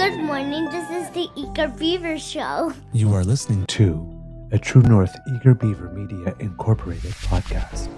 Good morning. This is the Eager Beaver Show. You are listening to a True North Eager Beaver Media Incorporated podcast.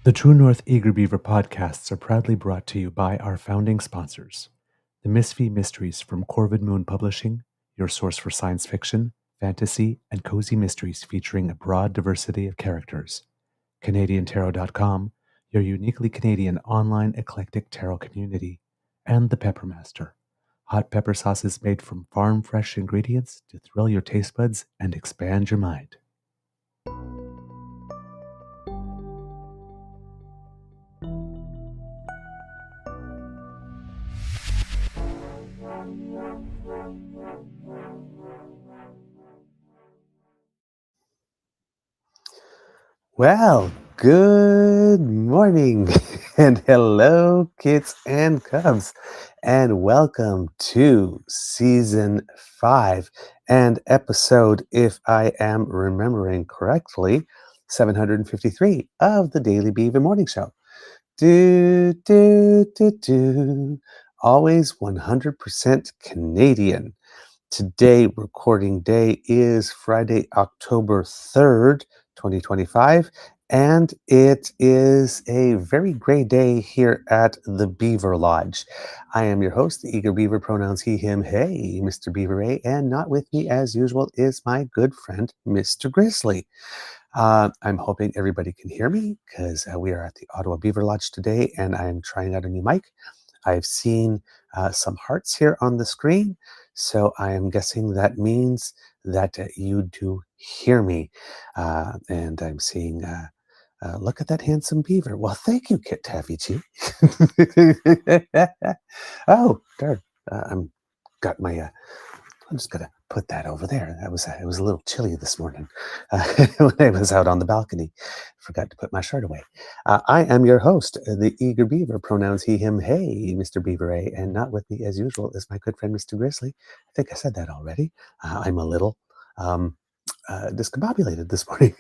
The True North Eager Beaver podcasts are proudly brought to you by our founding sponsors, the Misfit Mysteries from Corvid Moon Publishing, your source for science fiction, fantasy, and cozy mysteries featuring a broad diversity of characters, CanadianTarot.com, your uniquely Canadian online eclectic tarot community, and the Peppermaster, hot pepper sauces made from farm-fresh ingredients to thrill your taste buds and expand your mind. Well, good morning and hello, kids and cubs, and welcome to season 5 and episode, if I am remembering correctly, 753 of the Daily Beaver Morning Show. Always 100% Canadian. Today, recording day is Friday, October 3rd, 2025, and it is a very gray day here at the Beaver Lodge. I am your host, the Eager Beaver, pronouns he, him, hey, Mr. Beaver A, and not with me as usual is my good friend, Mr. Grizzly. I'm hoping everybody can hear me because we are at the Ottawa Beaver Lodge today, and I am trying out a new mic. I've seen some hearts here on the screen, so I am guessing that means that you do hear me. And I'm seeing, look at that handsome beaver. Well, thank you, Kit Taffy. Oh, darn. I'm got my, I'm just going to put that over there. It was a little chilly this morning when I was out on the balcony. Forgot to put my shirt away. I am your host, the Eager Beaver, pronouns he, him, hey, Mr. Beaver A, and not with me as usual is my good friend, Mr. Grizzly. I think I said that already. I'm a little discombobulated this morning.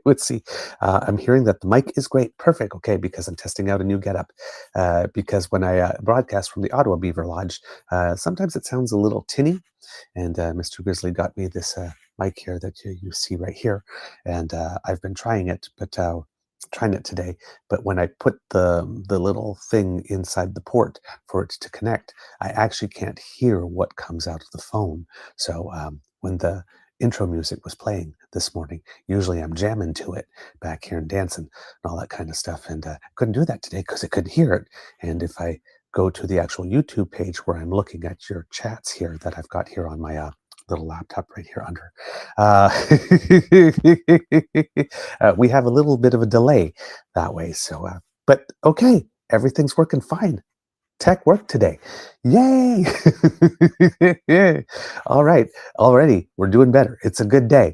Let's see. I'm hearing that the mic is great. Perfect. Okay, because I'm testing out a new getup. Because when I broadcast from the Ottawa Beaver Lodge, sometimes it sounds a little tinny. And Mr. Grizzly got me this mic here that you see right here. And I've been trying it, but trying it today. But when I put the little thing inside the port for it to connect, I actually can't hear what comes out of the phone. So when the intro music was playing this morning, usually I'm jamming to it back here and dancing and all that kind of stuff. And couldn't do that today because I couldn't hear it. And if I go to the actual YouTube page where I'm looking at your chats here that I've got here on my little laptop right here under. We have a little bit of a delay that way. So, but okay, everything's working fine. Tech work today. Yay! All right. Already, we're doing better. It's a good day.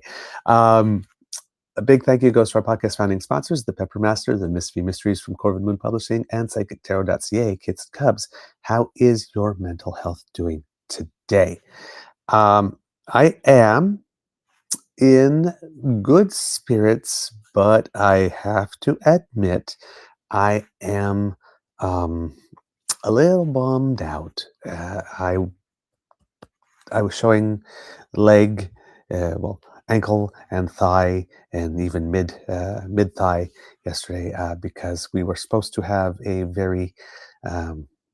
A big thank you goes to our podcast founding sponsors, the Peppermaster, the Misfit Mysteries from Corvid Moon Publishing, and PsychicTarot.ca. Kids and Cubs, how is your mental health doing today? I am in good spirits, but I have to admit I am a little bummed out. I was showing leg, ankle and thigh, and even mid thigh yesterday because we were supposed to have a very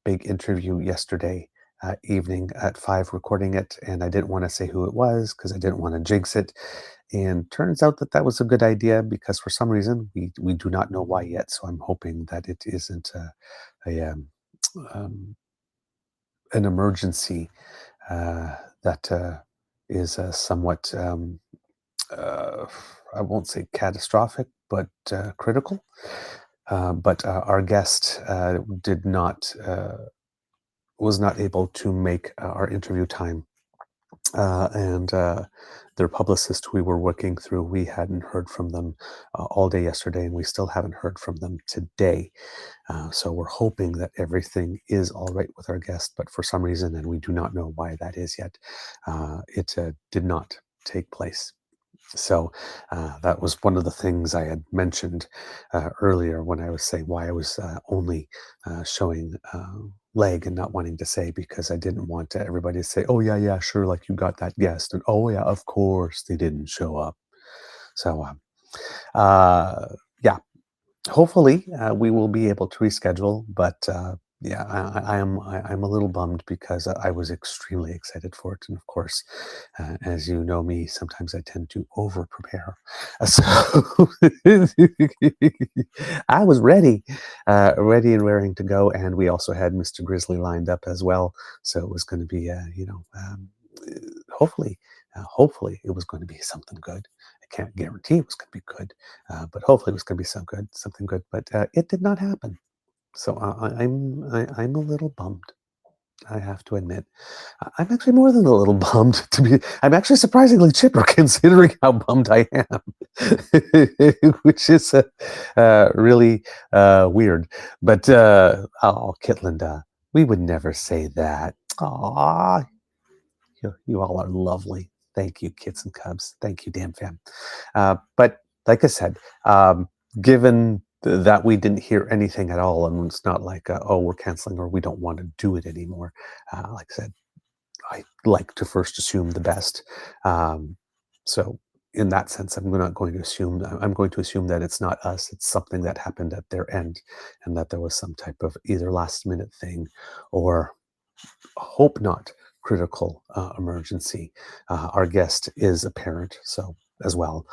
big interview yesterday evening at 5, recording it, and I didn't want to say who it was because I didn't want to jinx it. And turns out that was a good idea because for some reason we do not know why yet. So I'm hoping that it isn't an emergency that is somewhat uh, I won't say catastrophic, but critical. But our guest did not was not able to make our interview time, and their publicist who we were working through, we hadn't heard from them all day yesterday, and we still haven't heard from them today. So we're hoping that everything is all right with our guest, but for some reason, and we do not know why that is yet, it did not take place. So that was one of the things I had mentioned earlier when I was saying why I was only showing leg and not wanting to say, because I didn't want everybody to say, oh, yeah, yeah, sure, like you got that guest. And oh, yeah, of course they didn't show up. So, yeah, hopefully, we will be able to reschedule, but yeah, I'm a little bummed because I was extremely excited for it, and of course, as you know me, sometimes I tend to over prepare. So I was ready, ready and raring to go, and we also had Mr. Grizzly lined up as well, so it was going to be, hopefully, hopefully it was going to be something good. I can't guarantee it was going to be good, but hopefully it was going to be something good. But it did not happen. So I'm a little bummed. I have to admit, I'm actually more than a little bummed. I'm actually surprisingly chipper considering how bummed I am, which is really weird. But oh, Kitland, we would never say that. Aw, you all are lovely. Thank you, kits and cubs. Thank you, DAMFAM. But like I said, given that we didn't hear anything at all, and it's not like, oh, we're canceling or we don't want to do it anymore. Like I said, I like to first assume the best. Um, so in that sense, I'm not going to assume. I'm going to assume that it's not us. It's something that happened at their end, and that there was some type of either last minute thing, or hope not critical emergency. Our guest is a parent, so as well,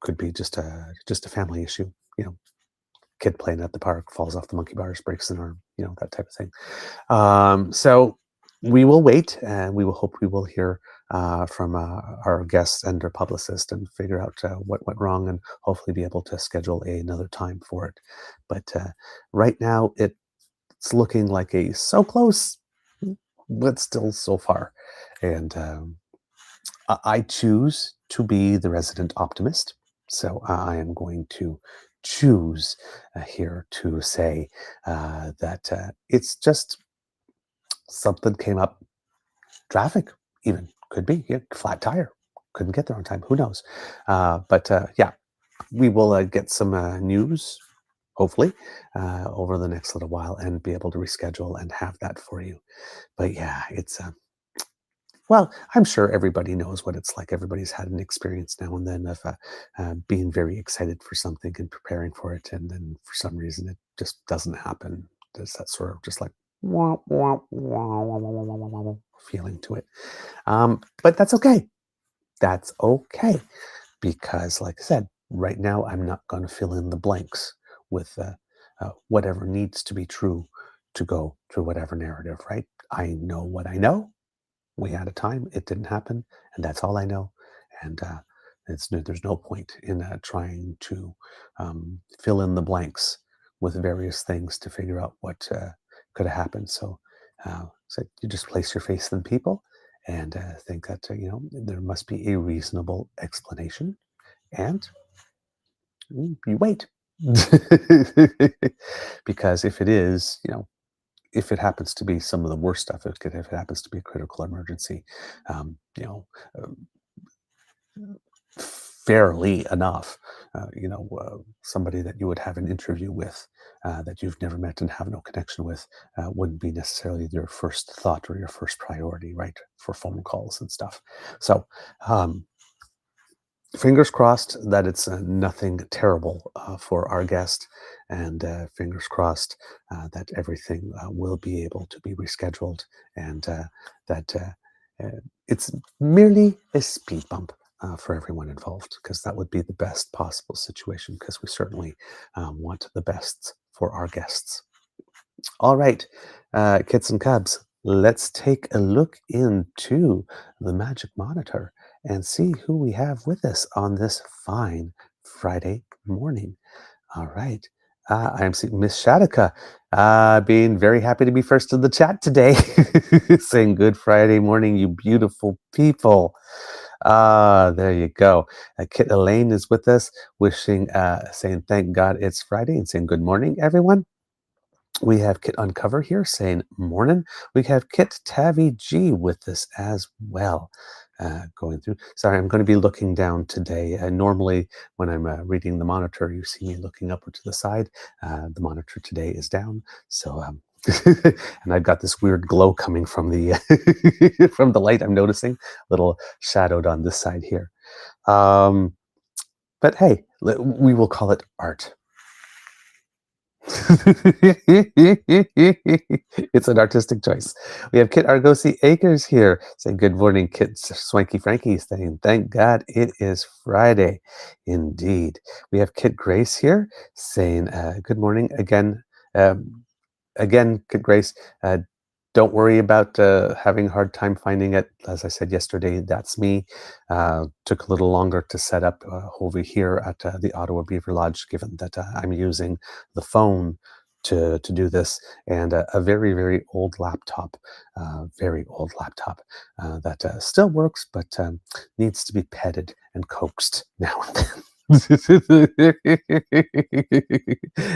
could be just a family issue. Kid playing at the park falls off the monkey bars, breaks an arm, that type of thing. So we will wait, and we will hope we will hear from our guest and our publicist and figure out what went wrong, and hopefully be able to schedule another time for it. But right now, it's looking like a so close, but still so far. And I choose to be the resident optimist. So I am going to choose here to say that it's just something came up. Traffic, even could be, yeah, flat tire. Couldn't get there on time. Who knows? But yeah, we will get some news, hopefully, over the next little while, and be able to reschedule and have that for you. But yeah, it's well, I'm sure everybody knows what it's like. Everybody's had an experience now and then of being very excited for something and preparing for it, and then for some reason it just doesn't happen. There's that sort of just like wah, wah, wah, wah, wah, wah, wah, wah, feeling to it. But that's okay. That's okay, because, like I said, right now I'm not going to fill in the blanks with whatever needs to be true to go through whatever narrative. Right? I know what I know. We had a time, it didn't happen, and that's all I know. And there's no point in trying to fill in the blanks with various things to figure out what could have happened. So you just place your faith in people and think that there must be a reasonable explanation, and you wait. Because if it is, if it happens to be some of the worst stuff, if it happens to be a critical emergency, um, you know, uh, fairly enough, somebody that you would have an interview with that you've never met and have no connection with wouldn't be necessarily your first thought or your first priority, right? For phone calls and stuff. So, um, fingers crossed that it's nothing terrible for our guest, and fingers crossed that everything will be able to be rescheduled, and that it's merely a speed bump for everyone involved, because that would be the best possible situation, because we certainly want the best for our guests. All right, kits and cubs, let's take a look into the magic monitor and see who we have with us on this fine Friday morning. All right. I'm seeing Miss Shadika being very happy to be first in the chat today, saying good Friday morning, you beautiful people. There you go. Kit Elaine is with us, saying thank God it's Friday and saying good morning, everyone. We have Kit Uncover here saying morning. We have Kit Tavi G with us as well. Going through. Sorry, I'm going to be looking down today. Normally, when I'm reading the monitor, you see me looking upward to the side. The monitor today is down, so and I've got this weird glow coming from the from the light. I'm noticing a little shadowed on this side here. But hey, we will call it art. It's an artistic choice. We have Kit Argosi Akers here saying good morning, Kit Swanky Frankie saying thank God it is Friday. Indeed. We have Kit Grace here saying good morning again. Again, Kit Grace, don't worry about having a hard time finding it. As I said yesterday, that's me. Took a little longer to set up over here at the Ottawa Beaver Lodge, given that I'm using the phone to do this, and a very, very old laptop, that still works, but needs to be petted and coaxed now and then.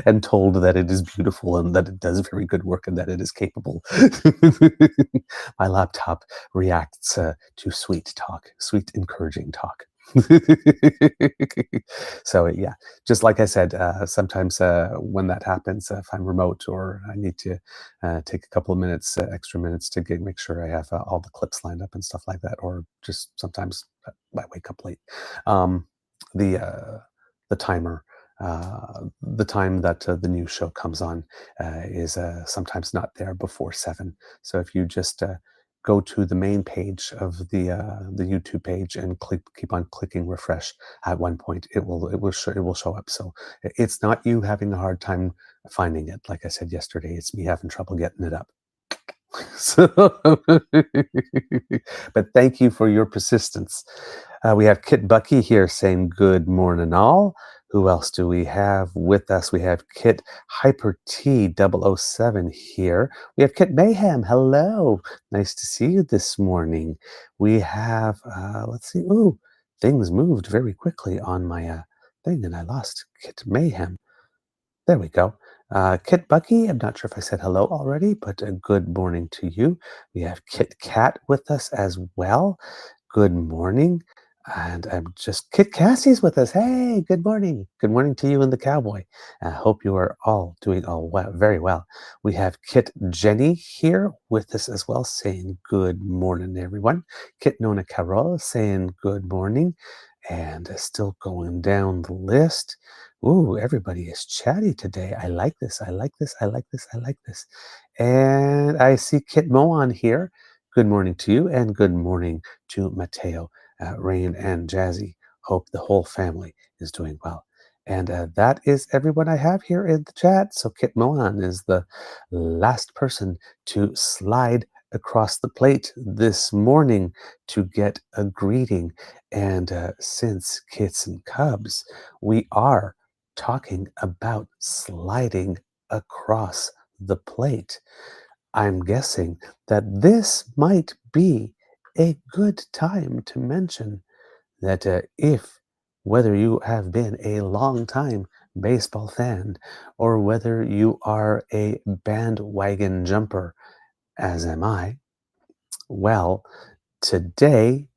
And told that it is beautiful and that it does very good work and that it is capable. My laptop reacts to sweet talk, sweet, encouraging talk. So yeah, just like I said, sometimes when that happens, if I'm remote or I need to take a couple of minutes, extra minutes to make sure I have all the clips lined up and stuff like that, or just sometimes I wake up late. The timer, the time that the new show comes on is sometimes not there before 7. So if you just go to the main page of the YouTube page and keep on clicking refresh, at one point it will show up. So it's not you having a hard time finding it. Like I said yesterday, it's me having trouble getting it up. So, but thank you for your persistence. We have Kit Bucky here saying good morning all. Who else do we have with us? We have Kit Hyper T 007 here. We have Kit Mayhem. Hello. Nice to see you this morning. We have, let's see. Ooh, things moved very quickly on my thing and I lost Kit Mayhem. There we go. Kit Bucky, I'm not sure if I said hello already, but a good morning to you. We have Kit Kat with us as well. Good morning. And I'm just, Kit Cassie's with us. Hey, good morning. Good morning to you and the cowboy. I hope you are all doing very well. We have Kit Jenny here with us as well, saying good morning, everyone. Kit Nona Carol saying good morning. And still going down the list. Ooh, everybody is chatty today. I like this. I like this. I like this. I like this. And I see Kit Moan here. Good morning to you, and good morning to Mateo, Rain, and Jazzy. Hope the whole family is doing well. And that is everyone I have here in the chat. So Kit Moan is the last person to slide across the plate this morning to get a greeting. And since Kits and Cubs, we are talking about sliding across the plate. I'm guessing that this might be a good time to mention that whether you have been a long time baseball fan or whether you are a bandwagon jumper, as am I, well, today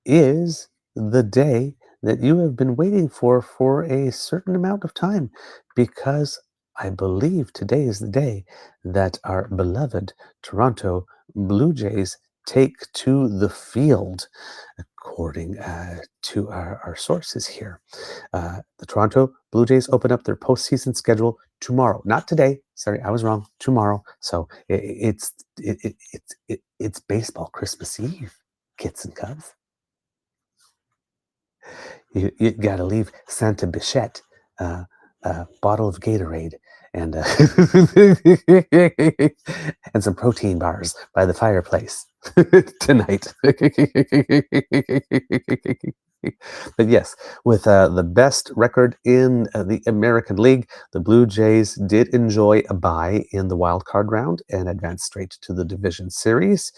is the day that you have been waiting for a certain amount of time, because I believe today is the day that our beloved Toronto Blue Jays take to the field, according to our sources here. The Toronto Blue Jays open up their postseason schedule tomorrow, not today. Sorry, I was wrong. Tomorrow. So it's baseball Christmas Eve, Kits and Cubs. You got to leave Santa Bichette a bottle of Gatorade and and some protein bars by the fireplace. tonight. But yes, with the best record in the American League, the Blue Jays did enjoy a bye in the wild card round and advanced straight to the division series.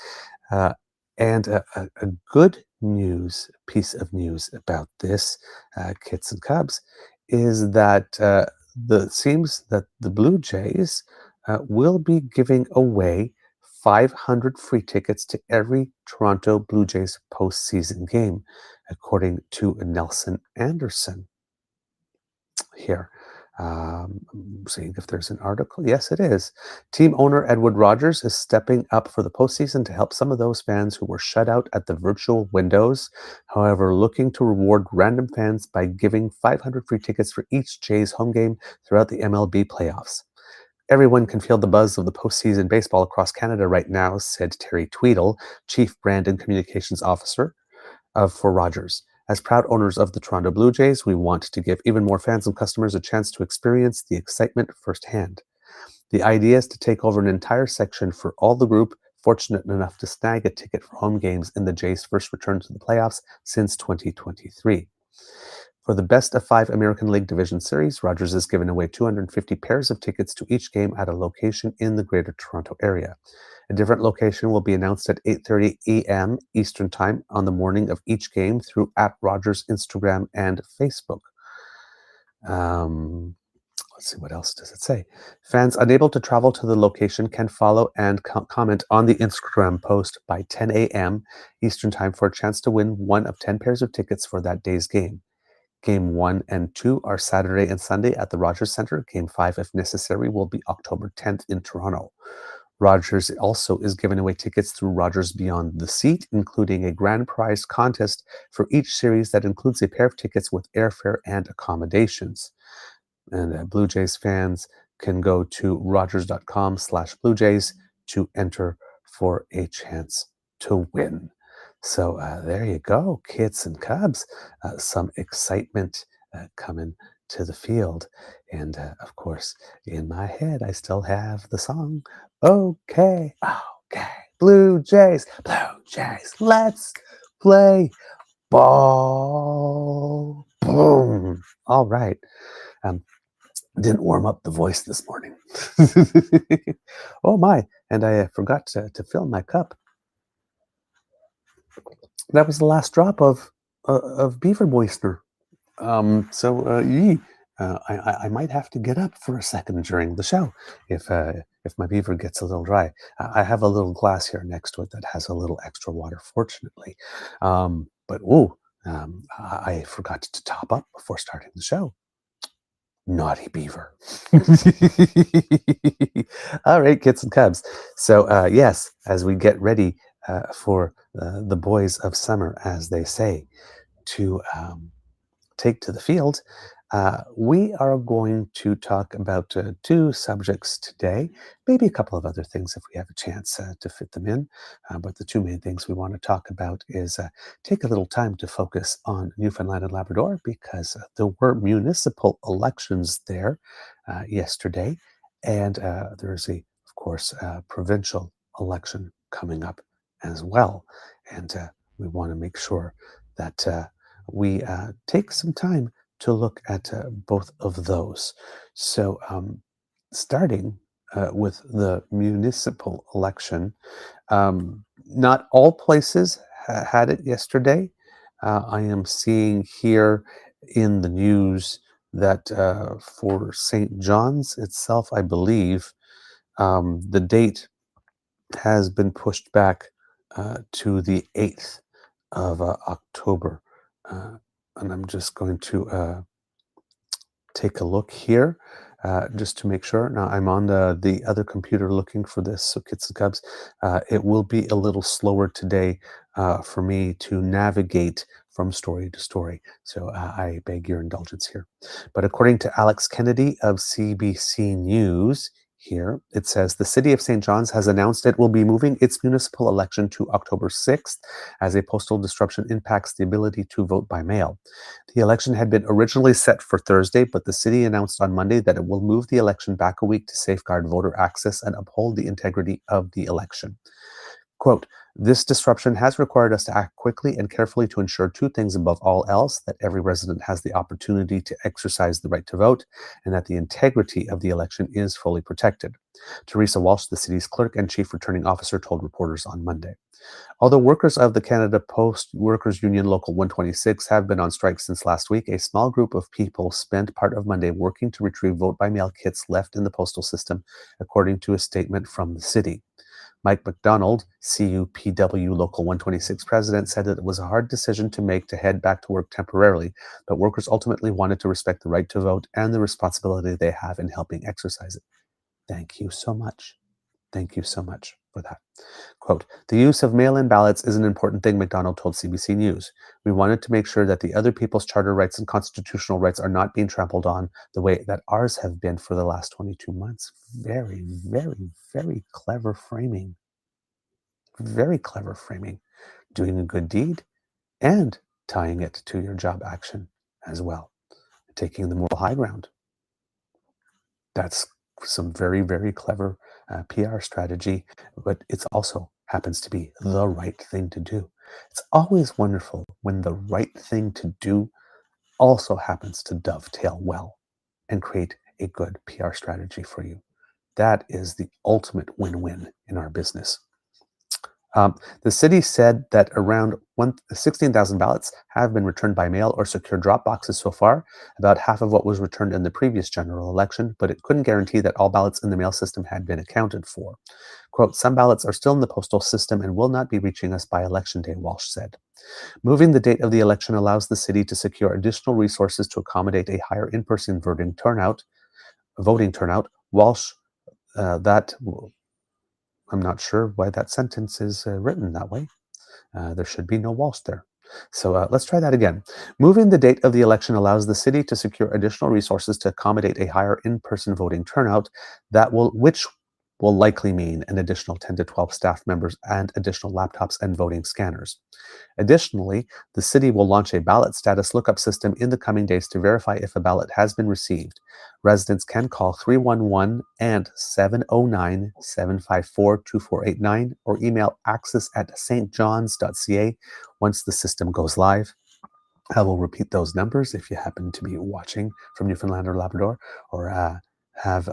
Uh, and a good piece of news about this, Kits and Cubs, is that the seems that the Blue Jays will be giving away 500 free tickets to every Toronto Blue Jays postseason game, according to Nelson Anderson here. Seeing if there's an article. Yes, it is. Team owner Edward Rogers is stepping up for the postseason to help some of those fans who were shut out at the virtual windows. However, looking to reward random fans by giving 500 free tickets for each Jays home game throughout the MLB playoffs. Everyone can feel the buzz of the postseason baseball across Canada right now, said Terry Tweedle, Chief Brand and Communications Officer for Rogers. As proud owners of the Toronto Blue Jays, we want to give even more fans and customers a chance to experience the excitement firsthand. The idea is to take over an entire section for all the group fortunate enough to snag a ticket for home games in the Jays' first return to the playoffs since 2023. For the best of 5 American League Division Series, Rogers has given away 250 pairs of tickets to each game at a location in the Greater Toronto Area. A different location will be announced at 8:30 a.m. Eastern Time on the morning of each game through @Rogers Instagram and Facebook. Let's see, what else does it say? Fans unable to travel to the location can follow and comment on the Instagram post by 10 a.m. Eastern Time for a chance to win one of 10 pairs of tickets for that day's game. Game 1 and 2 are Saturday and Sunday at the Rogers Centre. Game 5, if necessary, will be October 10th in Toronto. Rogers also is giving away tickets through Rogers Beyond the Seat, including a grand prize contest for each series that includes a pair of tickets with airfare and accommodations. And Blue Jays fans can go to rogers.com/Blue Jays to enter for a chance to win. So there you go, Kits and Cubs. Some excitement coming to the field. And of course, in my head, I still have the song. Okay, Blue Jays, let's play ball. Boom. All right. Didn't warm up the voice this morning. Oh my, and I forgot to fill my cup. That was the last drop of beaver moistener. I might have to get up for a second during the show if my beaver gets a little dry. I have a little glass here next to it that has a little extra water, fortunately. I forgot to top up before starting the show. Naughty beaver. All right, Kits and Cubs. So yes, as we get ready for the boys of summer, as they say, to take to the field, we are going to talk about 2 subjects today, maybe a couple of other things if we have a chance to fit them in. But the 2 main things we want to talk about is take a little time to focus on Newfoundland and Labrador because there were municipal elections there yesterday. And there's of course, provincial election coming up as well. And we want to make sure that we take some time to look at both of those. So, starting with the municipal election, not all places had it yesterday. I am seeing here in the news that for St. John's itself, I believe, the date has been pushed back to the 8th of October. And I'm just going to take a look here just to make sure. Now I'm on the other computer looking for this, so Kits and Cubs. It will be a little slower today for me to navigate from story to story, so I beg your indulgence here. But according to Alex Kennedy of CBC News, here it says the City of St. John's has announced it will be moving its municipal election to October 6th as a postal disruption impacts the ability to vote by mail. The election had been originally set for Thursday, but the city announced on Monday that it will move the election back a week to safeguard voter access and uphold the integrity of the election. Quote, this disruption has required us to act quickly and carefully to ensure two things above all else: that every resident has the opportunity to exercise the right to vote, and that the integrity of the election is fully protected. Teresa Walsh, the city's clerk and chief returning officer, told reporters on Monday. Although workers of the Canada Post Workers Union Local 126 have been on strike since last week, a small group of people spent part of Monday working to retrieve vote-by-mail kits left in the postal system, according to a statement from the city. Mike McDonald, CUPW Local 126 president, said that it was a hard decision to make to head back to work temporarily, but workers ultimately wanted to respect the right to vote and the responsibility they have in helping exercise it. Thank you so much. Thank you so much for that. Quote, the use of mail-in ballots is an important thing, McDonald told CBC News. We wanted to make sure that the other people's charter rights and constitutional rights are not being trampled on the way that ours have been for the last 22 months. Very, very, very clever framing. Very clever framing. Doing a good deed and tying it to your job action as well. Taking the moral high ground. That's some very, very clever PR strategy, but it also happens to be the right thing to do. It's always wonderful when the right thing to do also happens to dovetail well and create a good PR strategy for you. That is the ultimate win-win in our business. The city said that around 16,000 ballots have been returned by mail or secure drop boxes so far, about half of what was returned in the previous general election, but it couldn't guarantee that all ballots in the mail system had been accounted for. Quote, some ballots are still in the postal system and will not be reaching us by election day, Walsh said. Moving the date of the election allows the city to secure additional resources to accommodate a higher in-person voting turnout. Walsh, I'm not sure why that sentence is written that way. There should be no Walsh there. So let's try that again. Moving the date of the election allows the city to secure additional resources to accommodate a higher in-person voting turnout, which will likely mean an additional 10 to 12 staff members and additional laptops and voting scanners. Additionally, the city will launch a ballot status lookup system in the coming days to verify if a ballot has been received. Residents can call 311 and 709-754-2489 or email access@stjohns.ca once the system goes live. I will repeat those numbers if you happen to be watching from Newfoundland or Labrador or have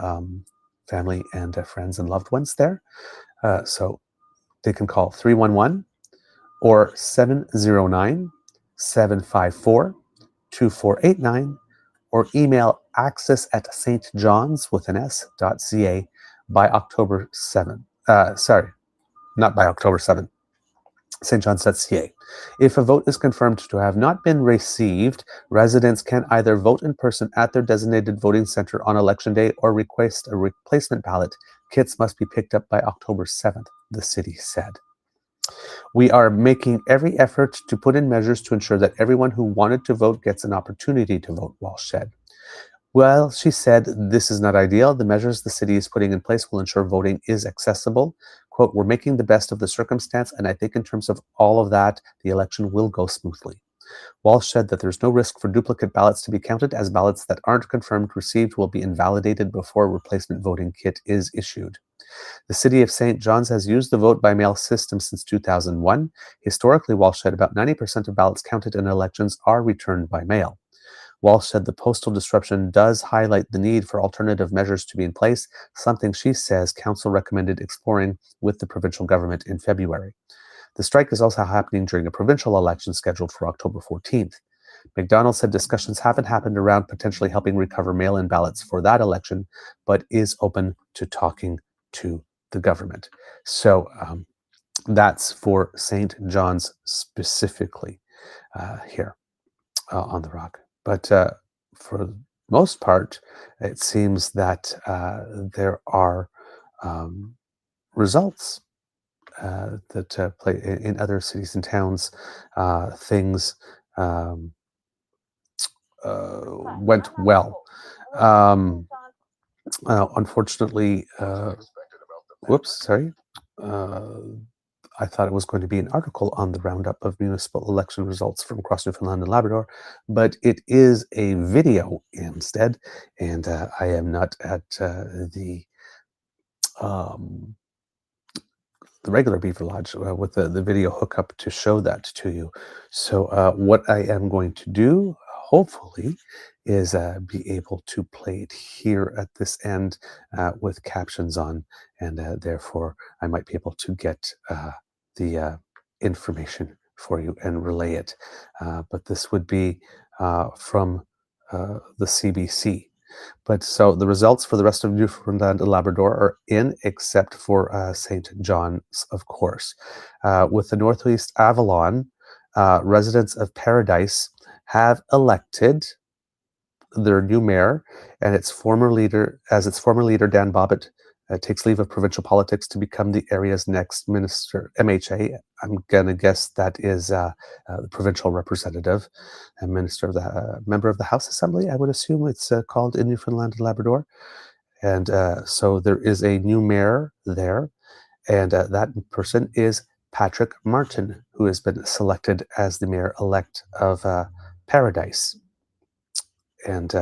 family and friends and loved ones there. So they can call 311 or 709-754-2489 or email access@stjohns.ca by October 7th. Not by October 7th. stjohns.ca. If a vote is confirmed to have not been received, residents can either vote in person at their designated voting center on election day or request a replacement ballot. Kits must be picked up by October 7th, the city said. We are making every effort to put in measures to ensure that everyone who wanted to vote gets an opportunity to vote, Walsh said. Well, she said, this is not ideal. The measures the city is putting in place will ensure voting is accessible. Quote, we're making the best of the circumstance, and I think in terms of all of that, the election will go smoothly. Walsh said that there's no risk for duplicate ballots to be counted, as ballots that aren't confirmed received will be invalidated before a replacement voting kit is issued. The city of St. John's has used the vote-by-mail system since 2001. Historically, Walsh said about 90% of ballots counted in elections are returned by mail. Walsh said the postal disruption does highlight the need for alternative measures to be in place, something she says council recommended exploring with the provincial government in February. The strike is also happening during a provincial election scheduled for October 14th. McDonald said discussions haven't happened around potentially helping recover mail-in ballots for that election, but is open to talking to the government. So that's for St. John's specifically here on the Rock. But for the most part, it seems that there are results that play in other cities and towns. Things went well. Unfortunately, whoops, sorry. I thought it was going to be an article on the roundup of municipal election results from across Newfoundland and Labrador, but it is a video instead, and I am not at the the regular Beaver Lodge with the video hookup to show that to you. So what I am going to do, hopefully, is be able to play it here at this end with captions on, and therefore I might be able to get the information for you and relay it. But this would be from the CBC. But so the results for the rest of Newfoundland and Labrador are in, except for St. John's, of course. With the Northeast Avalon, residents of Paradise have elected their new mayor and its former leader, Dan Bobbitt takes leave of provincial politics to become the area's next minister, MHA. I'm going to guess that is the provincial representative and member of the House Assembly, I would assume it's called in Newfoundland and Labrador. And so there is a new mayor there, and that person is Patrick Martin, who has been selected as the mayor-elect of Paradise. And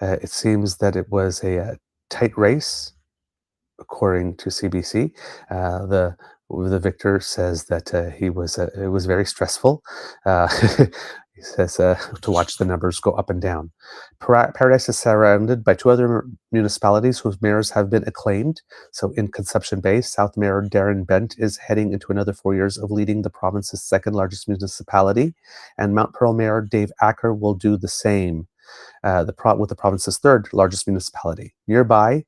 it seems that it was a tight race, according to CBC. The victor says that it was very stressful. He says to watch the numbers go up and down. Paradise is surrounded by two other municipalities whose mayors have been acclaimed. So in Conception Bay, South Mayor Darren Bent is heading into another 4 years of leading the province's second largest municipality, and Mount Pearl Mayor Dave Acker will do the same with the province's third largest municipality. Nearby,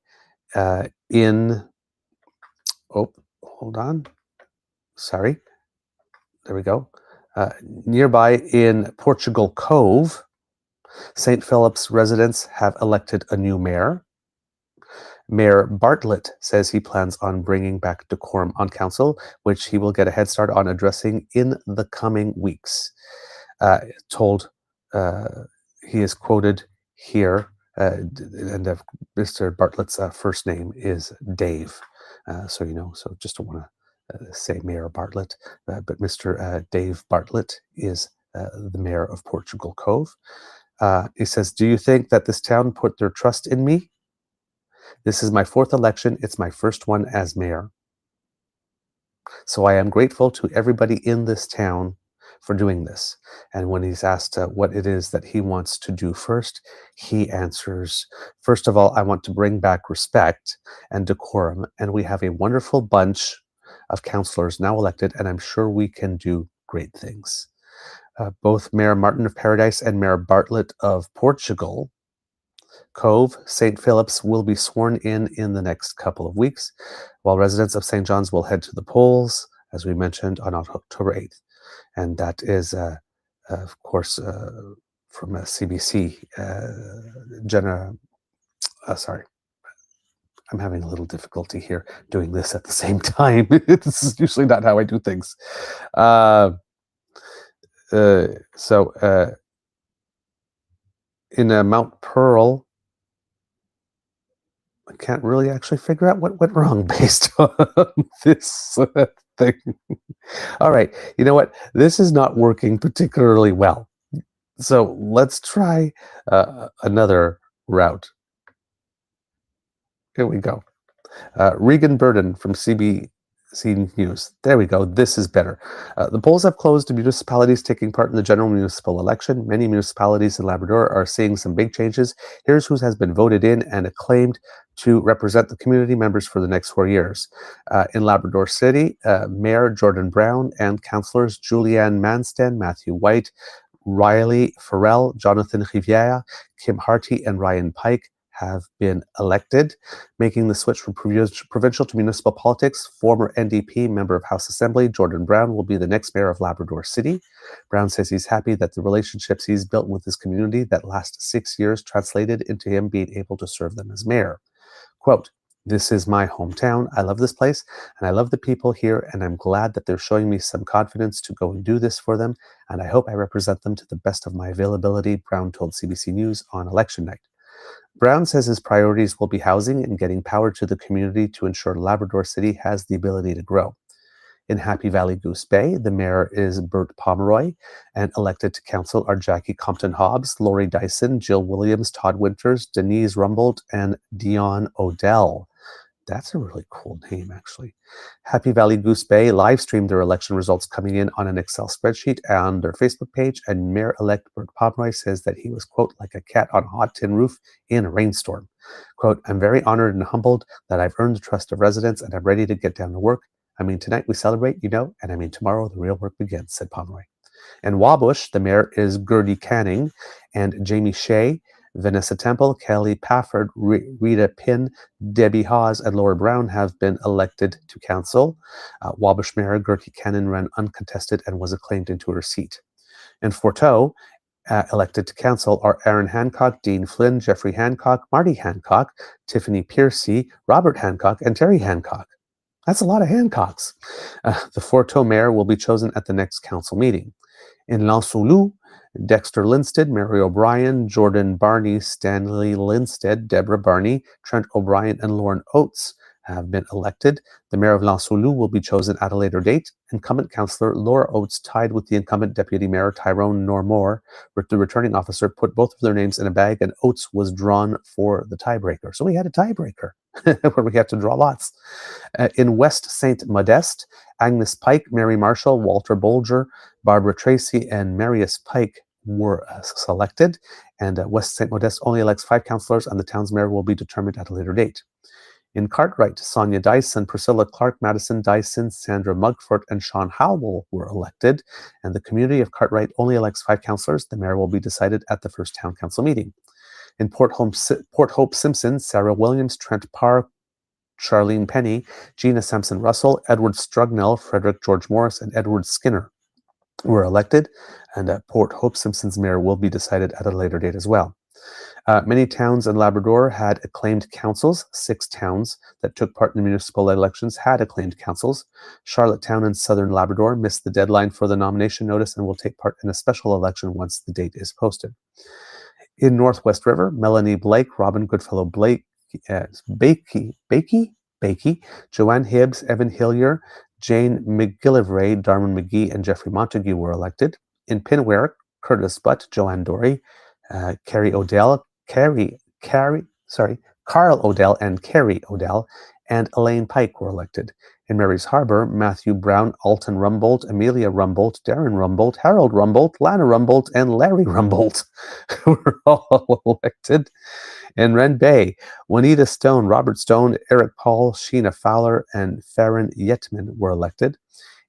hold on. Sorry. There we go. Nearby in Portugal Cove, St. Philip's residents have elected a new mayor. Mayor Bartlett says he plans on bringing back decorum on council, which he will get a head start on addressing in the coming weeks. He is quoted here, and Mr. Bartlett's first name is Dave. So just don't want to say Mayor Bartlett, but Mr. Dave Bartlett is the mayor of Portugal Cove. He says, "Do you think that this town put their trust in me? This is my fourth election. It's my first one as mayor. So I am grateful to everybody in this town for doing this." And when he's asked what it is that he wants to do first, he answers, "First of all, I want to bring back respect and decorum, and we have a wonderful bunch of councillors now elected, and I'm sure we can do great things." Both Mayor Martin of Paradise and Mayor Bartlett of Portugal Cove, St. Philip's, will be sworn in the next couple of weeks, while residents of St. John's will head to the polls, as we mentioned, on October 8th. And that is, of course, from CBC. Sorry. I'm having a little difficulty here doing this at the same time. This is usually not how I do things. In Mount Pearl, I can't really actually figure out what went wrong based on this thing. All right, you know what? This is not working particularly well. So let's try another route. Here we go. Regan Burden from CBC News. There we go. This is better. The polls have closed to municipalities taking part in the general municipal election. Many municipalities in Labrador are seeing some big changes. Here's who has been voted in and acclaimed to represent the community members for the next 4 years. In Labrador City, Mayor Jordan Brown and councillors Julianne Manston, Matthew White, Riley Farrell, Jonathan Riviere, Kim Harty, and Ryan Pike have been elected. Making the switch from provincial to municipal politics, former NDP member of House Assembly Jordan Brown will be the next mayor of Labrador City. Brown says he's happy that the relationships he's built with his community that last 6 years translated into him being able to serve them as mayor. Quote, "This is my hometown. I love this place and I love the people here, and I'm glad that they're showing me some confidence to go and do this for them, and I hope I represent them to the best of my availability," Brown told CBC News on election night. Brown says his priorities will be housing and getting power to the community to ensure Labrador City has the ability to grow. In Happy Valley Goose Bay, the mayor is Bert Pomeroy, and elected to council are Jackie Compton-Hobbs, Lori Dyson, Jill Williams, Todd Winters, Denise Rumbold, and Dion Odell. That's a really cool name, actually. Happy Valley Goose Bay live streamed their election results coming in on an Excel spreadsheet on their Facebook page, and Mayor-elect Bert Pomeroy says that he was, quote, like a cat on a hot tin roof in a rainstorm. Quote, I'm very honored and humbled that I've earned the trust of residents, and I'm ready to get down to work. I mean, tonight we celebrate, and I mean, tomorrow the real work begins, said Pomeroy. In Wabush, the mayor is Gertie Canning, and Jamie Shea, Vanessa Temple, Kelly Pafford, Rita Pinn, Debbie Hawes, and Laura Brown have been elected to council. Wabush Mayor Gertie Canning ran uncontested and was acclaimed into her seat. In Forteau, elected to council are Aaron Hancock, Dean Flynn, Jeffrey Hancock, Marty Hancock, Tiffany Piercy, Robert Hancock, and Terry Hancock. That's a lot of Hancocks. The Forteau mayor will be chosen at the next council meeting. In Lansoulou, Dexter Linstead, Mary O'Brien, Jordan Barney, Stanley Linstead, Deborah Barney, Trent O'Brien, and Lauren Oates have been elected. The mayor of Lansoulou will be chosen at a later date. Incumbent councillor Laura Oates tied with the incumbent deputy mayor Tyrone Normore. The returning officer put both of their names in a bag, and Oates was drawn for the tiebreaker. So we had a tiebreaker where we had to draw lots. In West St. Modeste, Agnes Pike, Mary Marshall, Walter Bolger, Barbara Tracy, and Marius Pike were selected. And West St. Modeste only elects 5 councillors, and the town's mayor will be determined at a later date. In Cartwright, Sonia Dyson, Priscilla Clark, Madison Dyson, Sandra Mugford, and Sean Howell were elected. And the community of Cartwright only elects 5 councillors. The mayor will be decided at the first town council meeting. In Port Hope Simpson, Sarah Williams, Trent Parr, Charlene Penny, Gina Sampson Russell, Edward Strugnell, Frederick George Morris, and Edward Skinner were elected, and Port Hope Simpson's mayor will be decided at a later date as well. Many towns in Labrador had acclaimed councils. 6 towns that took part in the municipal elections had acclaimed councils. Charlottetown in southern Labrador missed the deadline for the nomination notice and will take part in a special election once the date is posted. In Northwest River, Melanie Blake, Robin Goodfellow Blake, Bakey, Joanne Hibbs, Evan Hillier, Jane McGillivray, Darwin McGee, and Jeffrey Montague were elected. In Pinware, Curtis Butt, Joanne Dory, Carl Odell, and Carrie Odell, and Elaine Pike were elected. In Mary's Harbor, Matthew Brown, Alton Rumbold, Amelia Rumbold, Darren Rumbold, Harold Rumbold, Lana Rumbold, and Larry Rumbold were all elected. In Wren Bay, Juanita Stone, Robert Stone, Eric Paul, Sheena Fowler, and Farron Yetman were elected.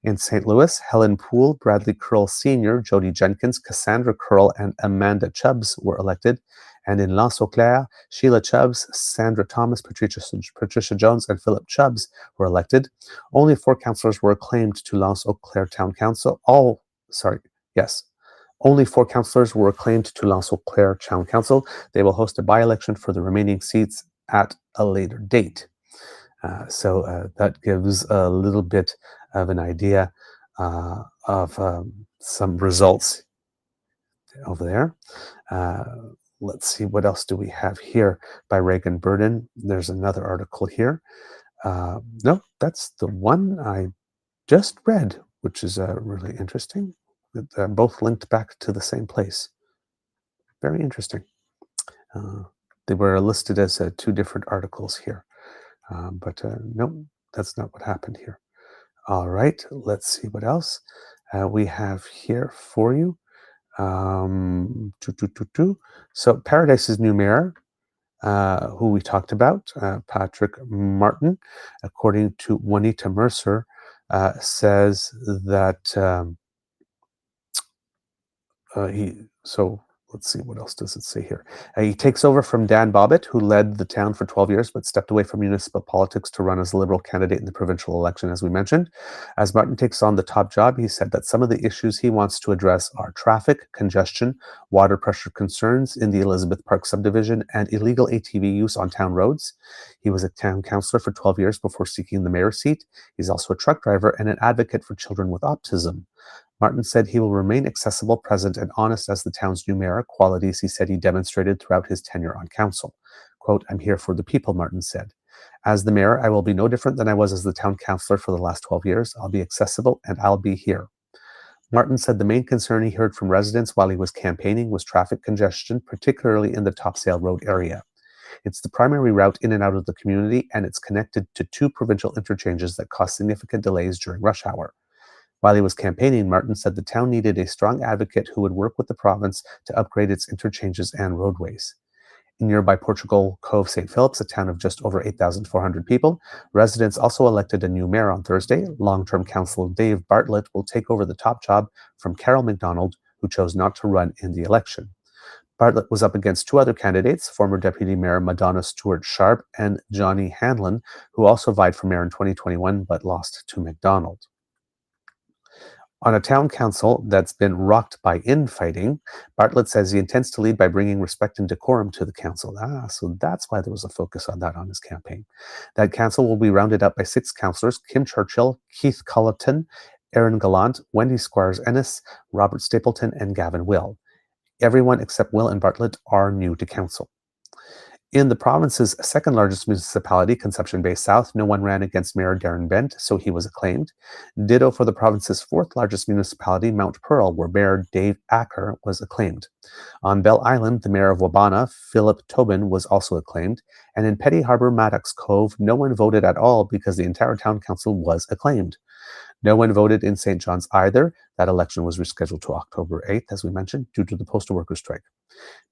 In St. Louis, Helen Poole, Bradley Curl Sr., Jody Jenkins, Cassandra Curl, and Amanda Chubbs were elected. And in L'Anse Eau Claire, Sheila Chubbs, Sandra Thomas, Patricia Jones, and Philip Chubbs were elected. Only 4 councillors were acclaimed to L'Anse Eau Claire Town Council. Only 4 councillors were acclaimed to L'Anse Eau Claire Town Council. They will host a by-election for the remaining seats at a later date. So that gives a little bit of an idea of some results over there. Let's see, what else do we have here by Reagan Burden? There's another article here. No, that's the one I just read, which is really interesting. Both linked back to the same place. Very interesting. They were listed as 2 different articles here. But no, that's not what happened here. All right, let's see what else we have here for you. So Paradise's new mayor, who we talked about, Patrick Martin, according to Juanita Mercer, says that let's see, what else does it say here? He takes over from Dan Bobbitt, who led the town for 12 years, but stepped away from municipal politics to run as a Liberal candidate in the provincial election, as we mentioned. As Martin takes on the top job, he said that some of the issues he wants to address are traffic, congestion, water pressure concerns in the Elizabeth Park subdivision, and illegal ATV use on town roads. He was a town councillor for 12 years before seeking the mayor's seat. He's also a truck driver and an advocate for children with autism. Martin said he will remain accessible, present, and honest as the town's new mayor, qualities he said he demonstrated throughout his tenure on council. Quote, I'm here for the people, Martin said. As the mayor, I will be no different than I was as the town councillor for the last 12 years. I'll be accessible and I'll be here. Martin said the main concern he heard from residents while he was campaigning was traffic congestion, particularly in the Topsail Road area. It's the primary route in and out of the community, and it's connected to two provincial interchanges that cause significant delays during rush hour. While he was campaigning, Martin said the town needed a strong advocate who would work with the province to upgrade its interchanges and roadways. In nearby Portugal Cove St. Philip's, a town of just over 8,400 people, residents also elected a new mayor on Thursday. Long-term councillor Dave Bartlett will take over the top job from Carol McDonald, who chose not to run in the election. Bartlett was up against two other candidates, former Deputy Mayor Madonna Stewart-Sharp and Johnny Hanlon, who also vied for mayor in 2021 but lost to McDonald. On a town council that's been rocked by infighting, Bartlett says he intends to lead by bringing respect and decorum to the council. So that's why there was a focus on that on his campaign. That council will be rounded up by 6 councillors: Kim Churchill, Keith Culleton, Aaron Gallant, Wendy Squires-Ennis, Robert Stapleton, and Gavin Will. Everyone except Will and Bartlett are new to council. In the province's second largest municipality, Conception Bay South, no one ran against Mayor Darren Bent, so he was acclaimed. Ditto for the province's fourth largest municipality, Mount Pearl, where Mayor Dave Acker was acclaimed. On Bell Island, the mayor of Wabana, Philip Tobin, was also acclaimed. And in Petty Harbour, Maddox Cove, no one voted at all because the entire town council was acclaimed. No one voted in St. John's either. That election was rescheduled to October 8th, as we mentioned, due to the postal workers' strike.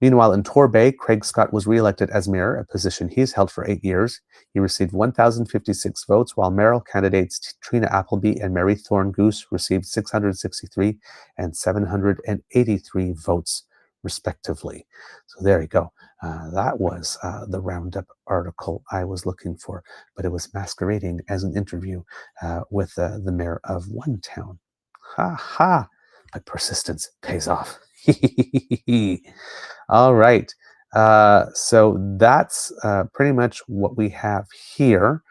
Meanwhile, in Torbay, Craig Scott was re-elected as mayor, a position he's held for 8 years. He received 1,056 votes, while mayoral candidates Trina Appleby and Mary Thorne Goose received 663 and 783 votes, respectively. So there you go. That was the roundup article I was looking for, but it was masquerading as an interview with the mayor of one town. Ha ha! But persistence pays off. All right. So that's pretty much what we have here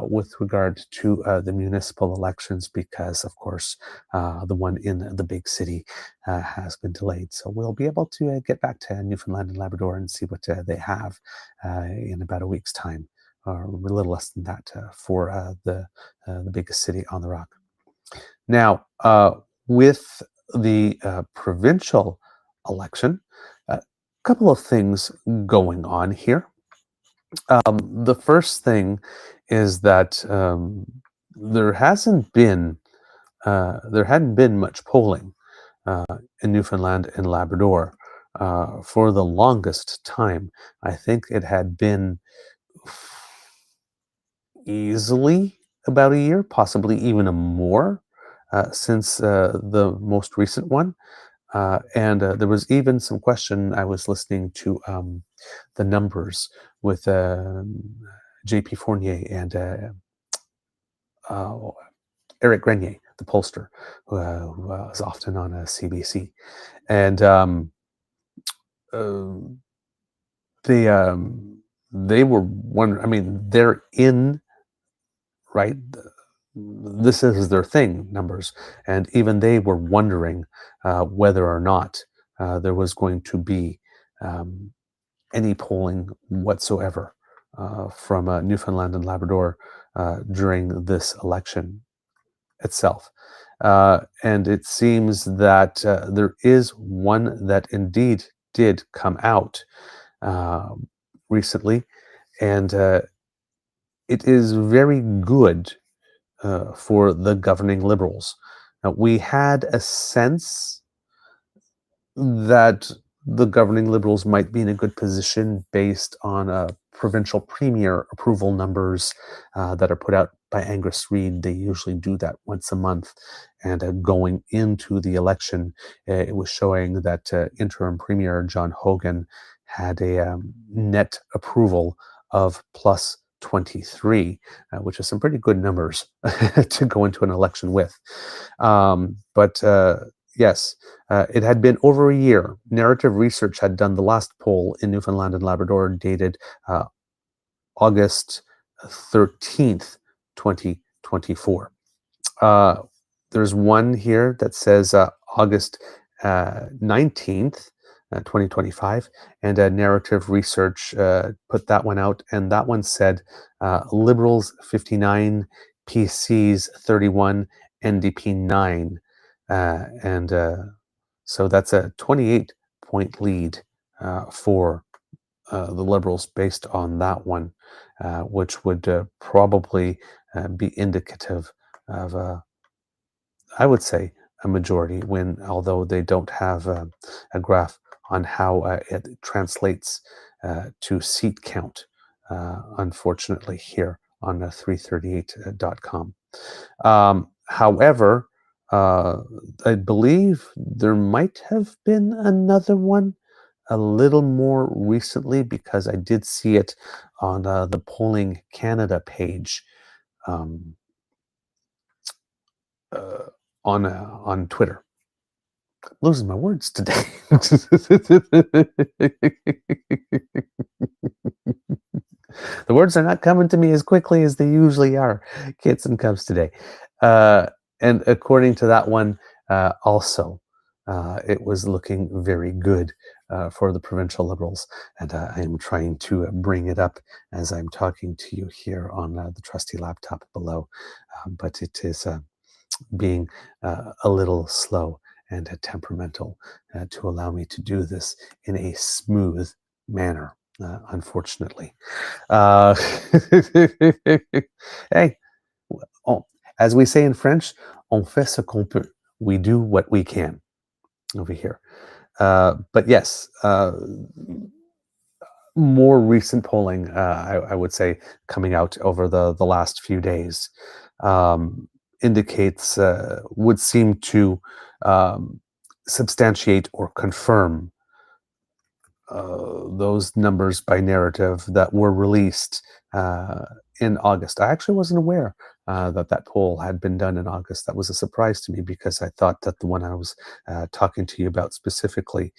with regard to the municipal elections, because, of course, the one in the big city has been delayed. So we'll be able to get back to Newfoundland and Labrador and see what they have in about a week's time, or a little less than that, for the biggest city on the rock. Now, with the provincial election, a couple of things going on here. The first thing is that there hadn't been much polling in Newfoundland and Labrador for the longest time. I think it had been easily about a year, possibly even more, since the most recent one. And there was even some question. I was listening to the numbers with J.P. Fournier and Eric Grenier, the pollster, who was often on CBC. And they were wondering, I mean, they're in, right? This is their thing, numbers. And even they were wondering whether or not there was going to be any polling whatsoever from Newfoundland and Labrador during this election itself. And it seems that there is one that indeed did come out recently, and it is very good for the governing Liberals. Now, we had a sense that the governing Liberals might be in a good position based on provincial premier approval numbers that are put out by Angus Reid. They usually do that once a month. And going into the election, it was showing that interim premier John Hogan had a net approval of plus 23, which is some pretty good numbers to go into an election with. Yes, it had been over a year. Narrative Research had done the last poll in Newfoundland and Labrador, dated August 13th, 2024. There's one here that says August 19th, 2025, and Narrative Research put that one out, and that one said Liberals 59, PCs 31, NDP 9. So that's a 28-point lead for the Liberals based on that one, which would probably be indicative of, I would say, a majority win, although they don't have a graph on how it translates to seat count, unfortunately, here on 338.com. However, I believe there might have been another one a little more recently, because I did see it on the Polling Canada page, um, uh, on Twitter. Losing my words today. The words are not coming to me as quickly as they usually are, kids and cubs today. Uh, and according to that one, also, it was looking very good for the provincial Liberals. And I am trying to bring it up as I'm talking to you here on the trusty laptop below. But it is being a little slow and temperamental to allow me to do this in a smooth manner, unfortunately. Uh, hey, as we say in French, on fait ce qu'on peut. We do what we can over here. But yes, more recent polling, I would say, coming out over the last few days, indicates, would seem to substantiate or confirm those numbers by narrative that were released in August. I actually wasn't aware that poll had been done in August. That was a surprise to me, because I thought that the one I was talking to you about specifically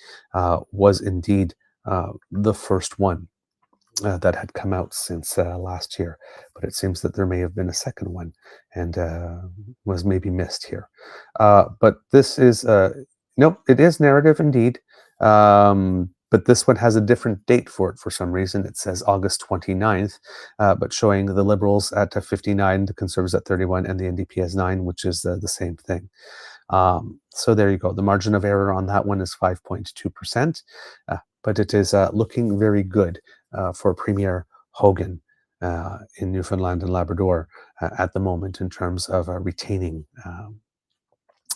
was indeed the first one that had come out since last year. But it seems that there may have been a second one and was maybe missed here. But this is, nope, it is narrative indeed. But this one has a different date for it for some reason. It says August 29th, but showing the Liberals at 59, the Conservatives at 31, and the NDP as 9, which is the same thing. So there you go. The margin of error on that one is 5.2%, but it is looking very good for Premier Hogan in Newfoundland and Labrador at the moment in terms of retaining.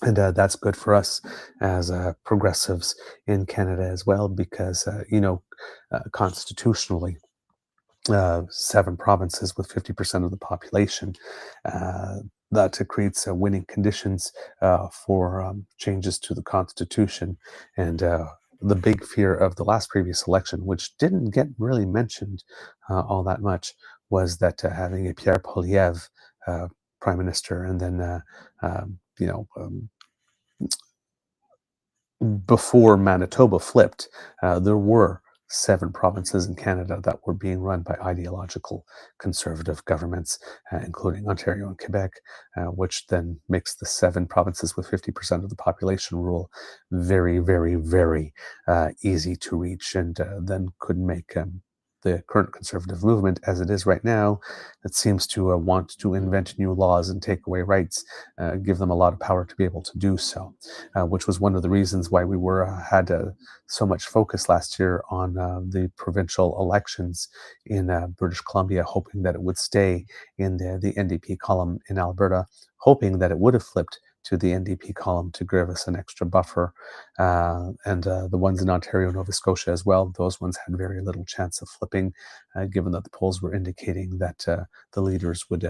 And that's good for us as progressives in Canada as well, because, constitutionally, 7 provinces with 50% of the population, that creates winning conditions for changes to the Constitution. And the big fear of the last previous election, which didn't get really mentioned all that much, was that having a Pierre Poilievre prime minister, and then before Manitoba flipped, there were 7 provinces in Canada that were being run by ideological conservative governments, including Ontario and Quebec, which then makes the 7 provinces with 50% of the population rule very, very, very easy to reach, and then could make the current conservative movement, as it is right now, that seems to want to invent new laws and take away rights, give them a lot of power to be able to do so, which was one of the reasons why we had so much focus last year on the provincial elections in British Columbia, hoping that it would stay in the NDP column in Alberta, hoping that it would have flipped to the NDP column to give us an extra buffer, and the ones in Ontario and Nova Scotia as well. Those ones had very little chance of flipping, given that the polls were indicating that the leaders would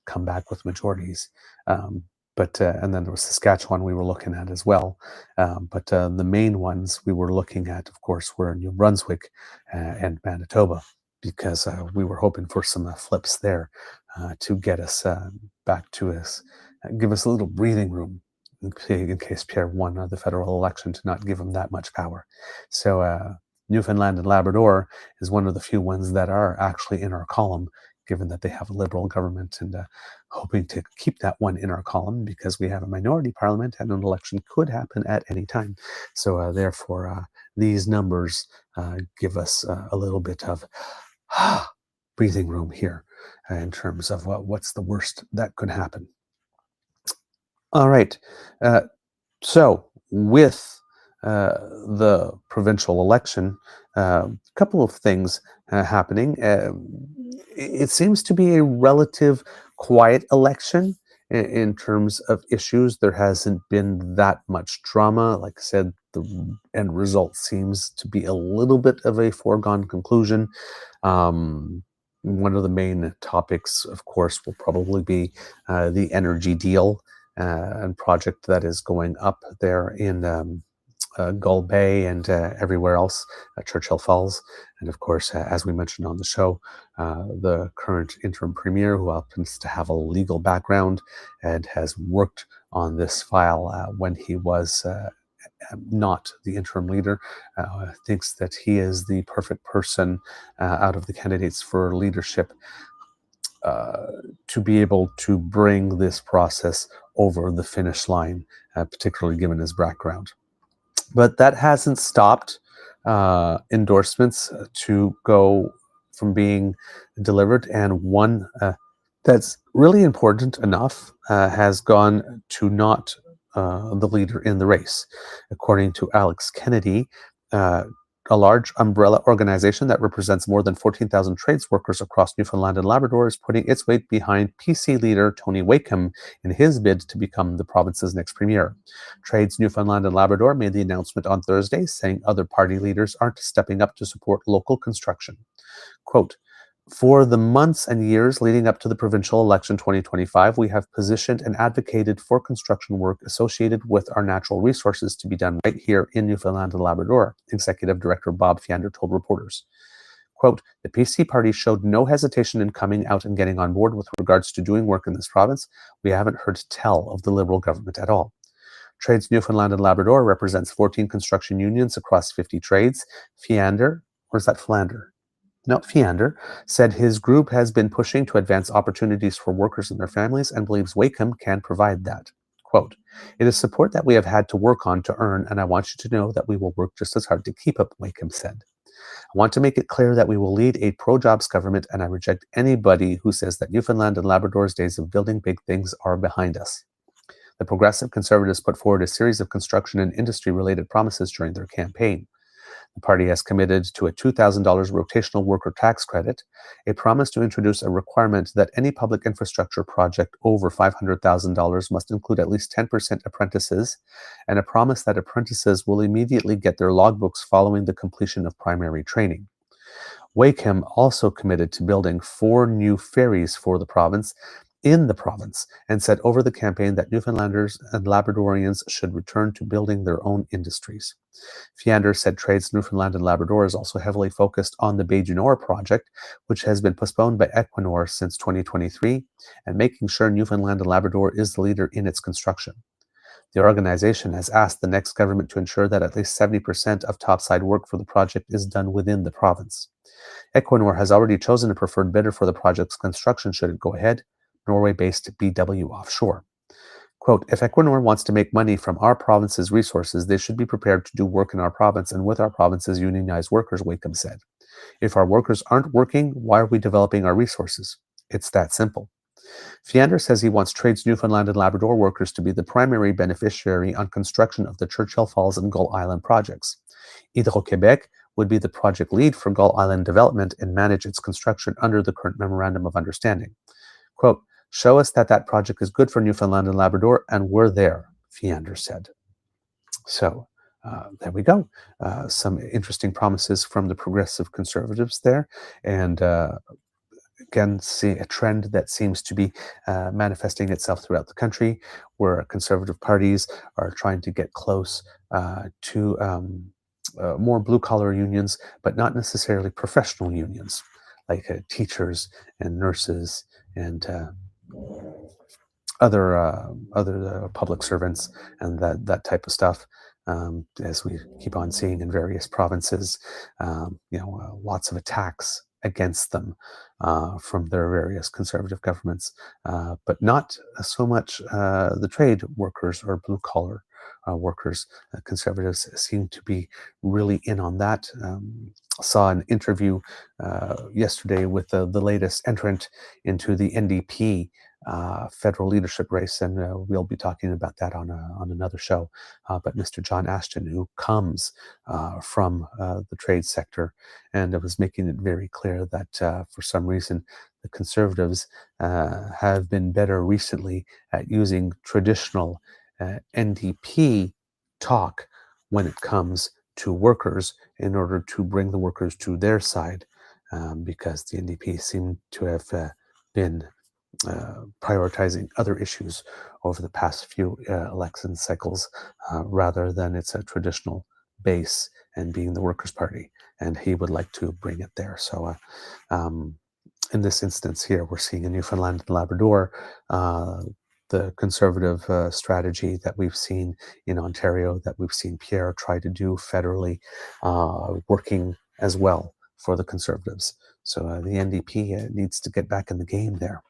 come back with majorities. But and then there was Saskatchewan we were looking at as well. But the main ones we were looking at, of course, were New Brunswick and Manitoba, because we were hoping for some flips there to get us back to us, give us a little breathing room in case Pierre won the federal election, to not give him that much power. So Newfoundland and Labrador is one of the few ones that are actually in our column, given that they have a Liberal government, and hoping to keep that one in our column, because we have a minority parliament and an election could happen at any time. So therefore, these numbers give us a little bit of breathing room here in terms of what's the worst that could happen. All right. So with the provincial election, a couple of things happening. It seems to be a relative quiet election in terms of issues. There hasn't been that much drama. Like I said, the end result seems to be a little bit of a foregone conclusion. One of the main topics, of course, will probably be the energy deal and project that is going up there in Gull Bay and everywhere else, Churchill Falls. And of course, as we mentioned on the show, the current interim premier, who happens to have a legal background and has worked on this file when he was not the interim leader, thinks that he is the perfect person out of the candidates for leadership to be able to bring this process over the finish line, particularly given his background. But that hasn't stopped endorsements to go from being delivered, and one that's really important enough has gone to not the leader in the race. According to Alex Kennedy, a large umbrella organization that represents more than 14,000 trades workers across Newfoundland and Labrador is putting its weight behind PC leader Tony Wakeham in his bid to become the province's next premier. Trades Newfoundland and Labrador made the announcement on Thursday, saying other party leaders aren't stepping up to support local construction. Quote, "For the months and years leading up to the provincial election 2025, we have positioned and advocated for construction work associated with our natural resources to be done right here in Newfoundland and Labrador," Executive Director Bob Fiander told reporters. Quote, "The PC party showed no hesitation in coming out and getting on board with regards to doing work in this province. We haven't heard tell of the Liberal government at all." Trades Newfoundland and Labrador represents 14 construction unions across 50 trades. Fiander, or is that Philander? No, Fiander said his group has been pushing to advance opportunities for workers and their families and believes Wakeham can provide that. Quote, "It is support that we have had to work on to earn, and I want you to know that we will work just as hard to keep up," Wakeham said. "I want to make it clear that we will lead a pro-jobs government, and I reject anybody who says that Newfoundland and Labrador's days of building big things are behind us." The Progressive Conservatives put forward a series of construction and industry-related promises during their campaign. The party has committed to a $2,000 rotational worker tax credit, a promise to introduce a requirement that any public infrastructure project over $500,000 must include at least 10% apprentices, and a promise that apprentices will immediately get their logbooks following the completion of primary training. Wakeham also committed to building 4 new ferries for the province and said over the campaign that Newfoundlanders and Labradorians should return to building their own industries. Fiander said Trades Newfoundland and Labrador is also heavily focused on the Bay du Nord project, which has been postponed by Equinor since 2023, and making sure Newfoundland and Labrador is the leader in its construction. The organization has asked the next government to ensure that at least 70% of topside work for the project is done within the province. Equinor has already chosen a preferred bidder for the project's construction should it go ahead, Norway-based BW Offshore. Quote, "If Equinor wants to make money from our province's resources, they should be prepared to do work in our province and with our province's unionized workers," Wakeham said. "If our workers aren't working, why are we developing our resources? It's that simple." Fiander says he wants Trades Newfoundland and Labrador workers to be the primary beneficiary on construction of the Churchill Falls and Gull Island projects. Hydro-Québec would be the project lead for Gull Island development and manage its construction under the current Memorandum of Understanding. Quote, "Show us that that project is good for Newfoundland and Labrador, and we're there," Fiander said. So there we go. Some interesting promises from the Progressive Conservatives there. And again, see a trend that seems to be manifesting itself throughout the country, where conservative parties are trying to get close to more blue-collar unions, but not necessarily professional unions, like teachers and nurses and other public servants and that type of stuff. As we keep on seeing in various provinces, lots of attacks against them from their various conservative governments, but not so much the trade workers or blue-collar workers. Conservatives seem to be really in on that. Saw an interview yesterday with the latest entrant into the NDP federal leadership race, and we'll be talking about that on another show. But Mr. John Ashton, who comes from the trade sector, and it was making it very clear that for some reason the Conservatives have been better recently at using traditional NDP talk when it comes to workers in order to bring the workers to their side, because the NDP seem to have been prioritizing other issues over the past few election cycles rather than its traditional base and being the Workers' Party. And he would like to bring it there. So in this instance here, we're seeing in Newfoundland and Labrador the Conservative strategy that we've seen in Ontario, that we've seen Pierre try to do federally, working as well for the Conservatives. So the NDP needs to get back in the game there.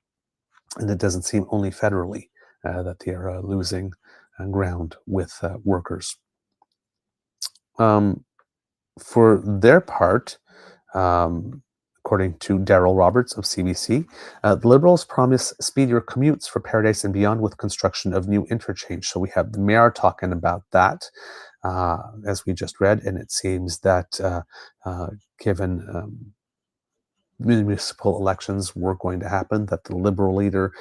And it doesn't seem only federally that they are losing ground with workers. For their part, according to Daryl Roberts of CBC, the Liberals promise speedier commutes for Paradise and beyond with construction of new interchange. So we have the mayor talking about that, as we just read, and it seems that given municipal elections were going to happen, that the Liberal leader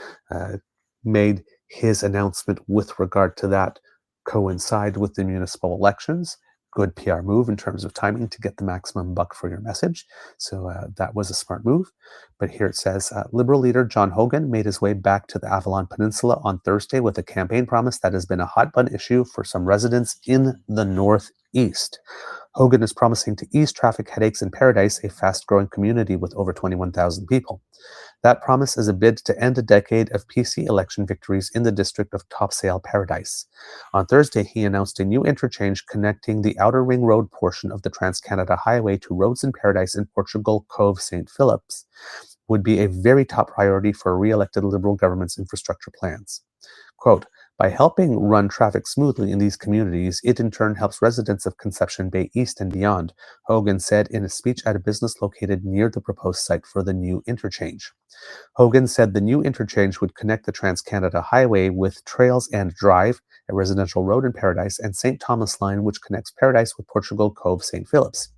made his announcement with regard to that coincide with the municipal elections. Good PR move in terms of timing to get the maximum buck for your message. So that was a smart move. But here it says, Liberal leader John Hogan made his way back to the Avalon Peninsula on Thursday with a campaign promise that has been a hot button issue for some residents in the Northeast. Hogan is promising to ease traffic headaches in Paradise, a fast-growing community with over 21,000 people. That promise is a bid to end a decade of PC election victories in the district of Topsail Paradise. On Thursday, he announced a new interchange connecting the Outer Ring Road portion of the Trans-Canada Highway to roads in Paradise and Portugal Cove St. Phillips would be a very top priority for a re-elected Liberal government's infrastructure plans. Quote, by helping run traffic smoothly in these communities, it in turn helps residents of Conception Bay East and beyond, Hogan said in a speech at a business located near the proposed site for the new interchange. Hogan said the new interchange would connect the Trans-Canada Highway with Trails and Drive, a residential road in Paradise, and St. Thomas Line, which connects Paradise with Portugal Cove St. Phillips.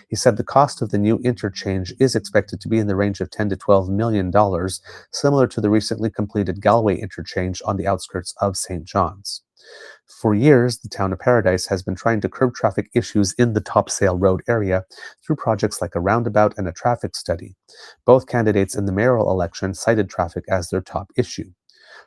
He said the cost of the new interchange is expected to be in the range of $10 to $12 million, similar to the recently completed Galway interchange on the outskirts of St. John's. For years, the town of Paradise has been trying to curb traffic issues in the Topsail Road area through projects like a roundabout and a traffic study. Both candidates in the mayoral election cited traffic as their top issue.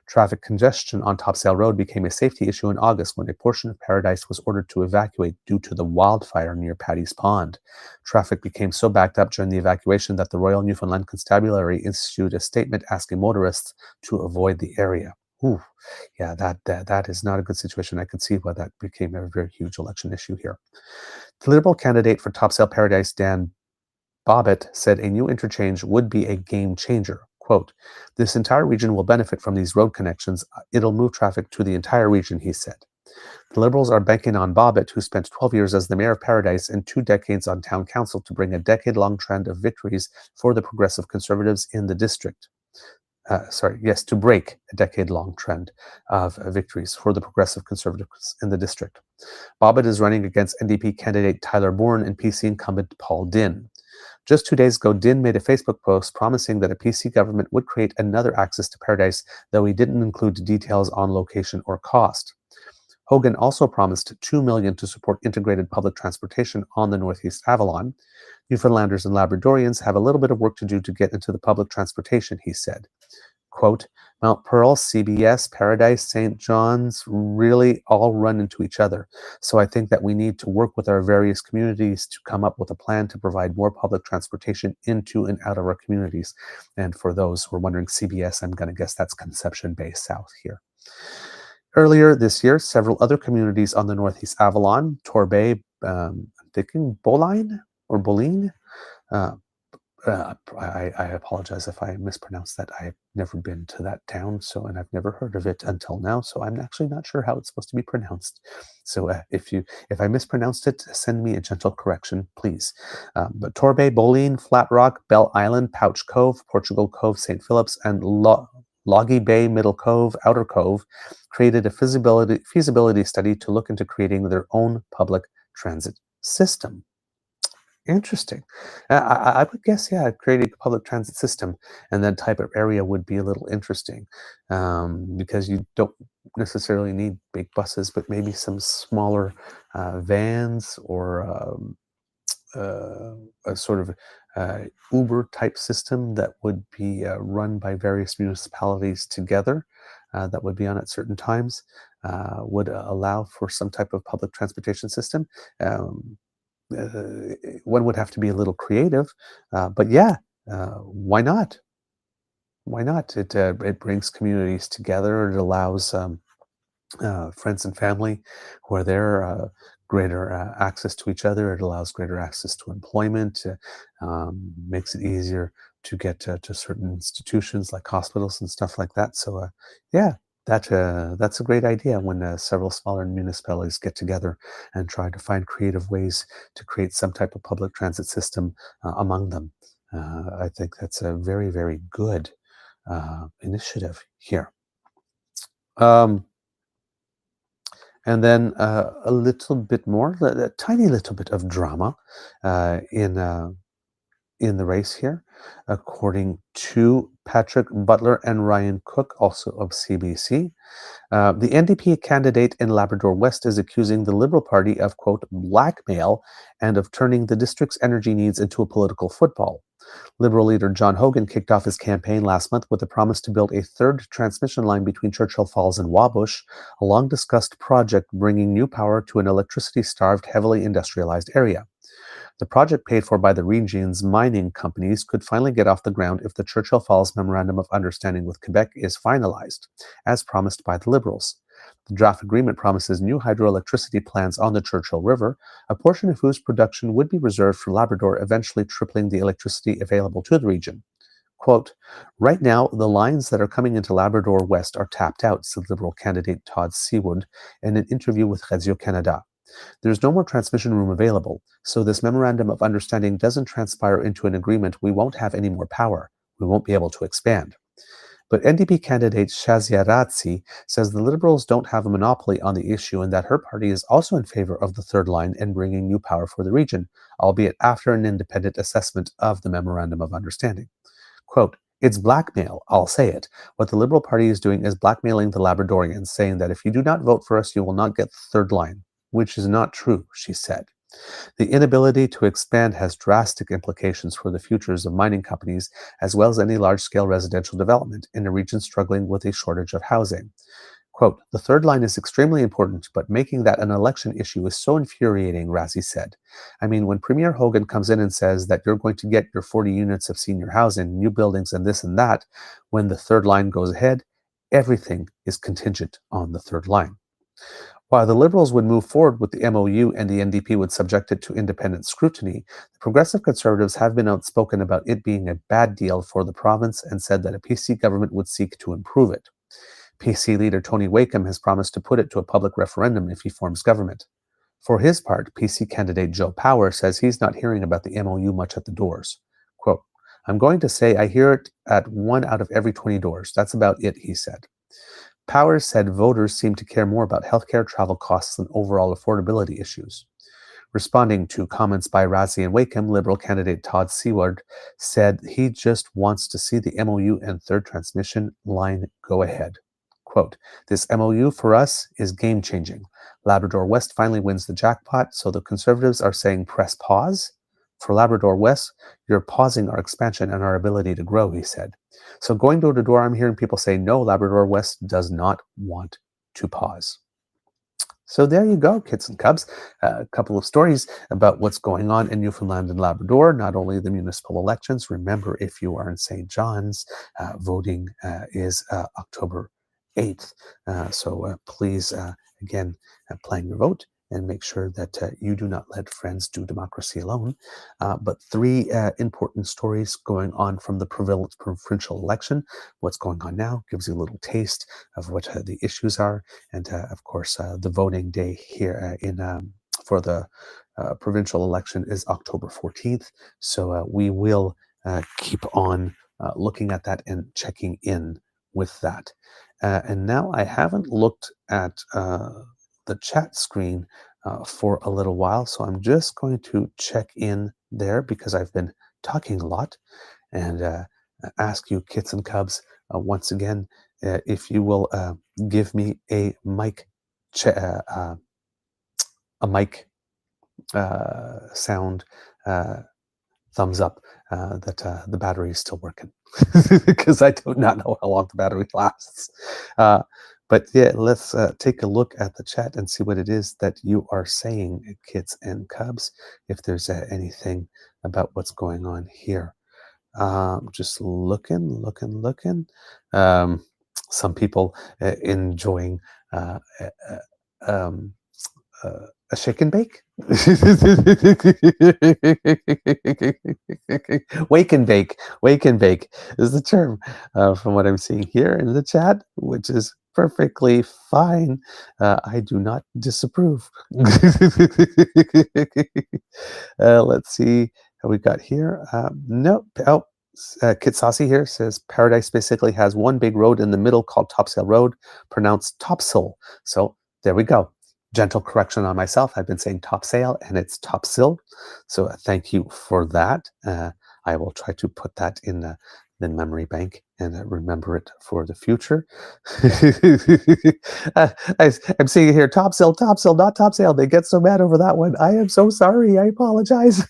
Traffic congestion on Topsail Road became a safety issue in August when a portion of Paradise was ordered to evacuate due to the wildfire near Paddy's Pond. Traffic became so backed up during the evacuation that the Royal Newfoundland Constabulary issued a statement asking motorists to avoid the area. Ooh, yeah, that is not a good situation. I can see why that became a very huge election issue here. The Liberal candidate for Topsail Paradise, Dan Bobbitt, said a new interchange would be a game changer. Quote, this entire region will benefit from these road connections. It'll move traffic to the entire region, he said. The Liberals are banking on Bobbitt, who spent 12 years as the mayor of Paradise and 2 decades on town council, to bring a decade-long trend of victories for the Progressive Conservatives in the district. To break a decade-long trend of victories for the Progressive Conservatives in the district. Bobbitt is running against NDP candidate Tyler Bourne and PC incumbent Paul Dinn. Just 2 days ago, Dinn made a Facebook post promising that a PC government would create another access to Paradise, though he didn't include details on location or cost. Hogan also promised $2 million to support integrated public transportation on the Northeast Avalon. Newfoundlanders and Labradorians have a little bit of work to do to get into the public transportation, he said. Quote, Mount Pearl, CBS, Paradise, St. John's really all run into each other. So I think that we need to work with our various communities to come up with a plan to provide more public transportation into and out of our communities. And for those who are wondering, CBS, I'm going to guess that's Conception Bay South here. Earlier this year, several other communities on the Northeast Avalon, Torbay, I'm thinking Boline or Boline, I apologize if I mispronounced that. I've never been to that town, and I've never heard of it until now, so I'm actually not sure how it's supposed to be pronounced. So if I mispronounced it, send me a gentle correction, please. But Torbay, Boline, Flat Rock, Bell Island, Pouch Cove, Portugal Cove, St. Phillips, and Loggy Bay, Middle Cove, Outer Cove created a feasibility study to look into creating their own public transit system. Interesting. I would guess, yeah, creating a public transit system and that type of area would be a little interesting, because you don't necessarily need big buses, but maybe some smaller vans or a sort of uh, Uber type system that would be run by various municipalities together, that would be on at certain times, would allow for some type of public transportation system. Um, One would have to be a little creative, but yeah, why not? Why not? It brings communities together. It allows friends and family who are there greater access to each other. It allows greater access to employment. Makes it easier to get to certain institutions like hospitals and stuff like that. So yeah, that's a great idea when several smaller municipalities get together and try to find creative ways to create some type of public transit system among them. I think that's a very, very good initiative here. Um, And then a little bit more, a tiny little bit of drama uh, in uh, in the race here, according to Patrick Butler and Ryan Cook, also of CBC. The NDP candidate in Labrador West is accusing the Liberal Party of, quote, blackmail and of turning the district's energy needs into a political football. Liberal leader John Hogan kicked off his campaign last month with a promise to build a third transmission line between Churchill Falls and Wabush, a long-discussed project bringing new power to an electricity-starved, heavily industrialized area. The project, paid for by the region's mining companies, could finally get off the ground if the Churchill Falls Memorandum of Understanding with Quebec is finalized, as promised by the Liberals. The draft agreement promises new hydroelectricity plants on the Churchill River, a portion of whose production would be reserved for Labrador, eventually tripling the electricity available to the region. Quote, right now, the lines that are coming into Labrador West are tapped out, said Liberal candidate Todd Seawood in an interview with Radio-Canada. There's no more transmission room available, so this memorandum of understanding doesn't transpire into an agreement. We won't have any more power. We won't be able to expand. But NDP candidate Shazia Ratzi says the Liberals don't have a monopoly on the issue and that her party is also in favor of the third line and bringing new power for the region, albeit after an independent assessment of the Memorandum of Understanding. Quote, it's blackmail, I'll say it. What the Liberal Party is doing is blackmailing the Labradorians, saying that if you do not vote for us, you will not get the third line, which is not true, she said. The inability to expand has drastic implications for the futures of mining companies, as well as any large-scale residential development in a region struggling with a shortage of housing. Quote, the third line is extremely important, but making that an election issue is so infuriating, Razzie said. I mean, when Premier Hogan comes in and says that you're going to get your 40 units of senior housing, new buildings, and this and that, when the third line goes ahead, everything is contingent on the third line. While the Liberals would move forward with the MOU and the NDP would subject it to independent scrutiny, the Progressive Conservatives have been outspoken about it being a bad deal for the province and said that a PC government would seek to improve it. PC leader Tony Wakeham has promised to put it to a public referendum if he forms government. For his part, PC candidate Joe Power says he's not hearing about the MOU much at the doors. Quote, I'm going to say I hear it at 1 out of every 20 doors. That's about it, he said. Powers said voters seem to care more about healthcare, travel costs, and overall affordability issues. Responding to comments by Razzie and Wakeham, Liberal candidate Todd Seaward said he just wants to see the MOU and third transmission line go ahead. Quote, this MOU for us is game-changing. Labrador West finally wins the jackpot, so the Conservatives are saying press pause. For Labrador West, you're pausing our expansion and our ability to grow, he said. So going door to door, I'm hearing people say, no, Labrador West does not want to pause. So there you go, kids and cubs. A couple of stories about what's going on in Newfoundland and Labrador, not only the municipal elections. Remember, if you are in St. John's, voting is October 8th. So please, again, plan your vote and make sure that you do not let friends do democracy alone. But three important stories going on from the provincial election. What's going on now gives you a little taste of what the issues are. And of course, the voting day here for the provincial election is October 14th. So we will keep on looking at that and checking in with that. And now I haven't looked at the chat screen for a little while, so I'm just going to check in there because I've been talking a lot, and ask you, kits and cubs, once again, if you will give me a mic, a mic sound thumbs up that the battery is still working, because I do not know how long the battery lasts. But yeah, let's take a look at the chat and see what it is that you are saying, kits and cubs, if there's anything about what's going on here. Just looking. Some people enjoying uh, uh, um, a shake and bake. Wake and bake is the term from what I'm seeing here in the chat, which is perfectly fine. I do not disapprove. Let's see how we got here. Nope. Oh, Kit Saucy here says Paradise basically has one big road in the middle called Topsail Road, pronounced Topsail. So there we go. Gentle correction on myself. I've been saying topsail and it's topsail. So thank you for that. I will try to put that in the memory bank and remember it for the future. I'm seeing it here, topsail, not topsail. They get so mad over that one. I am so sorry. I apologize.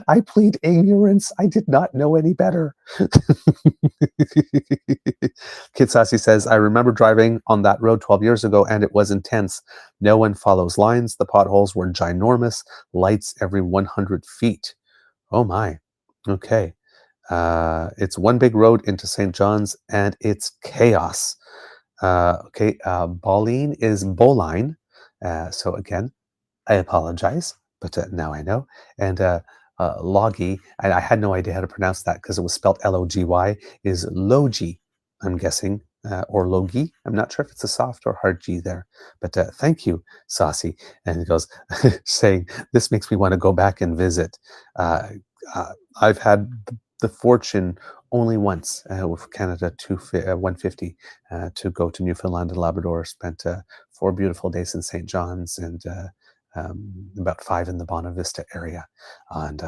I plead ignorance. I did not know any better. Kid Sassy says, I remember driving on that road 12 years ago and it was intense. No one follows lines. The potholes were ginormous. Lights every 100 feet. Oh my. Okay. It's one big road into St. John's and it's chaos. Okay. Pauline is Boline. So again, I apologize, but now I know. And Logie, and I had no idea how to pronounce that because it was spelled Logy, is Logi, I'm guessing, or Logi. I'm not sure if it's a soft or hard G there, but thank you, Saucy. And he goes, saying, this makes me want to go back and visit. I've had the fortune only once with Canada 150 to go to Newfoundland and Labrador. Spent 4 beautiful days in St. John's and about 5 in the Bonavista area, and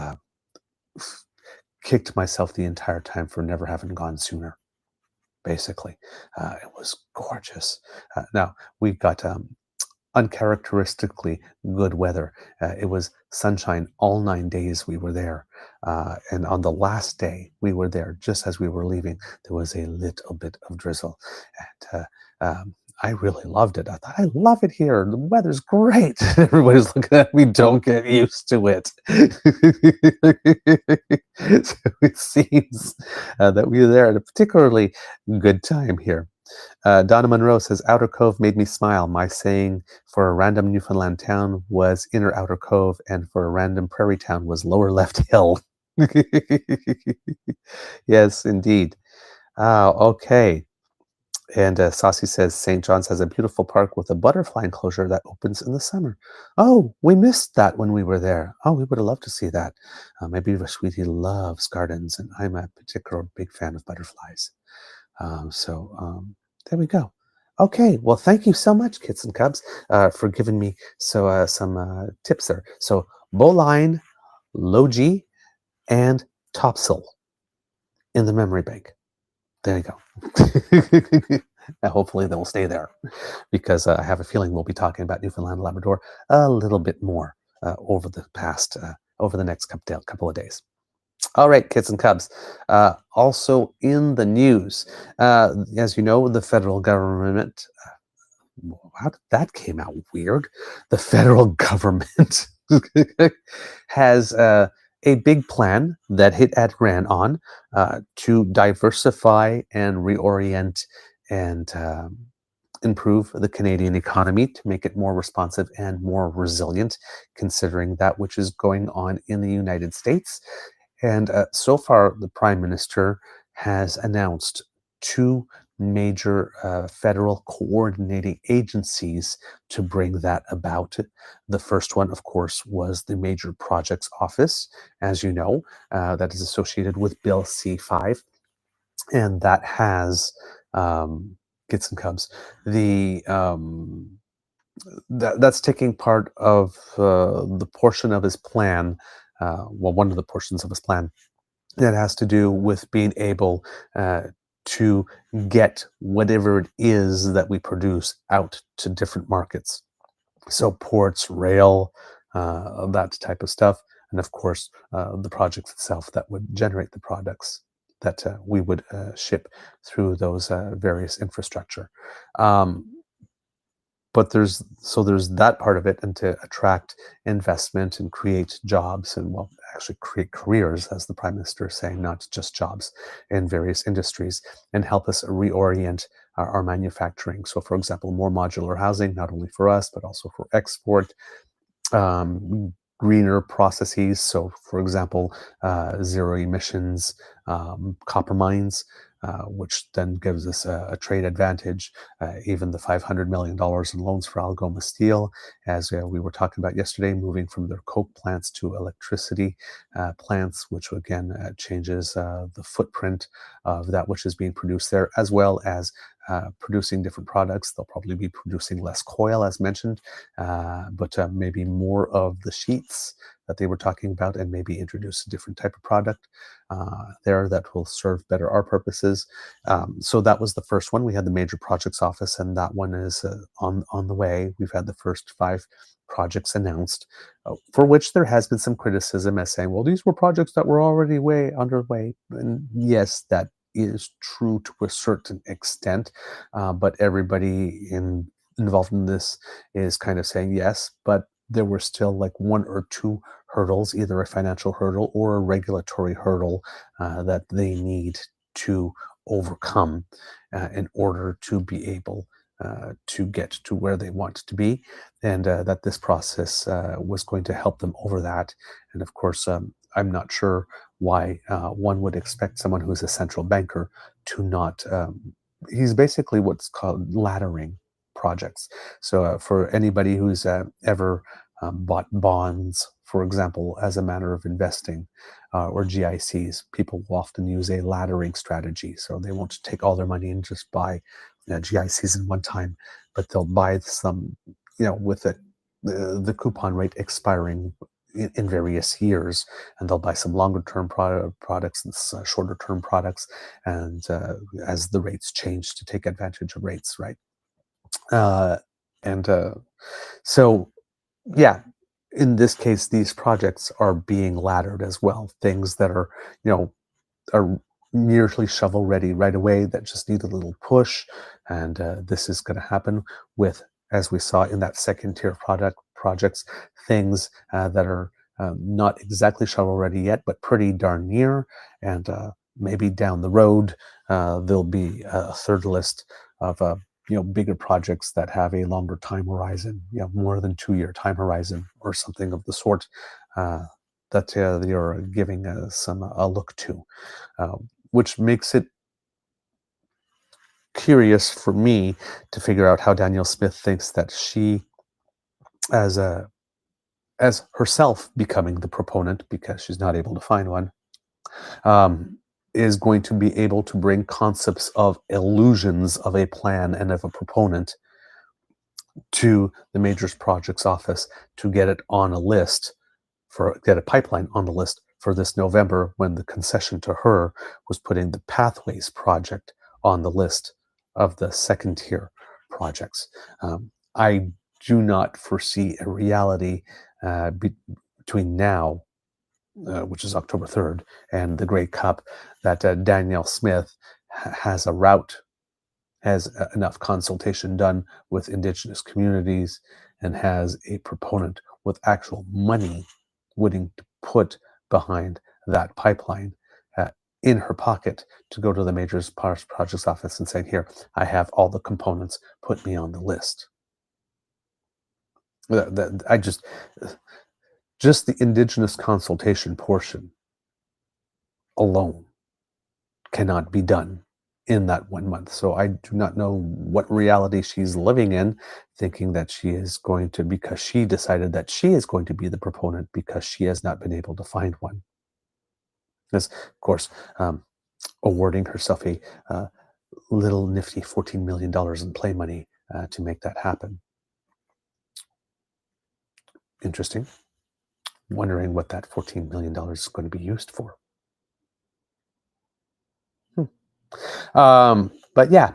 kicked myself the entire time for never having gone sooner. Basically, it was gorgeous. Now we got uncharacteristically good weather. It was sunshine all 9 days we were there. And on the last day we were there, just as we were leaving, there was a little bit of drizzle. And I really loved it. I thought, I love it here. The weather's great. Everybody's looking at me, don't get used to it. So it seems that we were there at a particularly good time here. Donna Monroe says, Outer Cove made me smile. My saying for a random Newfoundland town was Inner Outer Cove, and for a random prairie town was Lower Left Hill. Yes, indeed. Okay. And Saucy says, St. John's has a beautiful park with a butterfly enclosure that opens in the summer. Oh, we missed that when we were there. Oh, we would have loved to see that. My beaver sweetie loves gardens, and I'm a particular big fan of butterflies. There we go. Okay, well, thank you so much, kits and cubs, for giving me some tips there. So, Boline, Logi, and Topsail in the memory bank. There you go. Now, hopefully they will stay there, because I have a feeling we'll be talking about Newfoundland and Labrador a little bit more over the next couple of days. All right, kits and cubs. Also in the news, as you know, the federal government, how did that came out weird? The federal government has a big plan that it had ran on to diversify and reorient and improve the Canadian economy to make it more responsive and more resilient, considering that which is going on in the United States. And so far, the Prime Minister has announced 2 major federal coordinating agencies to bring that about. The first one, of course, was the Major Projects Office, as you know, that is associated with Bill C-5. and that has kids and cubs. The that's taking part of the portion of his plan, well, one of the portions of his plan that has to do with being able to get whatever it is that we produce out to different markets. So ports, rail, that type of stuff, and of course the project itself that would generate the products that we would ship through those various infrastructure. Um, but there's that part of it, and to attract investment and create jobs, and well, actually create careers, as the prime minister is saying, not just jobs in various industries, and help us reorient our manufacturing. So for example, more modular housing, not only for us but also for export, greener processes. So, for example, zero emissions copper mines, which then gives us a trade advantage. Even the $500 million in loans for Algoma Steel, as we were talking about yesterday, moving from their coke plants to electricity plants, which again changes the footprint of that which is being produced there, as well as producing different products. They'll probably be producing less coil, as mentioned, but maybe more of the sheets that they were talking about, and maybe introduce a different type of product there that will serve better our purposes. So that was the first one. We had the major projects office, and that one is on the way. We've had the first 5 projects announced, for which there has been some criticism as saying, well, these were projects that were already way underway. And yes, that is true to a certain extent, but everybody involved in this is kind of saying yes, but there were still like 1 or 2 hurdles, either a financial hurdle or a regulatory hurdle that they need to overcome in order to be able to get to where they want to be, and that this process was going to help them over that. And of course, I'm not sure why one would expect someone who's a central banker to not. He's basically what's called laddering projects. So for anybody who's ever bought bonds, for example, as a matter of investing, or GICs, people will often use a laddering strategy. So they won't take all their money and just buy GICs in one time, but they'll buy some, with the coupon rate expiring in various years, and they'll buy some longer term products and shorter term products, and as the rates change, to take advantage of rates, right? Uh, and so, yeah, in this case, these projects are being laddered as well. Things that are nearly shovel ready right away, that just need a little push, and this is going to happen with, as we saw in that second tier projects, things that are not exactly shovel ready yet, but pretty darn near, and maybe down the road there'll be a third list of bigger projects that have a longer time horizon, more than 2-year time horizon or something of the sort, that you're giving a look to, which makes it curious for me to figure out how Danielle Smith thinks that she, as herself becoming the proponent, because she's not able to find one, is going to be able to bring concepts of illusions of a plan and of a proponent to the Majors Projects Office to get it on a list, get a pipeline on the list for this November, when the concession to her was putting the Pathways project on the list of the second tier projects. I do not foresee a reality between now, which is October 3rd, and the Grey Cup, that Danielle Smith has a route, has enough consultation done with Indigenous communities, and has a proponent with actual money willing to put behind that pipeline in her pocket, to go to the Majors Projects Office and say, here, I have all the components, put me on the list. I just the Indigenous consultation portion alone cannot be done in that 1 month. So I do not know what reality she's living in, thinking that she is going to, because she decided that she is going to be the proponent, because she has not been able to find one. Because, of course, awarding herself a uh, little nifty $14 million in play money to make that happen. Interesting. Wondering what that $14 million is going to be used for. But yeah,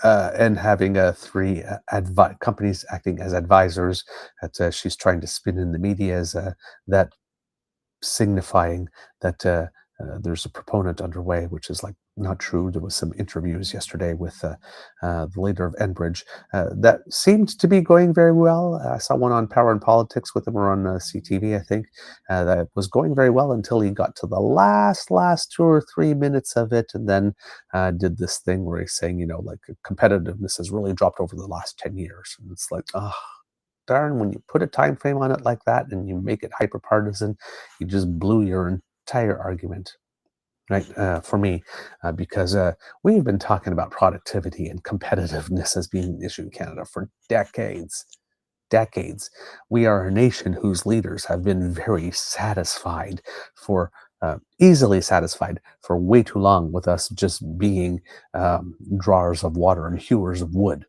and having three companies acting as advisors that she's trying to spin in the media as that signifying that there's a proponent underway, which is like not true. There was some interviews yesterday with the leader of Enbridge that seemed to be going very well. I saw one on Power and Politics with him, or on CTV, I think, that was going very well until he got to the last 2 or 3 minutes of it, and then did this thing where he's saying, like competitiveness has really dropped over the last 10 years. And it's like, oh, darn, when you put a time frame on it like that and you make it hyper partisan, you just blew your entire argument, right? For me, because we've been talking about productivity and competitiveness as being an issue in Canada for decades. Decades. We are a nation whose leaders have been very satisfied for easily satisfied for way too long with us just being drawers of water and hewers of wood,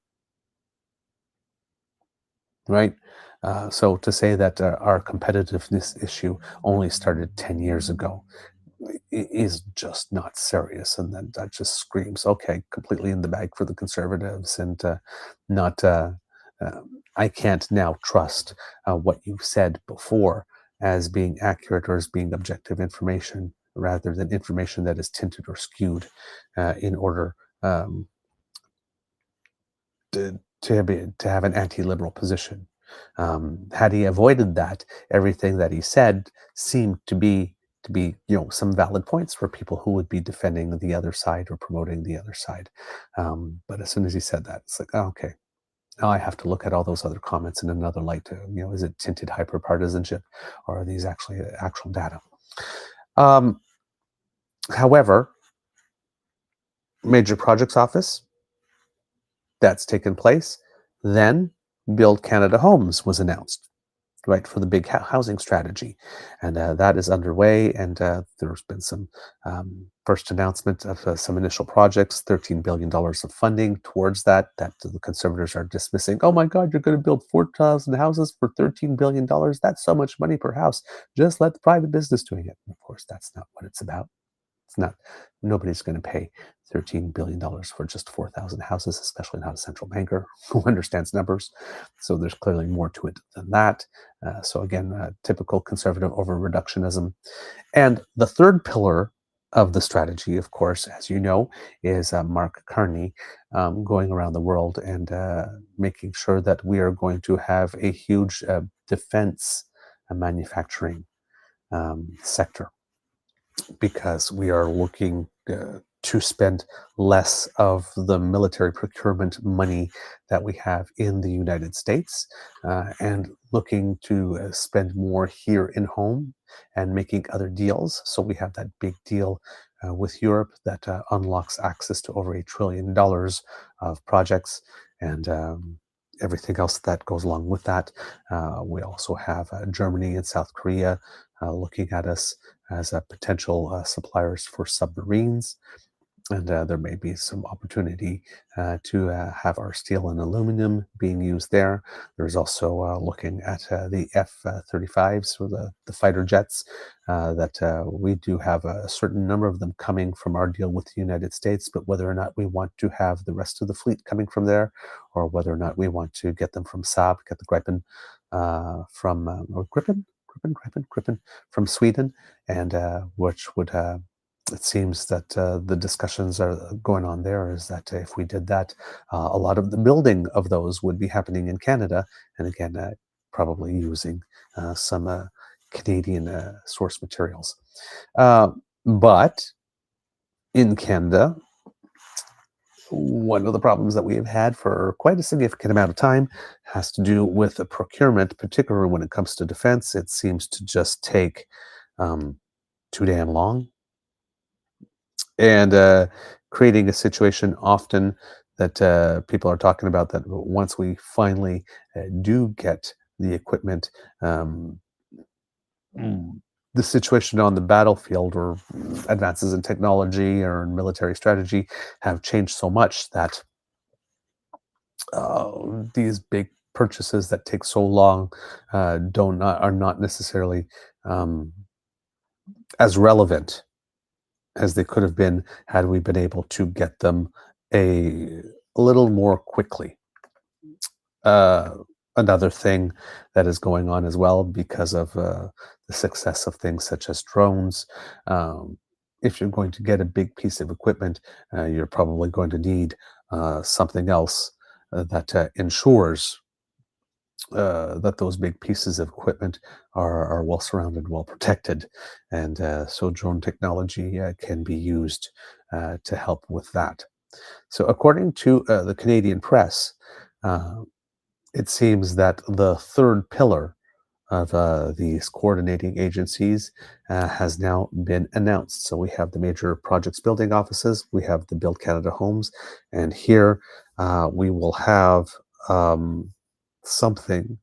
right? So to say that our competitiveness issue only started 10 years ago is just not serious. And then that just screams, okay, completely in the bag for the Conservatives, and not, uh, I can't now trust what you've said before as being accurate or as being objective information rather than information that is tinted or skewed in order to have an anti-liberal position. Had he avoided that, everything that he said seemed to be some valid points for people who would be defending the other side or promoting the other side. But as soon as he said that, it's like, oh, okay, now I have to look at all those other comments in another light. Is it tinted hyperpartisanship, or are these actually actual data? However, Major Projects Office, that's taken place. Then Build Canada Homes was announced, right, for the big housing strategy. And that is underway. And there's been some first announcement of some initial projects, $13 billion of funding towards that the Conservatives are dismissing. Oh my God, you're going to build 4,000 houses for $13 billion. That's so much money per house. Just let the private business doing it. And of course, that's not what it's about. It's not. Nobody's going to pay $13 billion for just 4,000 houses, especially not a central banker who understands numbers. So there's clearly more to it than that. So again, typical conservative over-reductionism. And the third pillar of the strategy, of course, as you know, is Mark Carney going around the world and making sure that we are going to have a huge defense manufacturing sector, because we are looking to spend less of the military procurement money that we have in the United States, and looking to spend more here in home and making other deals. So we have that big deal with Europe that unlocks access to over $1 trillion of projects, and everything else that goes along with that. We also have Germany and South Korea looking at us as potential suppliers for submarines. And there may be some opportunity to have our steel and aluminum being used there. There's also looking at the F-35s, or the fighter jets, that we do have a certain number of them coming from our deal with the United States, but whether or not we want to have the rest of the fleet coming from there, or whether or not we want to get them from Saab, get the Gripen from, or Gripen from Sweden, and which would it seems that the discussions are going on there is that if we did that, a lot of the building of those would be happening in Canada, and again, probably using some Canadian source materials. But in Canada, one of the problems that we have had for quite a significant amount of time has to do with the procurement, particularly when it comes to defense. It seems to just take too damn long, and creating a situation often that people are talking about, that once we finally do get the equipment, the situation on the battlefield or advances in technology or in military strategy have changed so much that these big purchases that take so long don't are not necessarily um, as relevant as they could have been had we been able to get them a, a little more quickly. Uh, Another thing that is going on as well because of the success of things such as drones. Um, if you're going to get a big piece of equipment, you're probably going to need something else that ensures that those big pieces of equipment are well surrounded, well protected. And so drone technology can be used to help with that. So, according to the Canadian press, uh, it seems that the third pillar of these coordinating agencies has now been announced. So we have the major projects building offices, we have the Build Canada Homes, and here we will have um, something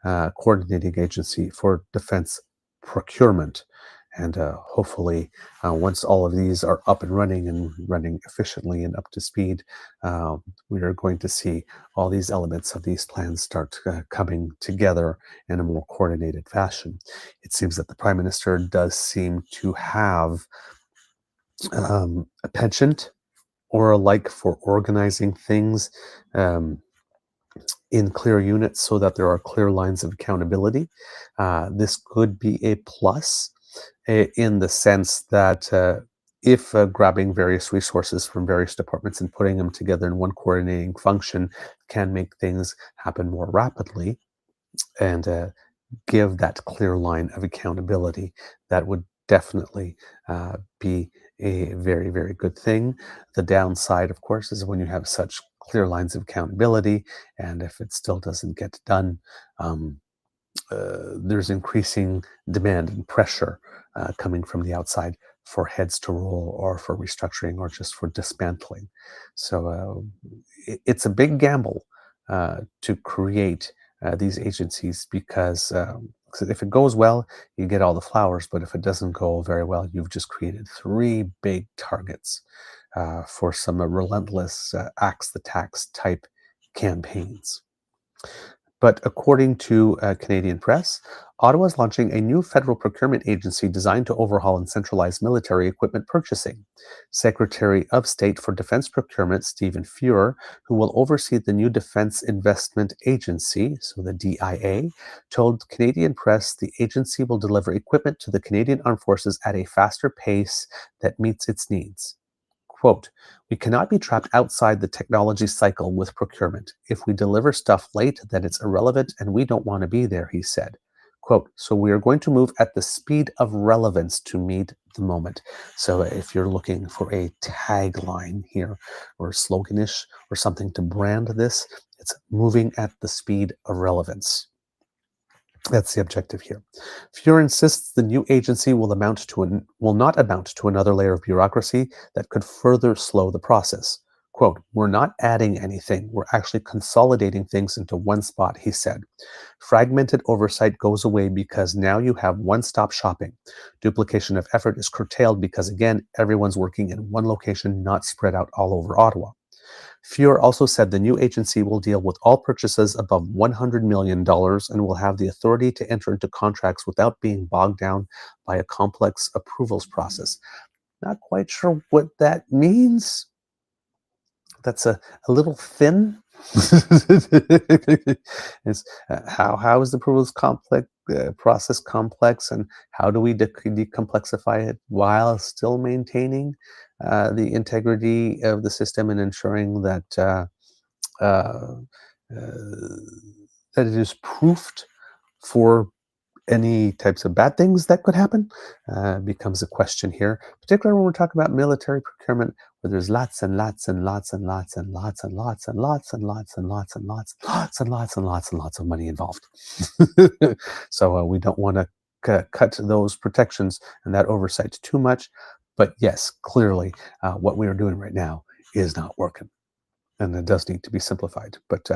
coordinating agency for defense procurement. And hopefully, once all of these are up and running efficiently and up to speed, we are going to see all these elements of these plans start coming together in a more coordinated fashion. It seems that the Prime Minister does seem to have a penchant or a like for organizing things in clear units so that there are clear lines of accountability. This could be a plus in the sense that if grabbing various resources from various departments and putting them together in one coordinating function can make things happen more rapidly and give that clear line of accountability, that would definitely be a very, very good thing. The downside, of course, is when you have such clear lines of accountability, and if it still doesn't get done, um, there's increasing demand and pressure coming from the outside for heads to roll or for restructuring or just for dismantling. So it's a big gamble to create these agencies because if it goes well, you get all the flowers, but if it doesn't go very well, you've just created three big targets for some relentless axe the tax type campaigns. But according to Canadian press, Ottawa is launching a new federal procurement agency designed to overhaul and centralize military equipment purchasing. Secretary of State for Defense Procurement, Stephen Fuhr, who will oversee the new Defense Investment Agency, so the DIA, told Canadian press the agency will deliver equipment to the Canadian Armed Forces at a faster pace that meets its needs. Quote, we cannot be trapped outside the technology cycle with procurement. If we deliver stuff late, then it's irrelevant and we don't want to be there, he said. Quote, so we are going to move at the speed of relevance to meet the moment. So if you're looking for a tagline here or sloganish or something to brand this, it's moving at the speed of relevance. That's the objective here. Fuhr insists the new agency will not amount to another layer of bureaucracy that could further slow the process. Quote, we're not adding anything, we're actually consolidating things into one spot, he said. Fragmented oversight goes away because now you have one-stop shopping. Duplication of effort is curtailed because, again, everyone's working in one location, not spread out all over Ottawa. Fuhr also said the new agency will deal with all purchases above $100 million and will have the authority to enter into contracts without being bogged down by a complex approvals process. Not quite sure what that means. That's a little thin. It's, how is the approvals process complex, and how do we decomplexify it while still maintaining the integrity of the system and ensuring that uh, that it is proofed for any types of bad things that could happen becomes a question here, particularly when we're talking about military procurement, where there's lots and lots and lots and lots and lots and lots and lots and lots and lots and lots and lots and lots and lots of money involved. So we don't want to cut those protections and that oversight too much. But yes, clearly what we are doing right now is not working. and it does need to be simplified. But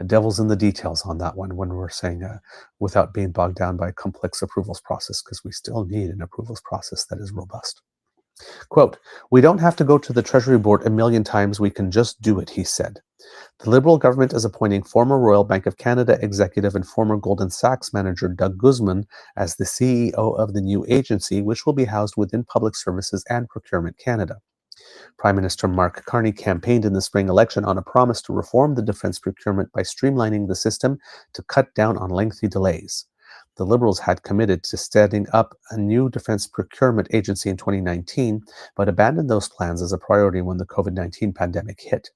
devil's in the details on that one when we're saying without being bogged down by a complex approvals process, because we still need an approvals process that is robust. Quote, "We don't have to go to the Treasury Board a million times. We can just do it," he said. The Liberal government is appointing former Royal Bank of Canada executive and former Goldman Sachs manager Doug Guzman as the CEO of the new agency, which will be housed within Public Services and Procurement Canada. Prime Minister Mark Carney campaigned in the spring election on a promise to reform the defence procurement by streamlining the system to cut down on lengthy delays. The Liberals had committed to setting up a new defence procurement agency in 2019, but abandoned those plans as a priority when the COVID-19 pandemic hit.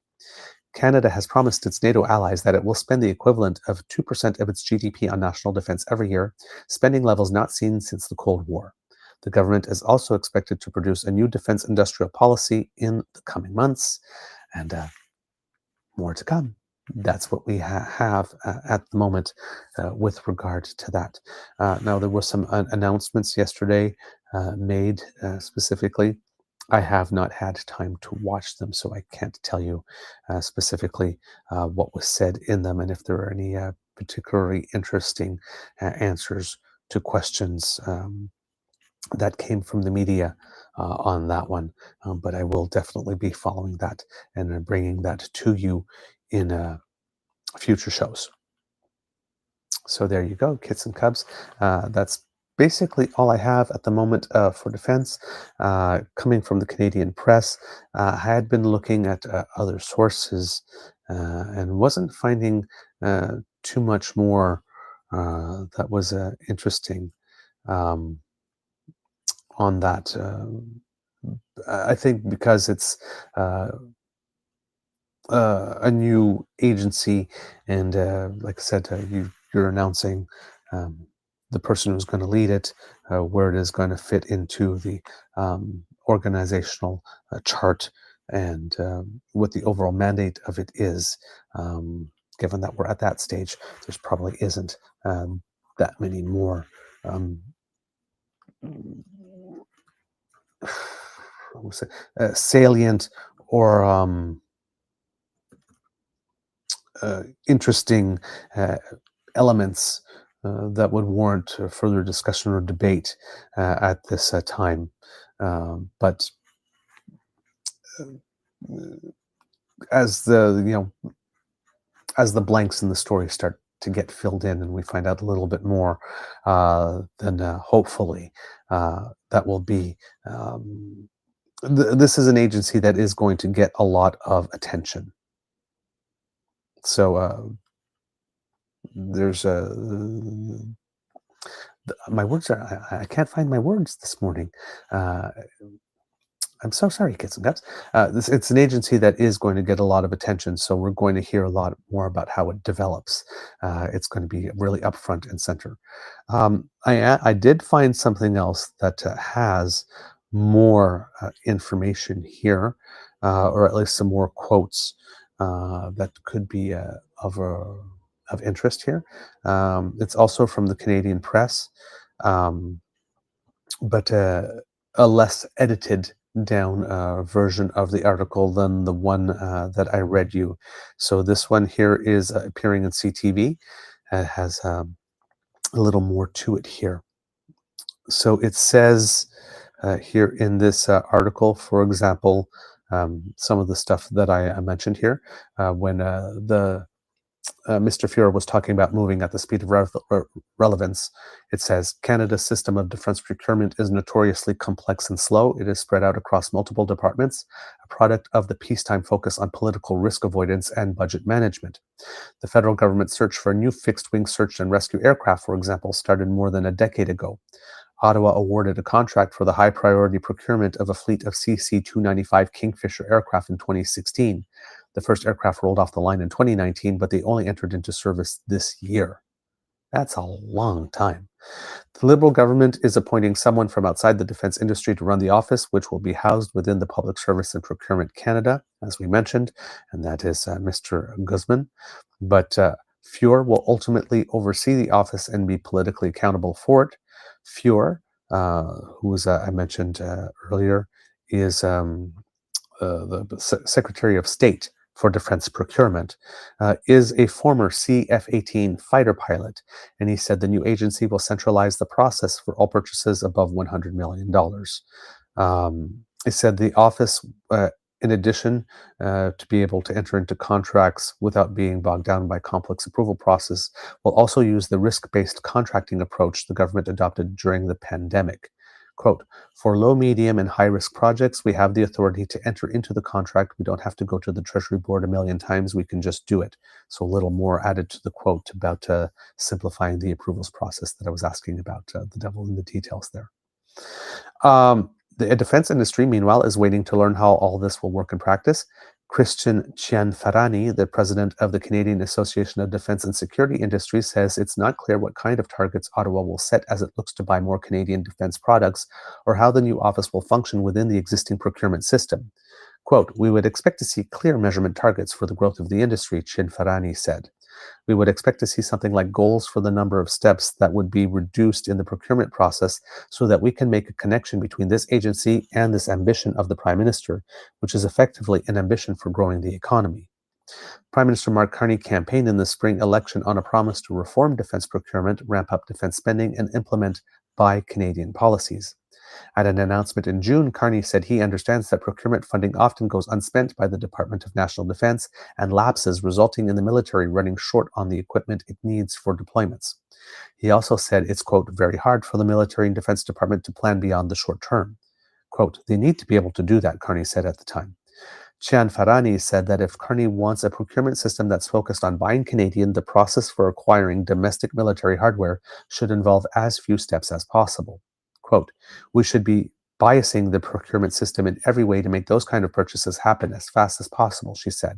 Canada has promised its NATO allies that it will spend the equivalent of 2% of its GDP on national defence every year, spending levels not seen since the Cold War. The government is also expected to produce a new defence industrial policy in the coming months, and more to come. That's what we have at the moment with regard to that. Now, there were some announcements yesterday made specifically. I have not had time to watch them, so I can't tell you specifically what was said in them and if there are any particularly interesting answers to questions that came from the media on that one. But I will definitely be following that and bringing that to you in future shows. So there you go, kits and cubs. That's basically all I have at the moment for defense. Coming from the Canadian press, I had been looking at other sources and wasn't finding too much more that was interesting on that. I think because it's a new agency, and like I said, you're announcing the person who's going to lead it, where it is going to fit into the organizational chart, and what the overall mandate of it is. Given that we're at that stage, there's probably isn't that many more salient or interesting elements that would warrant further discussion or debate at this time. But as the blanks in the story start to get filled in and we find out a little bit more, then hopefully that will be this is an agency that is going to get a lot of attention. So there's my words are, I can't find my words this morning. I'm so sorry, kids and cubs. It's an agency that is going to get a lot of attention, so we're going to hear a lot more about how it develops. It's going to be really upfront and center. I did find something else that has more information here, or at least some more quotes that could be of interest here. It's also from the Canadian press, but a less edited down version of the article than the one that I read you. So this one here is appearing in CTV. It has a little more to it here. So it says here in this article, for example, some of the stuff that I mentioned here, when Mr. Fuhrer was talking about moving at the speed of relevance. It says, Canada's system of defense procurement is notoriously complex and slow. It is spread out across multiple departments, a product of the peacetime focus on political risk avoidance and budget management. The federal government's search for a new fixed-wing search and rescue aircraft, for example, started more than a decade ago. Ottawa awarded a contract for the high-priority procurement of a fleet of CC-295 Kingfisher aircraft in 2016. The first aircraft rolled off the line in 2019, but they only entered into service this year. That's a long time. The Liberal government is appointing someone from outside the defense industry to run the office, which will be housed within the Public Service and Procurement Canada, as we mentioned, and that is Mr. Guzman. But Fuhrer will ultimately oversee the office and be politically accountable for it. Fuhrer, who was I mentioned earlier, is the Secretary of State for defense procurement, is a former CF-18 fighter pilot, and he said the new agency will centralize the process for all purchases above $100 million. He said the office, in addition to be able to enter into contracts without being bogged down by complex approval process, will also use the risk-based contracting approach the government adopted during the pandemic. Quote, for low, medium, and high-risk projects, we have the authority to enter into the contract. We don't have to go to the Treasury Board a million times. We can just do it. So a little more added to the quote about simplifying the approvals process that I was asking about, the devil in the details there. The defense industry, meanwhile, is waiting to learn how all this will work in practice. Christian Cianfarani, the president of the Canadian Association of Defense and Security Industries, says it's not clear what kind of targets Ottawa will set as it looks to buy more Canadian defense products, or how the new office will function within the existing procurement system. Quote, we would expect to see clear measurement targets for the growth of the industry, Cianfarani said. We would expect to see something like goals for the number of steps that would be reduced in the procurement process so that we can make a connection between this agency and this ambition of the Prime Minister, which is effectively an ambition for growing the economy. Prime Minister Mark Carney campaigned in the spring election on a promise to reform defense procurement, ramp up defense spending, and implement Buy Canadian policies. At an announcement in June, Carney said he understands that procurement funding often goes unspent by the Department of National Defense and lapses, resulting in the military running short on the equipment it needs for deployments. He also said it's, quote, very hard for the military and defense department to plan beyond the short term. Quote, they need to be able to do that, Carney said at the time. Cianfarani said that if Carney wants a procurement system that's focused on buying Canadian, the process for acquiring domestic military hardware should involve as few steps as possible. Quote, we should be biasing the procurement system in every way to make those kind of purchases happen as fast as possible, she said.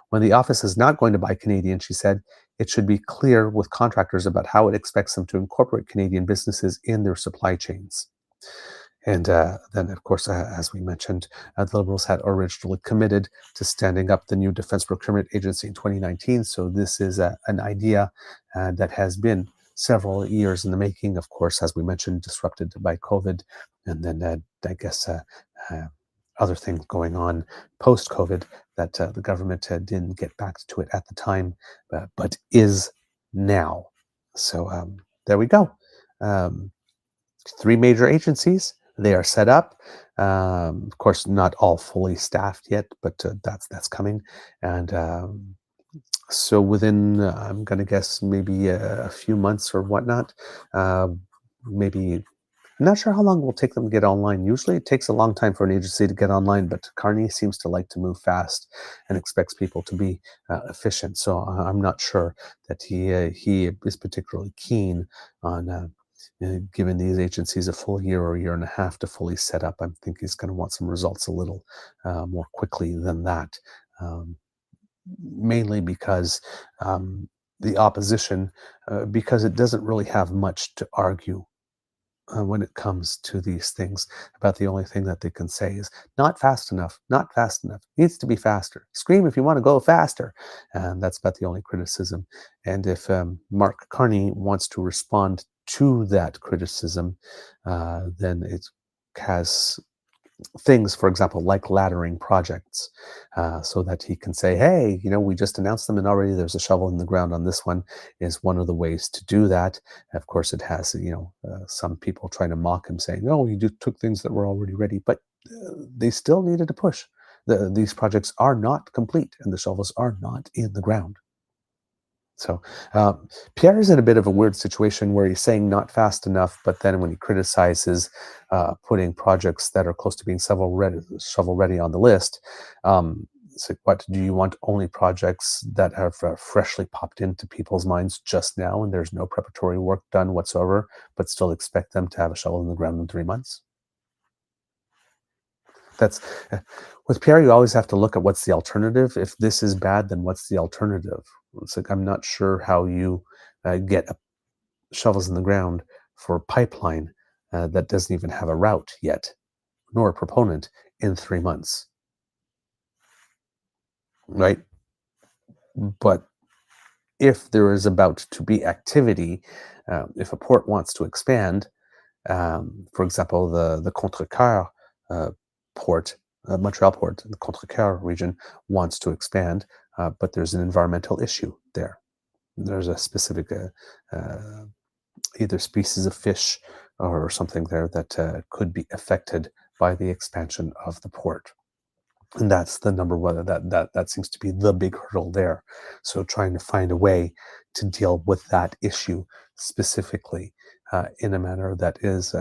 When the office is not going to buy Canadian, she said, it should be clear with contractors about how it expects them to incorporate Canadian businesses in their supply chains. And then, of course, as we mentioned, the Liberals had originally committed to standing up the new Defense Procurement Agency in 2019. So this is an idea that has been several years in the making, of course, as we mentioned, disrupted by COVID. And then I guess other things going on post-COVID that the government didn't get back to it at the time, but is now. So there we go. 3 major agencies. They are set up. Of course, not all fully staffed yet, but that's coming. And so within, I'm going to guess, maybe a few months or whatnot, maybe, I'm not sure how long it will take them to get online. Usually it takes a long time for an agency to get online, but Carney seems to like to move fast and expects people to be efficient. So I'm not sure that he is particularly keen on giving these agencies a full year or a year and a half to fully set up. I think he's going to want some results a little more quickly than that, mainly because the opposition, because it doesn't really have much to argue when it comes to these things. About the only thing that they can say is not fast enough, not fast enough, needs to be faster. Scream if you want to go faster. And that's about the only criticism. And if Mark Carney wants to respond to that criticism, then it has things, for example, like laddering projects, so that he can say, hey, we just announced them and already there's a shovel in the ground on this one, is one of the ways to do that. Of course, it has, some people trying to mock him saying, oh, he just took things that were already ready, but they still needed to push. These projects are not complete and the shovels are not in the ground. So Pierre is in a bit of a weird situation where he's saying not fast enough, but then when he criticizes putting projects that are close to being shovel ready on the list, it's like, what, do you want only projects that have freshly popped into people's minds just now and there's no preparatory work done whatsoever, but still expect them to have a shovel in the ground in 3 months? That's with Pierre, you always have to look at what's the alternative. If this is bad, then what's the alternative? It's like, I'm not sure how you get shovels in the ground for a pipeline that doesn't even have a route yet, nor a proponent, in 3 months. Right? But if there is about to be activity, if a port wants to expand, for example, the Contrecoeur port Montreal Port, the Contrecoeur region, wants to expand, but there's an environmental issue there. There's a specific either species of fish or something there that could be affected by the expansion of the port. And that's the number one, that seems to be the big hurdle there. So trying to find a way to deal with that issue specifically in a manner that is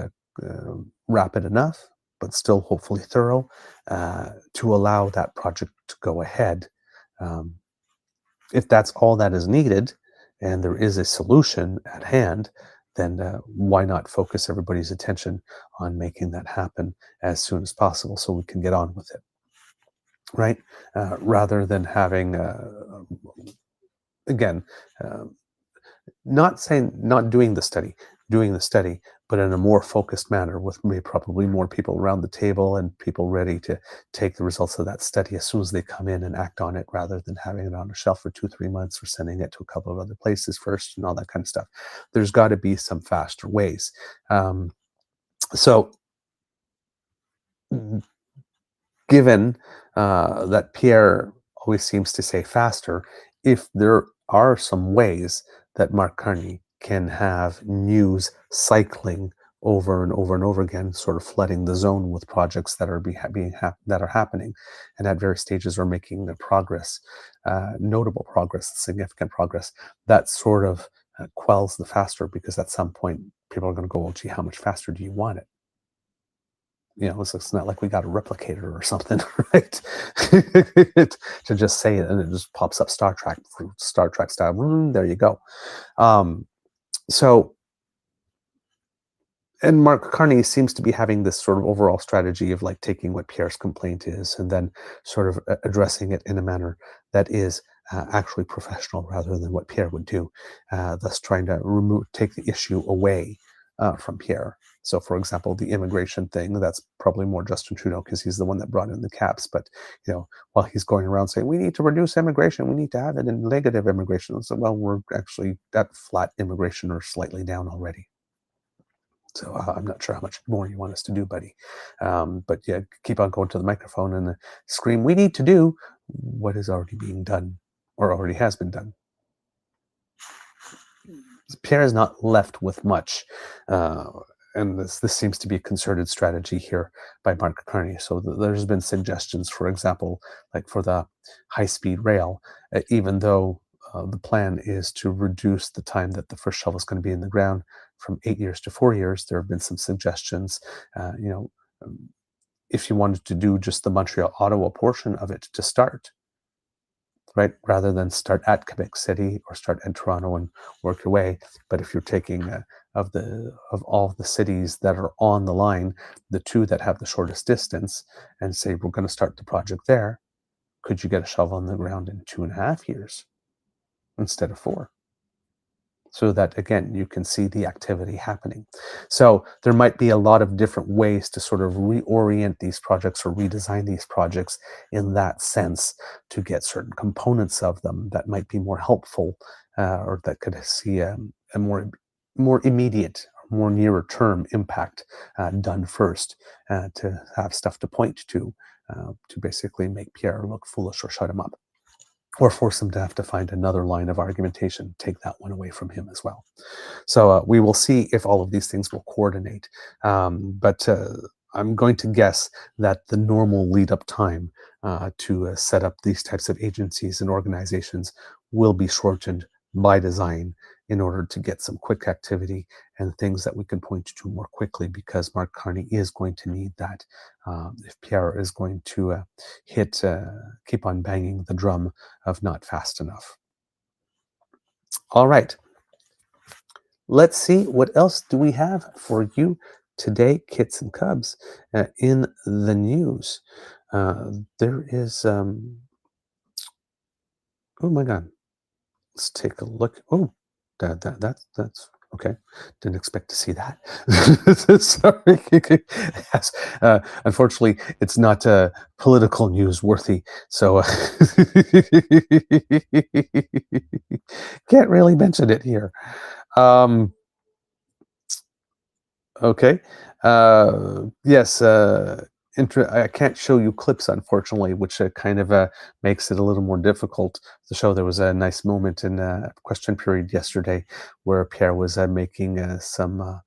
rapid enough, but still hopefully thorough, to allow that project to go ahead. Um, if that's all that is needed and there is a solution at hand, then why not focus everybody's attention on making that happen as soon as possible so we can get on with it, right? Rather than having, again, uh, not saying not doing the study, doing the study, but in a more focused manner with maybe probably more people around the table and people ready to take the results of that study as soon as they come in and act on it, rather than having it on a shelf for 2-3 months or sending it to a couple of other places first and all that kind of stuff. There's got to be some faster ways. So given that Pierre always seems to say faster, if there are some ways that Mark Carney can have news cycling over and over and over again, sort of flooding the zone with projects that are that are happening, and at various stages are making progress, notable progress, significant progress. That sort of quells the faster, because at some point people are going to go, "Well, gee, how much faster do you want it?" It's not like we got a replicator or something, right? To just say it and it just pops up Star Trek style. There you go. Um, so, and Mark Carney seems to be having this sort of overall strategy of like taking what Pierre's complaint is and then sort of addressing it in a manner that is actually professional rather than what Pierre would do, thus trying to take the issue away from Pierre. So, for example, the immigration thing, that's probably more Justin Trudeau because he's the one that brought in the caps. But, while he's going around saying, we need to reduce immigration, we need to have it in negative immigration. So, well, we're actually at flat immigration or slightly down already. So I'm not sure how much more you want us to do, buddy. But yeah, keep on going to the microphone and scream, we need to do what is already being done or already has been done. Pierre is not left with much. And this seems to be a concerted strategy here by Mark Carney. So there's been suggestions, for example, like for the high-speed rail, even though the plan is to reduce the time that the first shovel is going to be in the ground from 8 years to 4 years. There have been some suggestions, if you wanted to do just the Montreal-Ottawa portion of it to start, right, rather than start at Quebec City or start at Toronto and work your way. But if you're taking of all the cities that are on the line, the two that have the shortest distance, and say we're going to start the project there, could you get a shovel on the ground in 2.5 years instead of 4? So that, again, you can see the activity happening. So there might be a lot of different ways to sort of reorient these projects or redesign these projects in that sense to get certain components of them that might be more helpful, or that could see a more immediate, more nearer term impact done first, to have stuff to point to basically make Pierre look foolish or shut him up, or force him to have to find another line of argumentation, take that one away from him as well. So we will see if all of these things will coordinate. But I'm going to guess that the normal lead-up time to set up these types of agencies and organizations will be shortened by design in order to get some quick activity and things that we can point to more quickly, because Mark Carney is going to need that if Pierre is going to keep on banging the drum of not fast enough. All right. Let's see, what else do we have for you today, kits and cubs, in the news? There is, oh my God, let's take a look. Oh, that's okay. Didn't expect to see that. Sorry. Yes, unfortunately, it's not political news worthy, so can't really mention it here. Okay. Yes. I can't show you clips, unfortunately, which kind of makes it a little more difficult to show. There was a nice moment in question period yesterday where Pierre was making some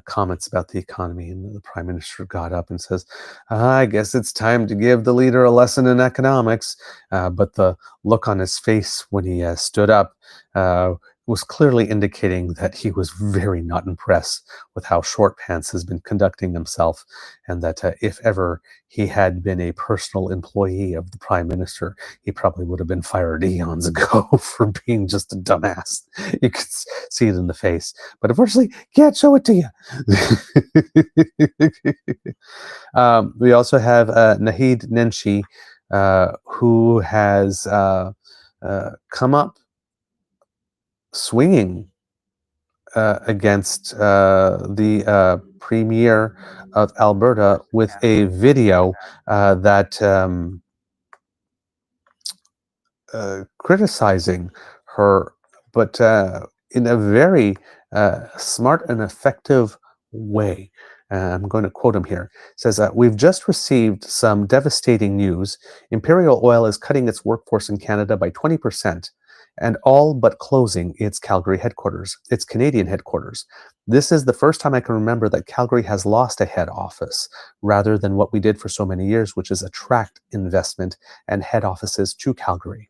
comments about the economy, and the Prime Minister got up and says, I guess it's time to give the leader a lesson in economics. But the look on his face when he stood up was clearly indicating that he was very not impressed with how Short Pants has been conducting himself, and that if ever he had been a personal employee of the Prime Minister, he probably would have been fired eons ago for being just a dumbass. You could see it in the face. But unfortunately, can't show it to you. We also have Nahid Nenshi, who has come up swinging against the Premier of Alberta with a video that criticizing her, but in a very smart and effective way. I'm going to quote him here. It says, we've just received some devastating news. Imperial Oil is cutting its workforce in Canada by 20%, and all but closing its Calgary headquarters, its Canadian headquarters. This is the first time I can remember that Calgary has lost a head office, rather than what we did for so many years, which is attract investment and head offices to Calgary.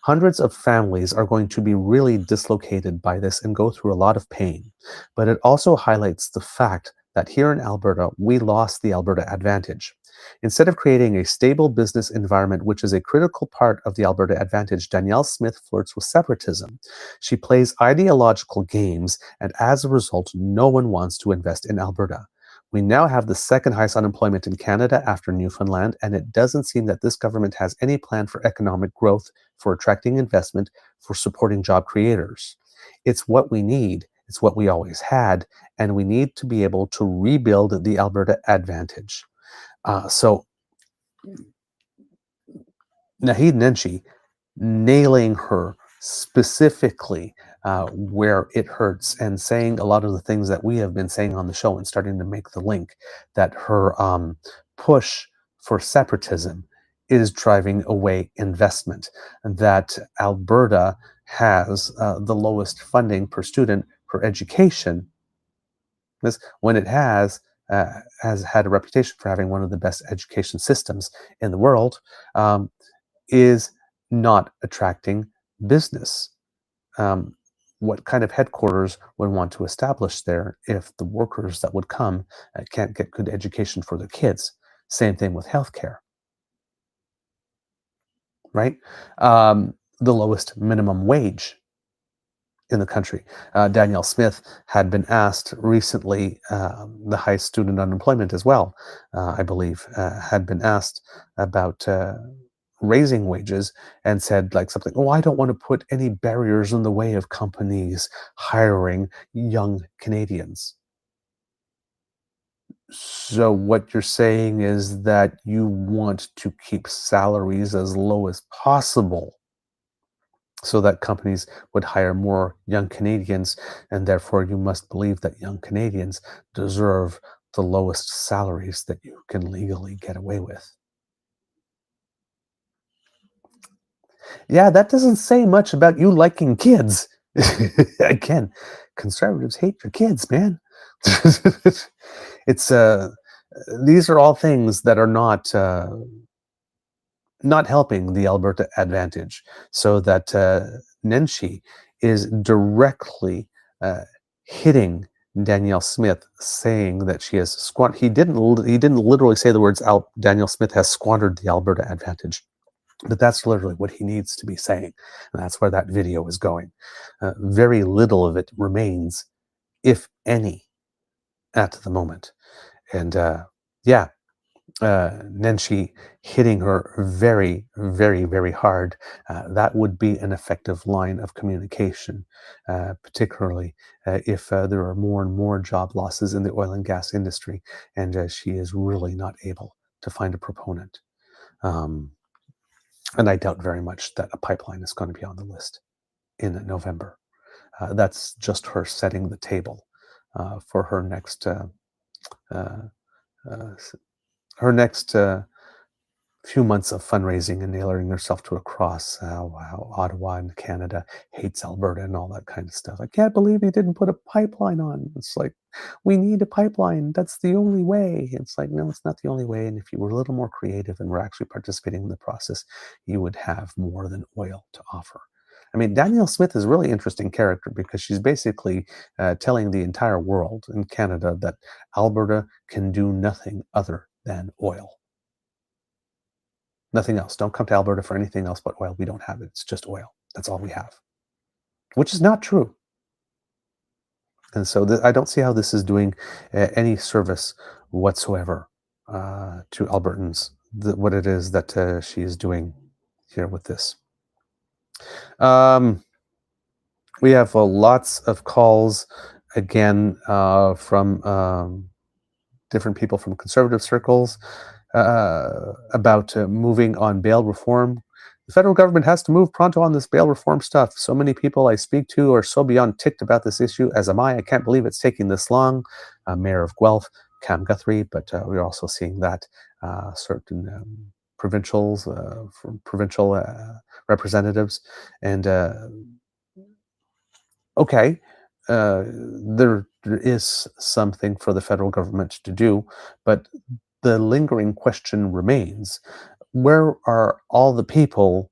Hundreds of families are going to be really dislocated by this and go through a lot of pain. But it also highlights the fact that here in Alberta, we lost the Alberta advantage. Instead of creating a stable business environment, which is a critical part of the Alberta advantage, Danielle Smith flirts with separatism. She plays ideological games, and as a result, no one wants to invest in Alberta. We now have the second highest unemployment in Canada after Newfoundland, and it doesn't seem that this government has any plan for economic growth, for attracting investment, for supporting job creators. It's what we need. It's what we always had, and we need to be able to rebuild the Alberta advantage. So Nahid Nenshi nailing her specifically where it hurts, and saying a lot of the things that we have been saying on the show, and starting to make the link that her push for separatism is driving away investment, and that Alberta has the lowest funding per student for education, when it has had a reputation for having one of the best education systems in the world, is not attracting business. What kind of headquarters would want to establish there if the workers that would come can't get good education for their kids? Same thing with healthcare, right? The lowest minimum wage in the country. Danielle Smith had been asked recently, the high student unemployment as well, I believe, had been asked about raising wages, and said like something, oh, I don't want to put any barriers in the way of companies hiring young Canadians. So what you're saying is that you want to keep salaries as low as possible so that companies would hire more young Canadians, and therefore you must believe that young Canadians deserve the lowest salaries that you can legally get away with. Yeah, that doesn't say much about you liking kids. Again, conservatives hate your kids, man. It's these are all things that are not helping the Alberta advantage. So that Nenshi is directly hitting Danielle Smith, saying that she has squandered. He didn't literally say the words Danielle Smith has squandered the Alberta advantage. But that's literally what he needs to be saying. And that's where that video is going. Very little of it remains, if any, at the moment. And yeah, Nenshi hitting her very, very, very hard. That would be an effective line of communication, particularly if there are more and more job losses in the oil and gas industry, and she is really not able to find a proponent. And I doubt very much that a pipeline is going to be on the list in November. That's just her setting the table for her next her next few months of fundraising and nailing herself to a cross. Wow, Ottawa and Canada hates Alberta and all that kind of stuff. I can't believe he didn't put a pipeline on. It's like, we need a pipeline. That's the only way. It's like, no, it's not the only way. And if you were a little more creative and were actually participating in the process, you would have more than oil to offer. I mean, Danielle Smith is a really interesting character because she's basically telling the entire world in Canada that Alberta can do nothing other than oil. Nothing else. Don't come to Alberta for anything else but oil. We don't have it. It's just oil. That's all we have, which is not true. And so I don't see how this is doing any service whatsoever to Albertans, what it is that she is doing here with this. We have lots of calls again from different people from conservative circles about moving on bail reform. The federal government has to move pronto on this bail reform stuff. So many people I speak to are so beyond ticked about this issue, as am I. I can't believe it's taking this long. Mayor of Guelph, Cam Guthrie, but we're also seeing that certain provincials, from provincial representatives, and okay, there is something for the federal government to do, but the lingering question remains: where are all the people?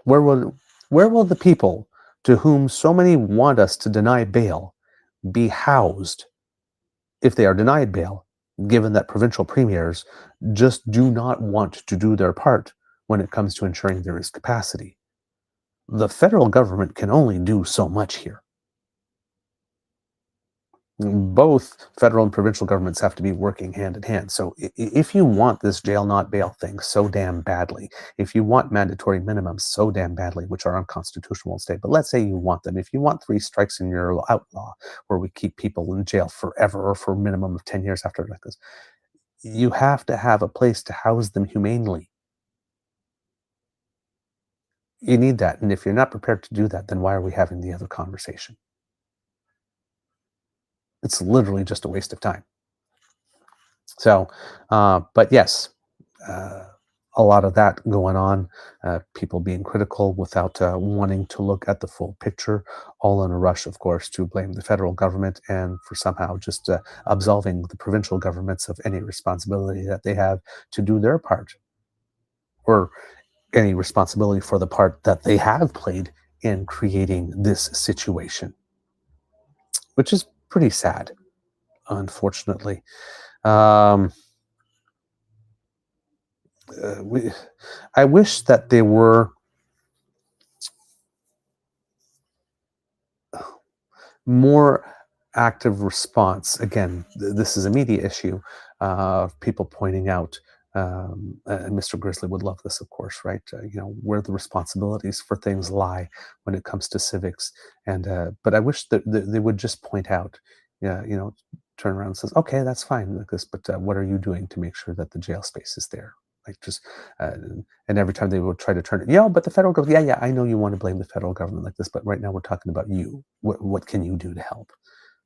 Where will the people to whom so many want us to deny bail be housed if they are denied bail, given that provincial premiers just do not want to do their part when it comes to ensuring there is capacity? The federal government can only do so much here. Both federal and provincial governments have to be working hand in hand. So if you want this jail not bail thing so damn badly, if you want mandatory minimums so damn badly, which are unconstitutional in state, but let's say you want them, if you want 3 strikes and you're outlaw, where we keep people in jail forever or for a minimum of 10 years after like this, you have to have a place to house them humanely. You need that. And if you're not prepared to do that, then why are we having the other conversation? It's literally just a waste of time. So, but yes, a lot of that going on, people being critical without wanting to look at the full picture, all in a rush, of course, to blame the federal government and for somehow just absolving the provincial governments of any responsibility that they have to do their part, or any responsibility for the part that they have played in creating this situation, which is pretty sad, unfortunately. I wish that they were more active response. Again, this is a media issue of people pointing out, and Mr. Grizzly would love this, of course, right? Where the responsibilities for things lie when it comes to civics. And but I wish that they would just point out, turn around and says, okay, that's fine like this, but what are you doing to make sure that the jail space is there? Like just, and every time they would try to turn it, but the federal government, yeah, I know you want to blame the federal government like this, but right now we're talking about you. What can you do to help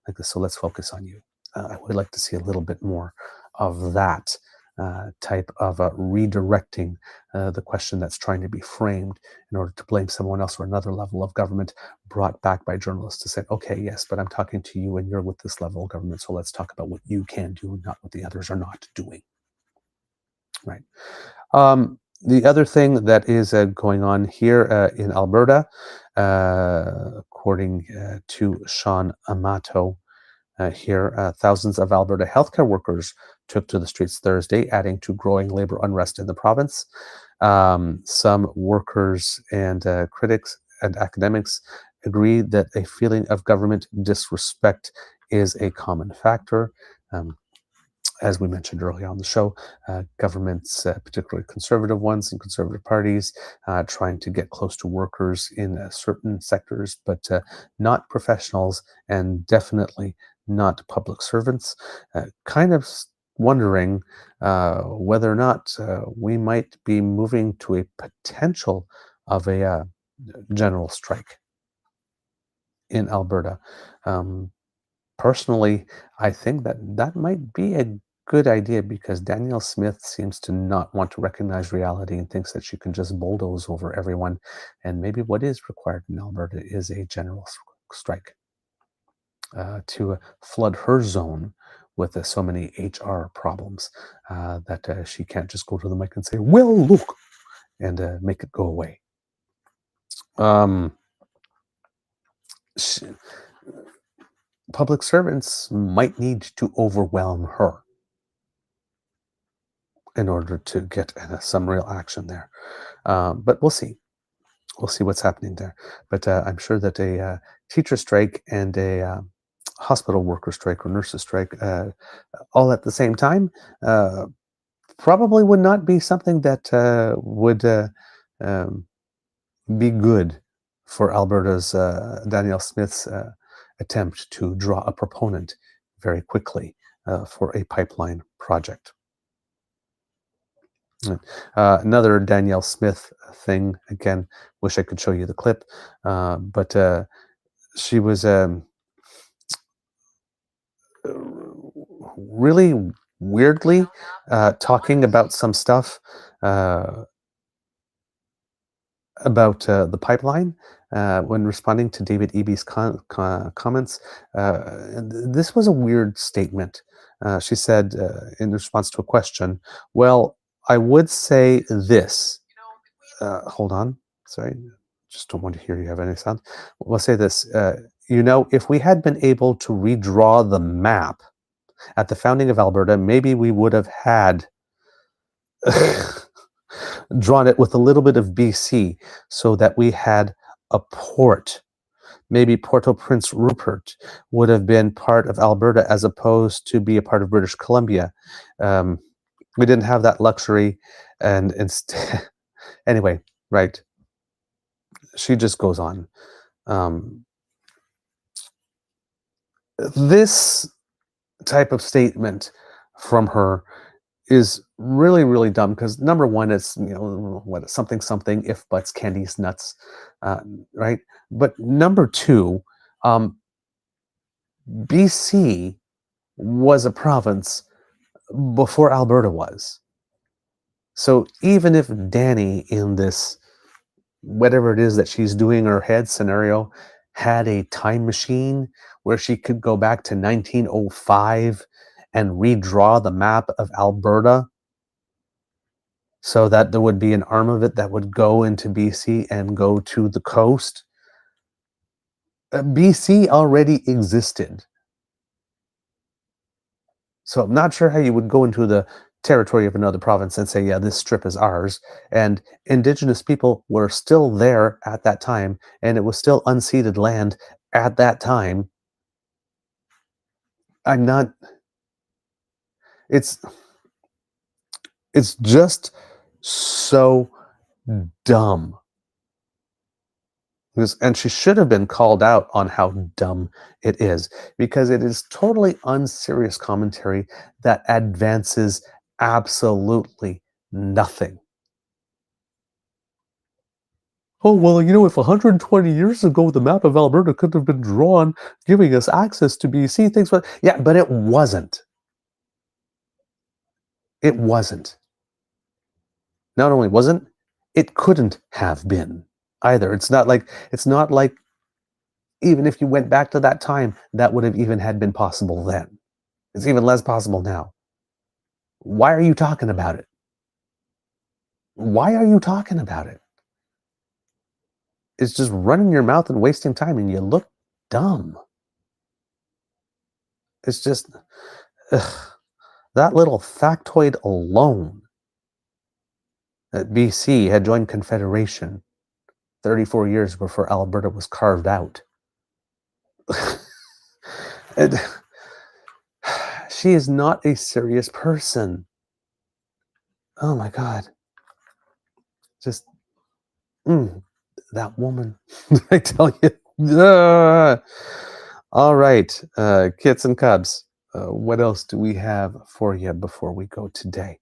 like this? So let's focus on you. I would like to see a little bit more of that type of redirecting the question that's trying to be framed in order to blame someone else or another level of government, brought back by journalists to say, okay, yes, but I'm talking to you and you're with this level of government, so let's talk about what you can do, not what the others are not doing. Right. The other thing that is going on here in Alberta, according to Sean Amato here, thousands of Alberta healthcare workers took to the streets Thursday, adding to growing labor unrest in the province. Some workers and critics and academics agree that a feeling of government disrespect is a common factor. As we mentioned earlier on the show, governments, particularly conservative ones and conservative parties, trying to get close to workers in certain sectors, but not professionals and definitely not public servants. Kind of wondering whether or not we might be moving to a potential of a general strike in Alberta. Personally, I think that might be a good idea because Danielle Smith seems to not want to recognize reality and thinks that she can just bulldoze over everyone. And maybe what is required in Alberta is a general strike to flood her zone with so many HR problems that she can't just go to the mic and say, well, look, and make it go away. Um, sh Public servants might need to overwhelm her in order to get some real action there. But we'll see. We'll see what's happening there. But I'm sure that a teacher strike and a hospital worker strike or nurses strike all at the same time probably would not be something that would um, be good for Alberta's Danielle Smith's attempt to draw a proponent very quickly for a pipeline project. Another Danielle Smith thing, again, wish I could show you the clip, but she was really weirdly talking about some stuff about the pipeline when responding to David Eby's comments. This was a weird statement. She said in response to a question, well, I would say this. Hold on. Sorry. Just don't want to hear you have any sound. We'll say this. If we had been able to redraw the map at the founding of Alberta, maybe we would have had drawn it with a little bit of BC so that we had a port. Maybe Port-au-Prince Rupert would have been part of Alberta as opposed to be a part of British Columbia. We didn't have that luxury, and instead, anyway, right? She just goes on. This type of statement from her is really, really dumb because number one, it's what something if buts candies nuts, right? But number two, BC was a province before Alberta was. So even if Danny in this whatever it is that she's doing in her head scenario had a time machine where she could go back to 1905 and redraw the map of Alberta so that there would be an arm of it that would go into BC and go to the coast. BC already existed. So I'm not sure how you would go into the territory of another province and say, yeah, this strip is ours. And Indigenous people were still there at that time, and it was still unceded land at that time. It's just so dumb. And she should have been called out on how dumb it is, because it is totally unserious commentary that advances absolutely nothing. Oh, well, if 120 years ago the map of Alberta could have been drawn, giving us access to BC, things, but it wasn't. It wasn't. Not only wasn't, it couldn't have been either. It's not like even if you went back to that time, that would have even had been possible then. It's even less possible now. Why are you talking about it? Why are you talking about it? It's just running your mouth and wasting time, and you look dumb. It's just, that little factoid alone, that BC had joined Confederation 34 years before Alberta was carved out. She is not a serious person. Oh my God. Just, that woman. I tell you. All right, kits and cubs. What else do we have for you before we go today?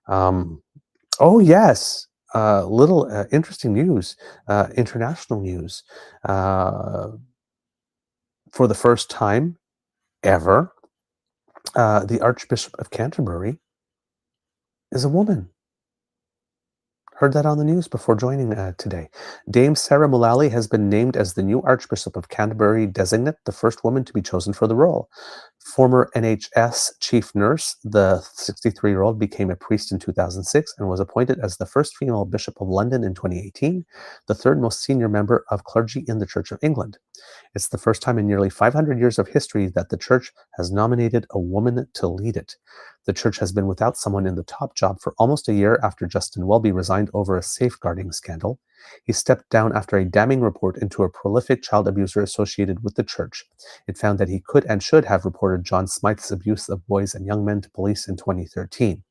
Oh, yes. Little interesting news, international news. For the first time ever, The Archbishop of Canterbury is a woman. Heard that on the news before joining today. Dame Sarah Mullally has been named as the new Archbishop of Canterbury designate, the first woman to be chosen for the role. Former NHS chief nurse, the 63-year-old became a priest in 2006 and was appointed as the first female Bishop of London in 2018, the third most senior member of clergy in the Church of England. It's the first time in nearly 500 years of history that the church has nominated a woman to lead it. The church has been without someone in the top job for almost a year after Justin Welby resigned over a safeguarding scandal. He stepped down after a damning report into a prolific child abuser associated with the church. It found that he could and should have reported John Smythe's abuse of boys and young men to police in 2013.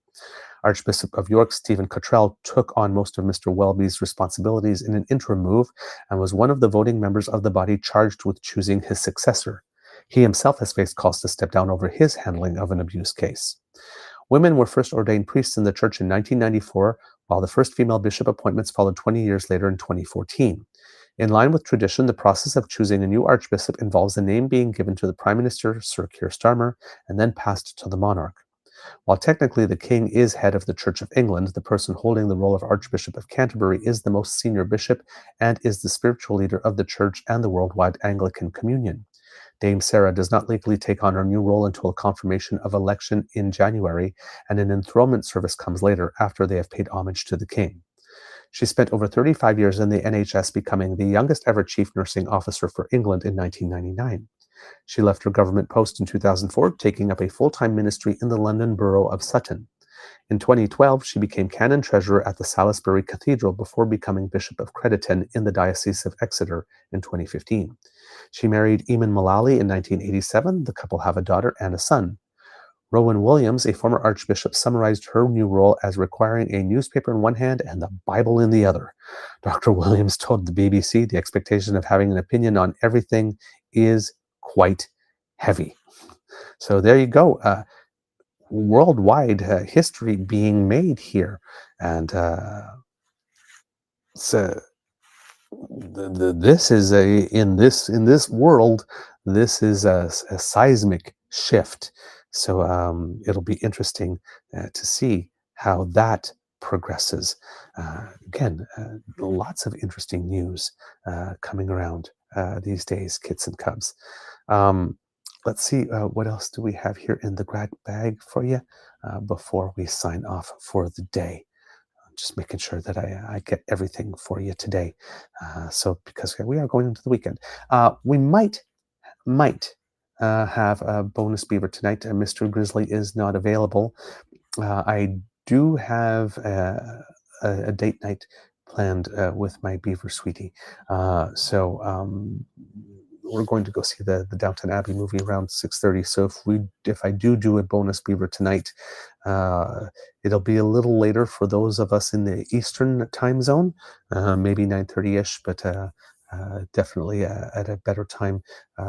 Archbishop of York Stephen Cottrell took on most of Mr. Welby's responsibilities in an interim move and was one of the voting members of the body charged with choosing his successor. He himself has faced calls to step down over his handling of an abuse case. Women were first ordained priests in the church in 1994, while the first female bishop appointments followed 20 years later in 2014. In line with tradition, the process of choosing a new archbishop involves a name being given to the Prime Minister, Sir Keir Starmer, and then passed to the monarch. While technically the king is head of the Church of England, the person holding the role of Archbishop of Canterbury is the most senior bishop and is the spiritual leader of the church and the worldwide Anglican Communion. Dame Sarah does not legally take on her new role until a confirmation of election in January, and an enthronement service comes later after they have paid homage to the king. She spent over 35 years in the NHS, becoming the youngest ever chief nursing officer for England in 1999. She left her government post in 2004, taking up a full-time ministry in the London borough of Sutton. In 2012, she became canon treasurer at the Salisbury Cathedral before becoming Bishop of Crediton in the Diocese of Exeter in 2015. She married Eamon Mullally in 1987. The couple have a daughter and a son. Rowan Williams, a former archbishop, summarized her new role as requiring a newspaper in one hand and the Bible in the other. Dr. Williams told the BBC the expectation of having an opinion on everything is quite heavy. So there you go. Worldwide history being made here. And so this is in this world, this is a seismic shift. So it'll be interesting to see how that progresses. Again, lots of interesting news coming around these days, kits and cubs. Let's see, what else do we have here in the grad bag for you before we sign off for the day. Just making sure that I get everything for you today. So because we are going into the weekend, we might have a bonus beaver tonight. Mr. Grizzly is not available. I do have a date night planned with my beaver sweetie. So we're going to go see the Downton Abbey movie around 6:30. So if I do a bonus beaver tonight, it'll be a little later for those of us in the Eastern time zone, maybe 9:30ish, but definitely at a better time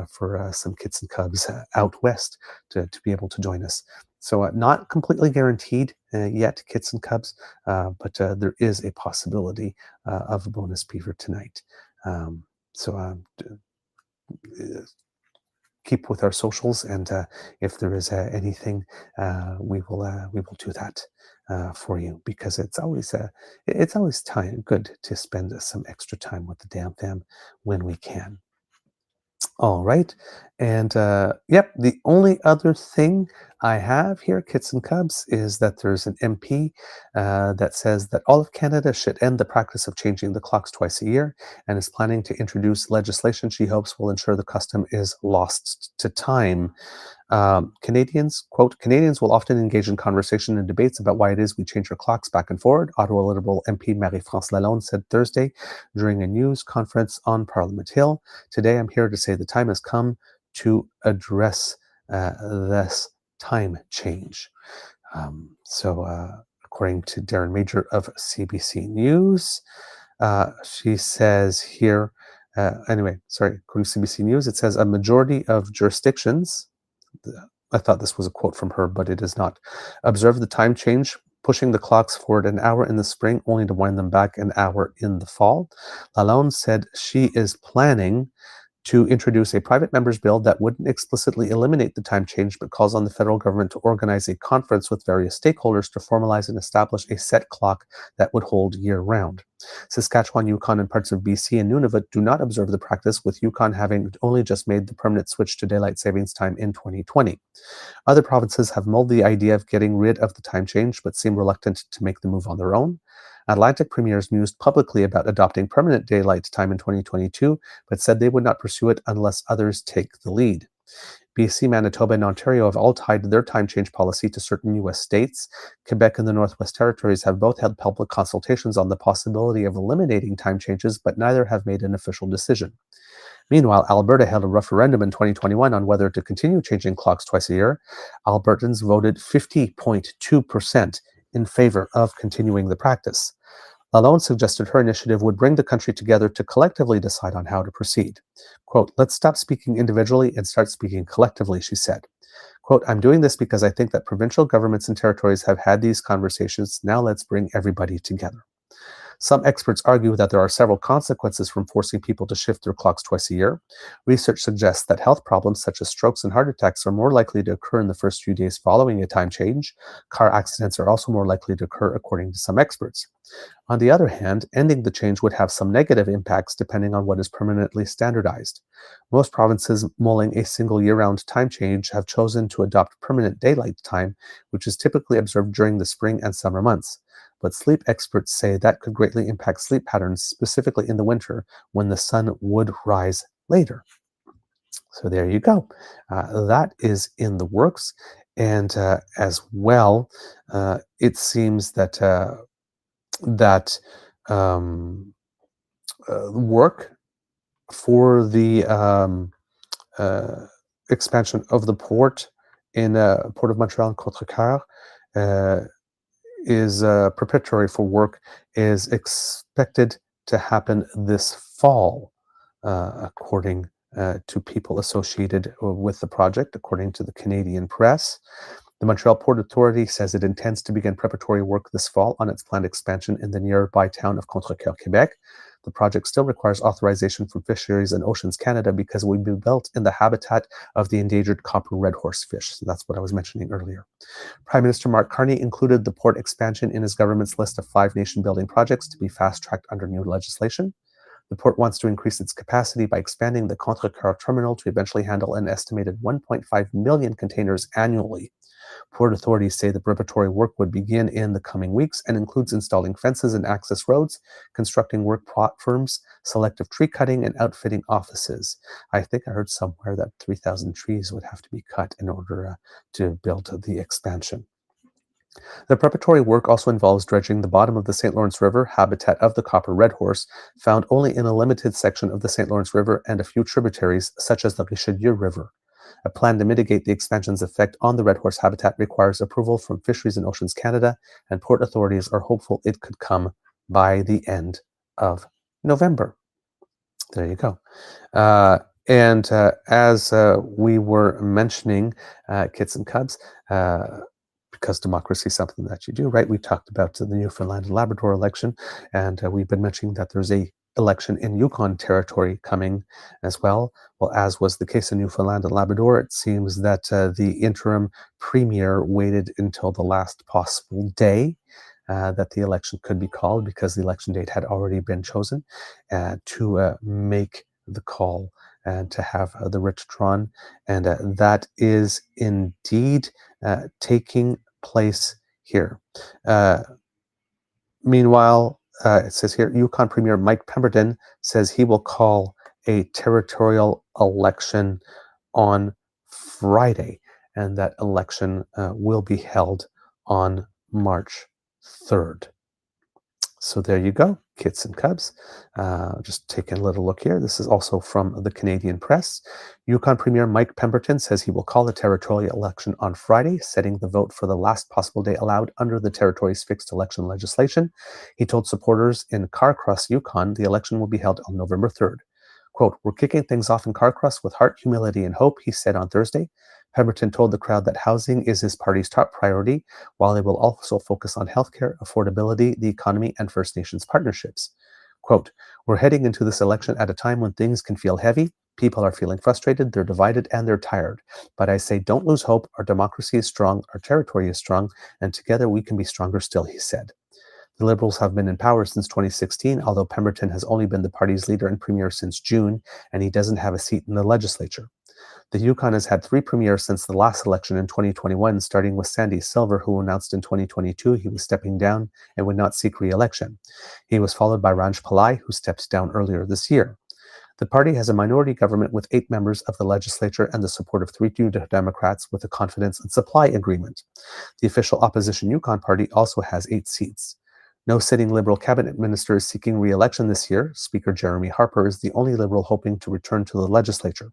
for some kits and cubs out west to be able to join us. So not completely guaranteed yet, kits and cubs, but there is a possibility of a bonus beaver tonight. So keep with our socials, and if there is anything, we will do that for you, because it's always good to spend some extra time with the DAMFAM when we can. All right. And yep, the only other thing I have here, kits and cubs, is that there's an MP that says that all of Canada should end the practice of changing the clocks twice a year, and is planning to introduce legislation she hopes will ensure the custom is lost to time. Canadians, quote, Canadians will often engage in conversation and debates about why it is we change our clocks back and forward, Ottawa Liberal MP Marie-France Lalonde said Thursday during a news conference on Parliament Hill. Today, I'm here to say the time has come to address this time change. According to Darren Major of CBC News, she says here, according to CBC News, it says a majority of jurisdictions, I thought this was a quote from her, but it is not, observe the time change, pushing the clocks forward an hour in the spring, only to wind them back an hour in the fall. Lalonde said she is planning to introduce a private member's bill that wouldn't explicitly eliminate the time change, but calls on the federal government to organize a conference with various stakeholders to formalize and establish a set clock that would hold year-round. Saskatchewan, Yukon, and parts of BC and Nunavut do not observe the practice, with Yukon having only just made the permanent switch to daylight savings time in 2020. Other provinces have mulled the idea of getting rid of the time change, but seem reluctant to make the move on their own. Atlantic premiers mused publicly about adopting permanent daylight time in 2022, but said they would not pursue it unless others take the lead. BC, Manitoba, and Ontario have all tied their time change policy to certain U.S. states. Quebec and the Northwest Territories have both held public consultations on the possibility of eliminating time changes, but neither have made an official decision. Meanwhile, Alberta held a referendum in 2021 on whether to continue changing clocks twice a year. Albertans voted 50.2% in favor of continuing the practice. Lalonde suggested her initiative would bring the country together to collectively decide on how to proceed. Quote, "Let's stop speaking individually and start speaking collectively," she said. Quote, "I'm doing this because I think that provincial governments and territories have had these conversations. Now let's bring everybody together." Some experts argue that there are several consequences from forcing people to shift their clocks twice a year. Research suggests that health problems such as strokes and heart attacks are more likely to occur in the first few days following a time change. Car accidents are also more likely to occur, according to some experts. On the other hand, ending the change would have some negative impacts depending on what is permanently standardized. Most provinces mulling a single year-round time change have chosen to adopt permanent daylight time, which is typically observed during the spring and summer months. But sleep experts say that could greatly impact sleep patterns, specifically in the winter when the sun would rise later. So there you go. That is in the works. And as well, it seems that that work for the expansion of the port in Port of Montreal and Contrecoeur is preparatory for work is expected to happen this fall, according to people associated with the project, according to the Canadian press. The Montreal Port Authority says it intends to begin preparatory work this fall on its planned expansion in the nearby town of Contrecoeur, Quebec. The project still requires authorization from Fisheries and Oceans Canada because it will be built in the habitat of the endangered copper red horse fish. So that's what I was mentioning earlier. Prime Minister Mark Carney included the port expansion in his government's list of 5 nation-building projects to be fast-tracked under new legislation. The port wants to increase its capacity by expanding the Contrecoeur terminal to eventually handle an estimated 1.5 million containers annually. Port authorities say the preparatory work would begin in the coming weeks and includes installing fences and access roads, constructing work platforms, selective tree cutting, and outfitting offices. I think I heard somewhere that 3,000 trees would have to be cut in order to build the expansion. The preparatory work also involves dredging the bottom of the St. Lawrence River, habitat of the copper red horse, found only in a limited section of the St. Lawrence River and a few tributaries, such as the Richelieu River. A plan to mitigate the expansion's effect on the red horse habitat requires approval from Fisheries and Oceans Canada, and port authorities are hopeful it could come by the end of November. There you go. And as we were mentioning, kits and cubs, because democracy is something that you do, right? We talked about the Newfoundland and Labrador election, and we've been mentioning that there's a election in Yukon territory coming as well. Well, as was the case in Newfoundland and Labrador, it seems that the interim premier waited until the last possible day that the election could be called, because the election date had already been chosen, to make the call and to have the writ drawn. And that is indeed taking place here. Meanwhile, it says here, Yukon Premier Mike Pemberton says he will call a territorial election on Friday, and that election will be held on March 3rd. So there you go, kits and cubs. Just taking a little look here. This is also from the Canadian press. Yukon Premier Mike Pemberton says he will call the territorial election on Friday, setting the vote for the last possible day allowed under the territory's fixed election legislation. He told supporters in Carcross, Yukon, the election will be held on November 3rd. Quote, "We're kicking things off in Carcross with heart, humility, and hope," he said on Thursday. Pemberton told the crowd that housing is his party's top priority, while they will also focus on healthcare, affordability, the economy, and First Nations partnerships. Quote, "We're heading into this election at a time when things can feel heavy. People are feeling frustrated, they're divided, and they're tired. But I say, don't lose hope. Our democracy is strong, our territory is strong, and together we can be stronger still, he said. The Liberals have been in power since 2016, although Pemberton has only been the party's leader and premier since June, and he doesn't have a seat in the legislature. The Yukon has had 3 premiers since the last election in 2021, starting with Sandy Silver, who announced in 2022 he was stepping down and would not seek re-election. He was followed by Ranj Pillai, who stepped down earlier this year. The party has a minority government with 8 members of the legislature and the support of 3 New Democrats with a confidence and supply agreement. The official opposition Yukon party also has 8 seats. No sitting Liberal cabinet minister is seeking re-election this year. Speaker Jeremy Harper is the only Liberal hoping to return to the legislature.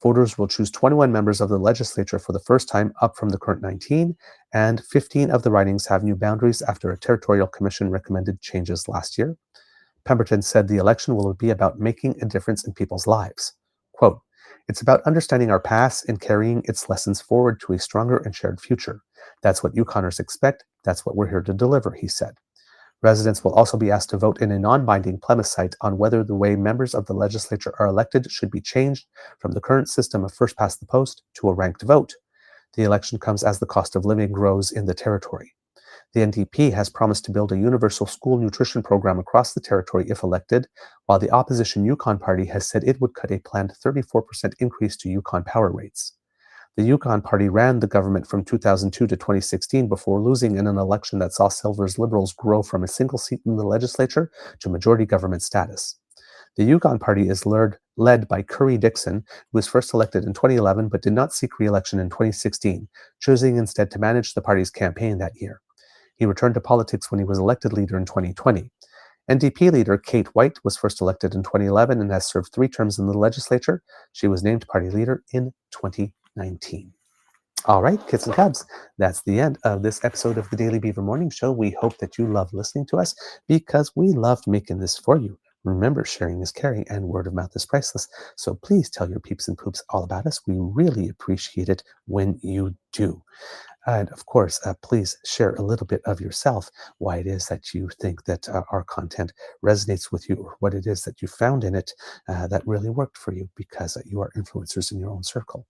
Voters will choose 21 members of the legislature for the first time, up from the current 19, and 15 of the ridings have new boundaries after a territorial commission recommended changes last year. Pemberton said the election will be about making a difference in people's lives. Quote, "It's about understanding our past and carrying its lessons forward to a stronger and shared future. That's what Yukoners expect. That's what we're here to deliver," he said. Residents will also be asked to vote in a non-binding plebiscite on whether the way members of the legislature are elected should be changed from the current system of first past the post to a ranked vote. The election comes as the cost of living grows in the territory. The NDP has promised to build a universal school nutrition program across the territory if elected, while the opposition Yukon Party has said it would cut a planned 34% increase to Yukon power rates. The Yukon Party ran the government from 2002 to 2016 before losing in an election that saw Silver's Liberals grow from a single seat in the legislature to majority government status. The Yukon Party is led by Curry Dixon, who was first elected in 2011 but did not seek re-election in 2016, choosing instead to manage the party's campaign that year. He returned to politics when he was elected leader in 2020. NDP leader Kate White was first elected in 2011 and has served 3 terms in the legislature. She was named party leader in 2019. All right, kids and cubs, that's the end of this episode of the Daily Beaver Morning Show. We hope that you love listening to us because we loved making this for you. Remember, sharing is caring and word of mouth is priceless. So please tell your peeps and poops all about us. We really appreciate it when you do. And of course, please share a little bit of yourself, why it is that you think that our content resonates with you, or what it is that you found in it that really worked for you, because you are influencers in your own circle.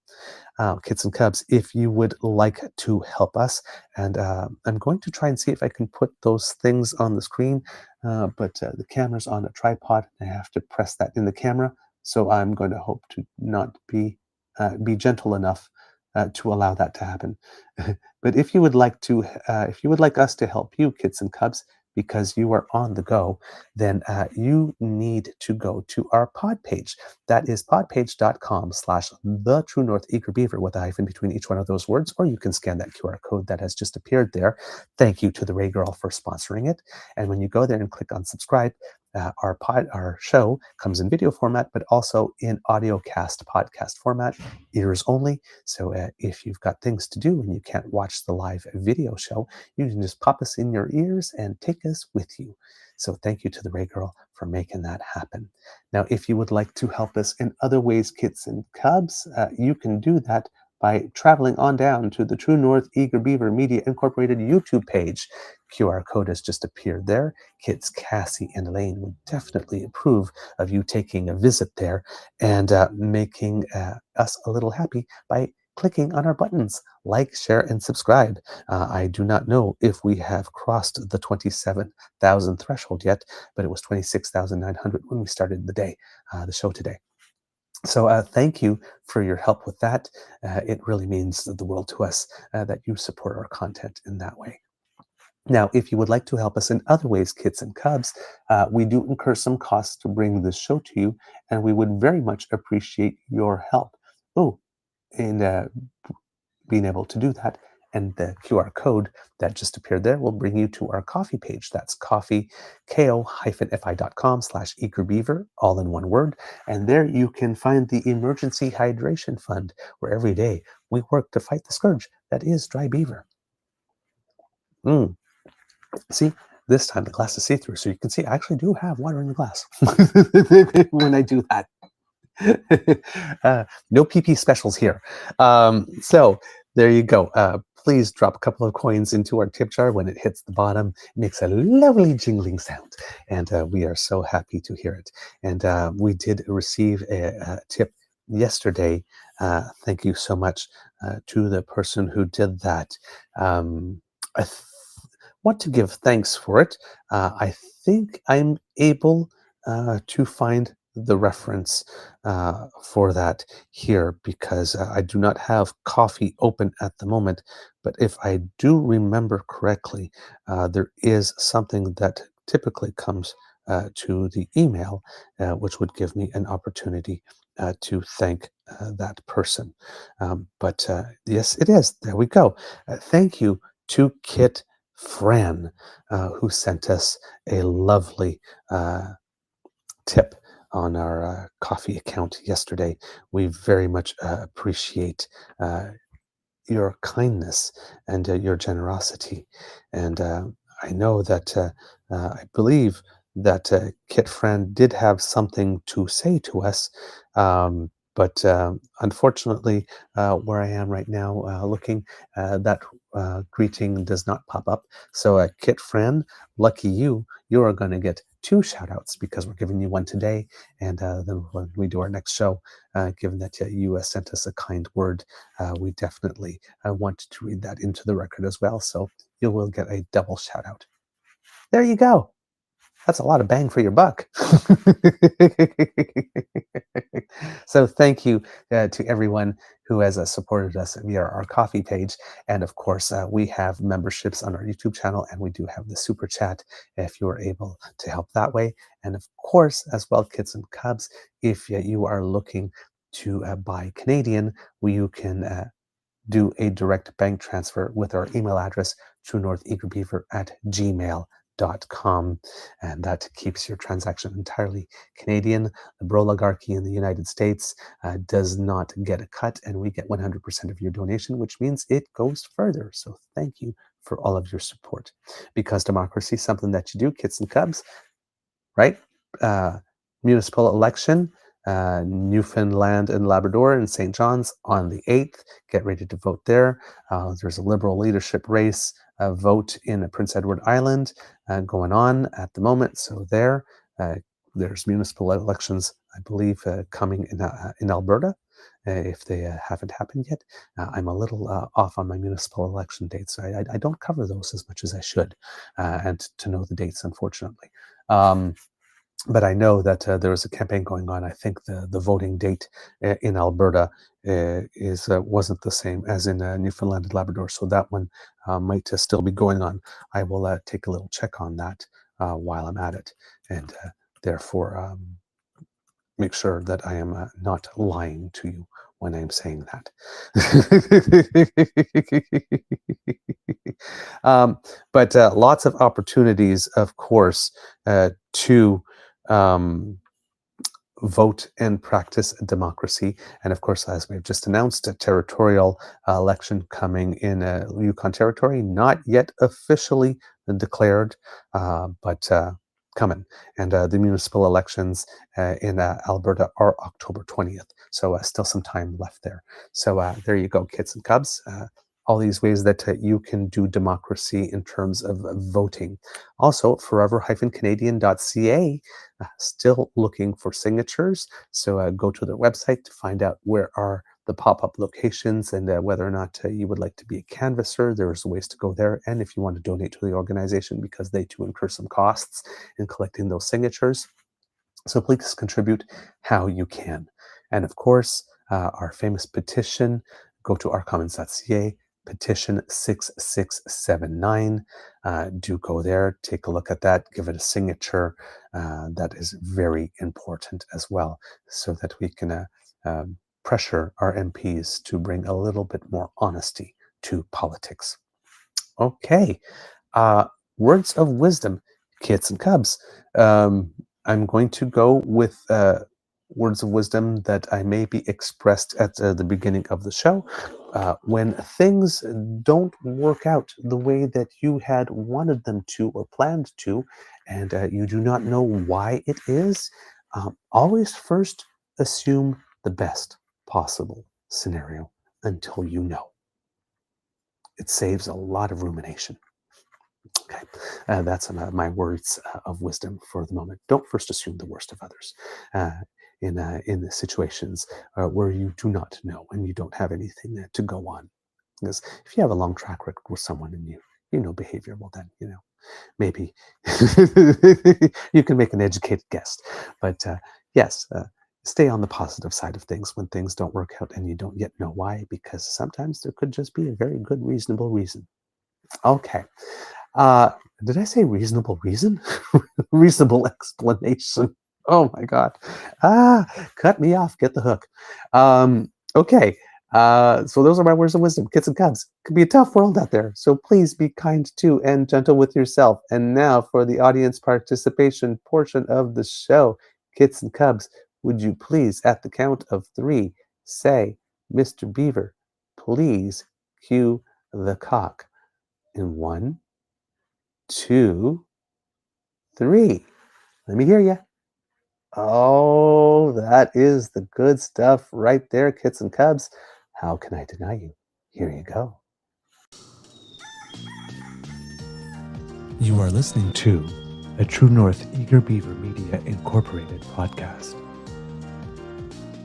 Kids and cubs, if you would like to help us, and I'm going to try and see if I can put those things on the screen, but the camera's on a tripod, and I have to press that in the camera, so I'm going to hope to not be gentle enough to allow that to happen. But if you would like us to help you, kids and cubs, because you are on the go, then you need to go to our pod page. That is podpage.com/the-truenortheagerbeaver with a hyphen between each one of those words, or you can scan that QR code that has just appeared there. Thank you to the Ray Girl for sponsoring it. And when you go there and click on subscribe, our show comes in video format, but also in audiocast podcast format, ears only. So if you've got things to do and you can't watch the live video show, you can just pop us in your ears and take us with you. So thank you to the Ray Girl for making that happen. Now, if you would like to help us in other ways, kids and cubs, you can do that by traveling on down to the True North Eager Beaver Media Incorporated YouTube page. QR code has just appeared there. Kids Cassie and Elaine would definitely approve of you taking a visit there and making us a little happy by clicking on our buttons, like, share, and subscribe. I do not know if we have crossed the 27,000 threshold yet, but it was 26,900 when we started the show today. So thank you for your help with that. It really means the world to us that you support our content in that way. Now, if you would like to help us in other ways, kids and cubs, we do incur some costs to bring this show to you, and we would very much appreciate your help. And being able to do that, and the QR code that just appeared there will bring you to our coffee page. That's ko-fi.com/eagerbeaver, all in one word. And there you can find the Emergency Hydration Fund, where every day we work to fight the scourge that is dry beaver. See, this time the glass is see-through, so you can see I actually do have water in the glass when I do that. No PP specials here. So there you go. please drop a couple of coins into our tip jar. When it hits the bottom, it makes a lovely jingling sound, and we are so happy to hear it. And we did receive a tip yesterday. Thank you so much to the person who did that. I want to give thanks for it. I think I'm able to find the reference for that here, because I do not have coffee open at the moment. But if I do remember correctly, there is something that typically comes to the email, which would give me an opportunity to thank that person. But yes, it is. There we go. Thank you to Kit Fran, who sent us a lovely tip on our coffee account yesterday. We very much appreciate your kindness and your generosity. And I know that I believe that Kit Fran did have something to say to us. But unfortunately, where I am right now, looking, that greeting does not pop up. So, Kit Fran, lucky you, you are going to get 2 shout outs, because we're giving you one today. And then when we do our next show, given that you sent us a kind word, we definitely want to read that into the record as well. So you will get a double shout out. There you go. That's a lot of bang for your buck. So thank you to everyone who has supported us via our coffee page. And of course, we have memberships on our YouTube channel, and we do have the super chat if you are able to help that way. And of course, as well, kids and cubs, if you are looking to buy Canadian, you can do a direct bank transfer with our email address, truenortheagerbeaver@gmail.com. And that keeps your transaction entirely Canadian. The Bro Oligarchy in the United States does not get a cut, and we get 100% of your donation, which means it goes further. So thank you for all of your support. Because democracy is something that you do, kids and cubs, right? Municipal election, Newfoundland and Labrador and St. John's on the 8th. Get ready to vote there. There's a Liberal leadership race vote in Prince Edward Island going on at the moment. So there's municipal elections, I believe, coming in Alberta. If they haven't happened yet. I'm a little off on my municipal election dates. I don't cover those as much as I should, and to know the dates, unfortunately. But I know that there is a campaign going on. I think the voting date in Alberta wasn't the same as in Newfoundland and Labrador, so that one might still be going on. I will take a little check on that while I'm at it, and therefore make sure that I am not lying to you when I'm saying that. But lots of opportunities, of course, to vote and practice democracy. And of course, as we've just announced, a territorial election coming in Yukon Territory, not yet officially declared, but coming. And the municipal elections in Alberta are October 20th. So still some time left there. So there you go, kids and cubs. All these ways that you can do democracy in terms of voting. Also, forever-canadian.ca, still looking for signatures. So go to their website to find out where are the pop-up locations and whether or not you would like to be a canvasser. There's ways to go there. And if you want to donate to the organization, because they too incur some costs in collecting those signatures. So please contribute how you can. And of course, our famous petition, go to ourcommons.ca, petition 6679. Do go there, take a look at that, give it a signature. That is very important as well, so that we can pressure our MPs to bring a little bit more honesty to politics. Okay, words of wisdom, kids and cubs. I'm going to go with words of wisdom that I may be expressed at the beginning of the show. When things don't work out the way that you had wanted them to or planned to, and you do not know why it is, always first assume the best possible scenario until you know. It saves a lot of rumination. Okay, that's my words of wisdom for the moment. Don't first assume the worst of others in the situations where you do not know and you don't have anything to go on. Because if you have a long track record with someone and you know behavior, well then maybe you can make an educated guess. But yes, stay on the positive side of things when things don't work out and you don't yet know why, because sometimes there could just be a very good, reasonable reason. Okay. Uh, did I say reasonable reason? Reasonable explanation. Oh my God. Cut me off. Get the hook. Okay. So those are my words of wisdom. Kids and cubs, it can be a tough world out there. So please be kind to and gentle with yourself. And now for the audience participation portion of the show. Kids and cubs, would you please, at the count of 3, say, Mr. Beaver, please cue the cock. In 1, 2, 3. Let me hear you. Oh, that is the good stuff right there, kits and cubs. How can I deny you? Here you go. You are listening to a True North Eager Beaver Media Incorporated podcast.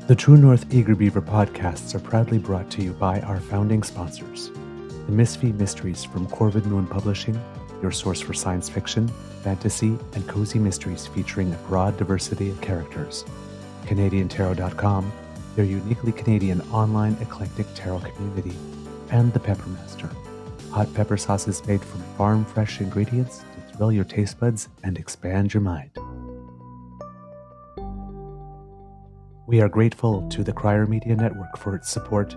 The True North Eager Beaver podcasts are proudly brought to you by our founding sponsors, the Misfit Mysteries from Corvid Moon Publishing, your source for science fiction, fantasy, and cozy mysteries featuring a broad diversity of characters. CanadianTarot.com, their uniquely Canadian online eclectic tarot community. And The Peppermaster, hot pepper sauces made from farm-fresh ingredients to thrill your taste buds and expand your mind. We are grateful to the Crier Media Network for its support,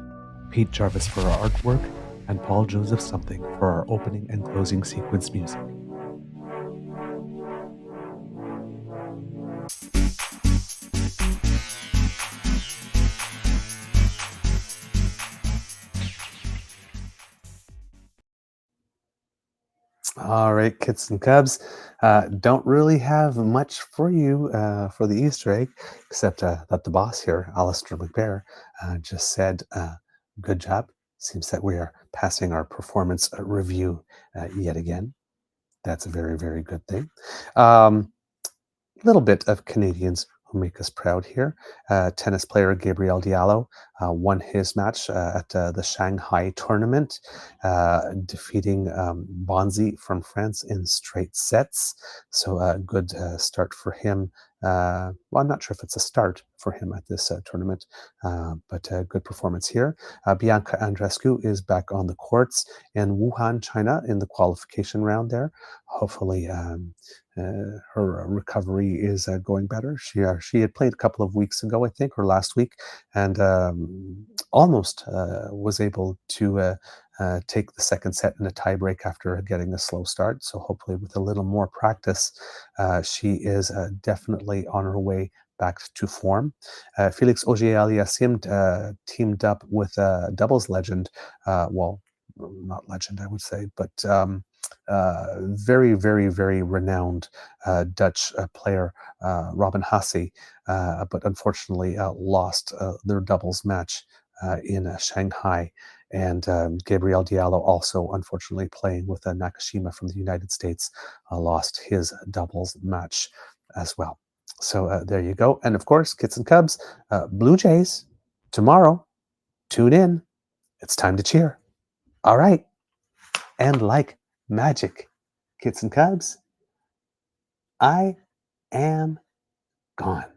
Pete Jarvis for our artwork, and Paul Joseph Something for our opening and closing sequence music. All right, kits and cubs, don't really have much for you for the Easter egg, except that the boss here, Alistair McBear, just said, good job. Seems that we are passing our performance review yet again. That's a very, very good thing. Little bit of Canadians who make us proud here. Tennis player Gabriel Diallo won his match at the Shanghai tournament, defeating Bonzi from France in straight sets. So a good start for him. Well, I'm not sure if it's a start for him at this tournament, but a good performance here. Bianca Andreescu is back on the courts in Wuhan, China, in the qualification round there. Hopefully, her recovery is going better. She had played a couple of weeks ago, I think, or last week, and almost was able to take the second set in a tiebreak after getting a slow start. So hopefully, with a little more practice, she is definitely on her way back to form. Felix Auger-Aliassime teamed up with doubles legend, well, not legend, I would say, but very, very, very renowned Dutch player, Robin Haase, but unfortunately lost their doubles match in Shanghai. And Gabriel Diallo also, unfortunately, playing with Nakashima from the United States, lost his doubles match as well. So there you go. And of course, kits and cubs, Blue Jays, tomorrow, tune in. It's time to cheer. All right. And like magic, kits and cubs, I am gone.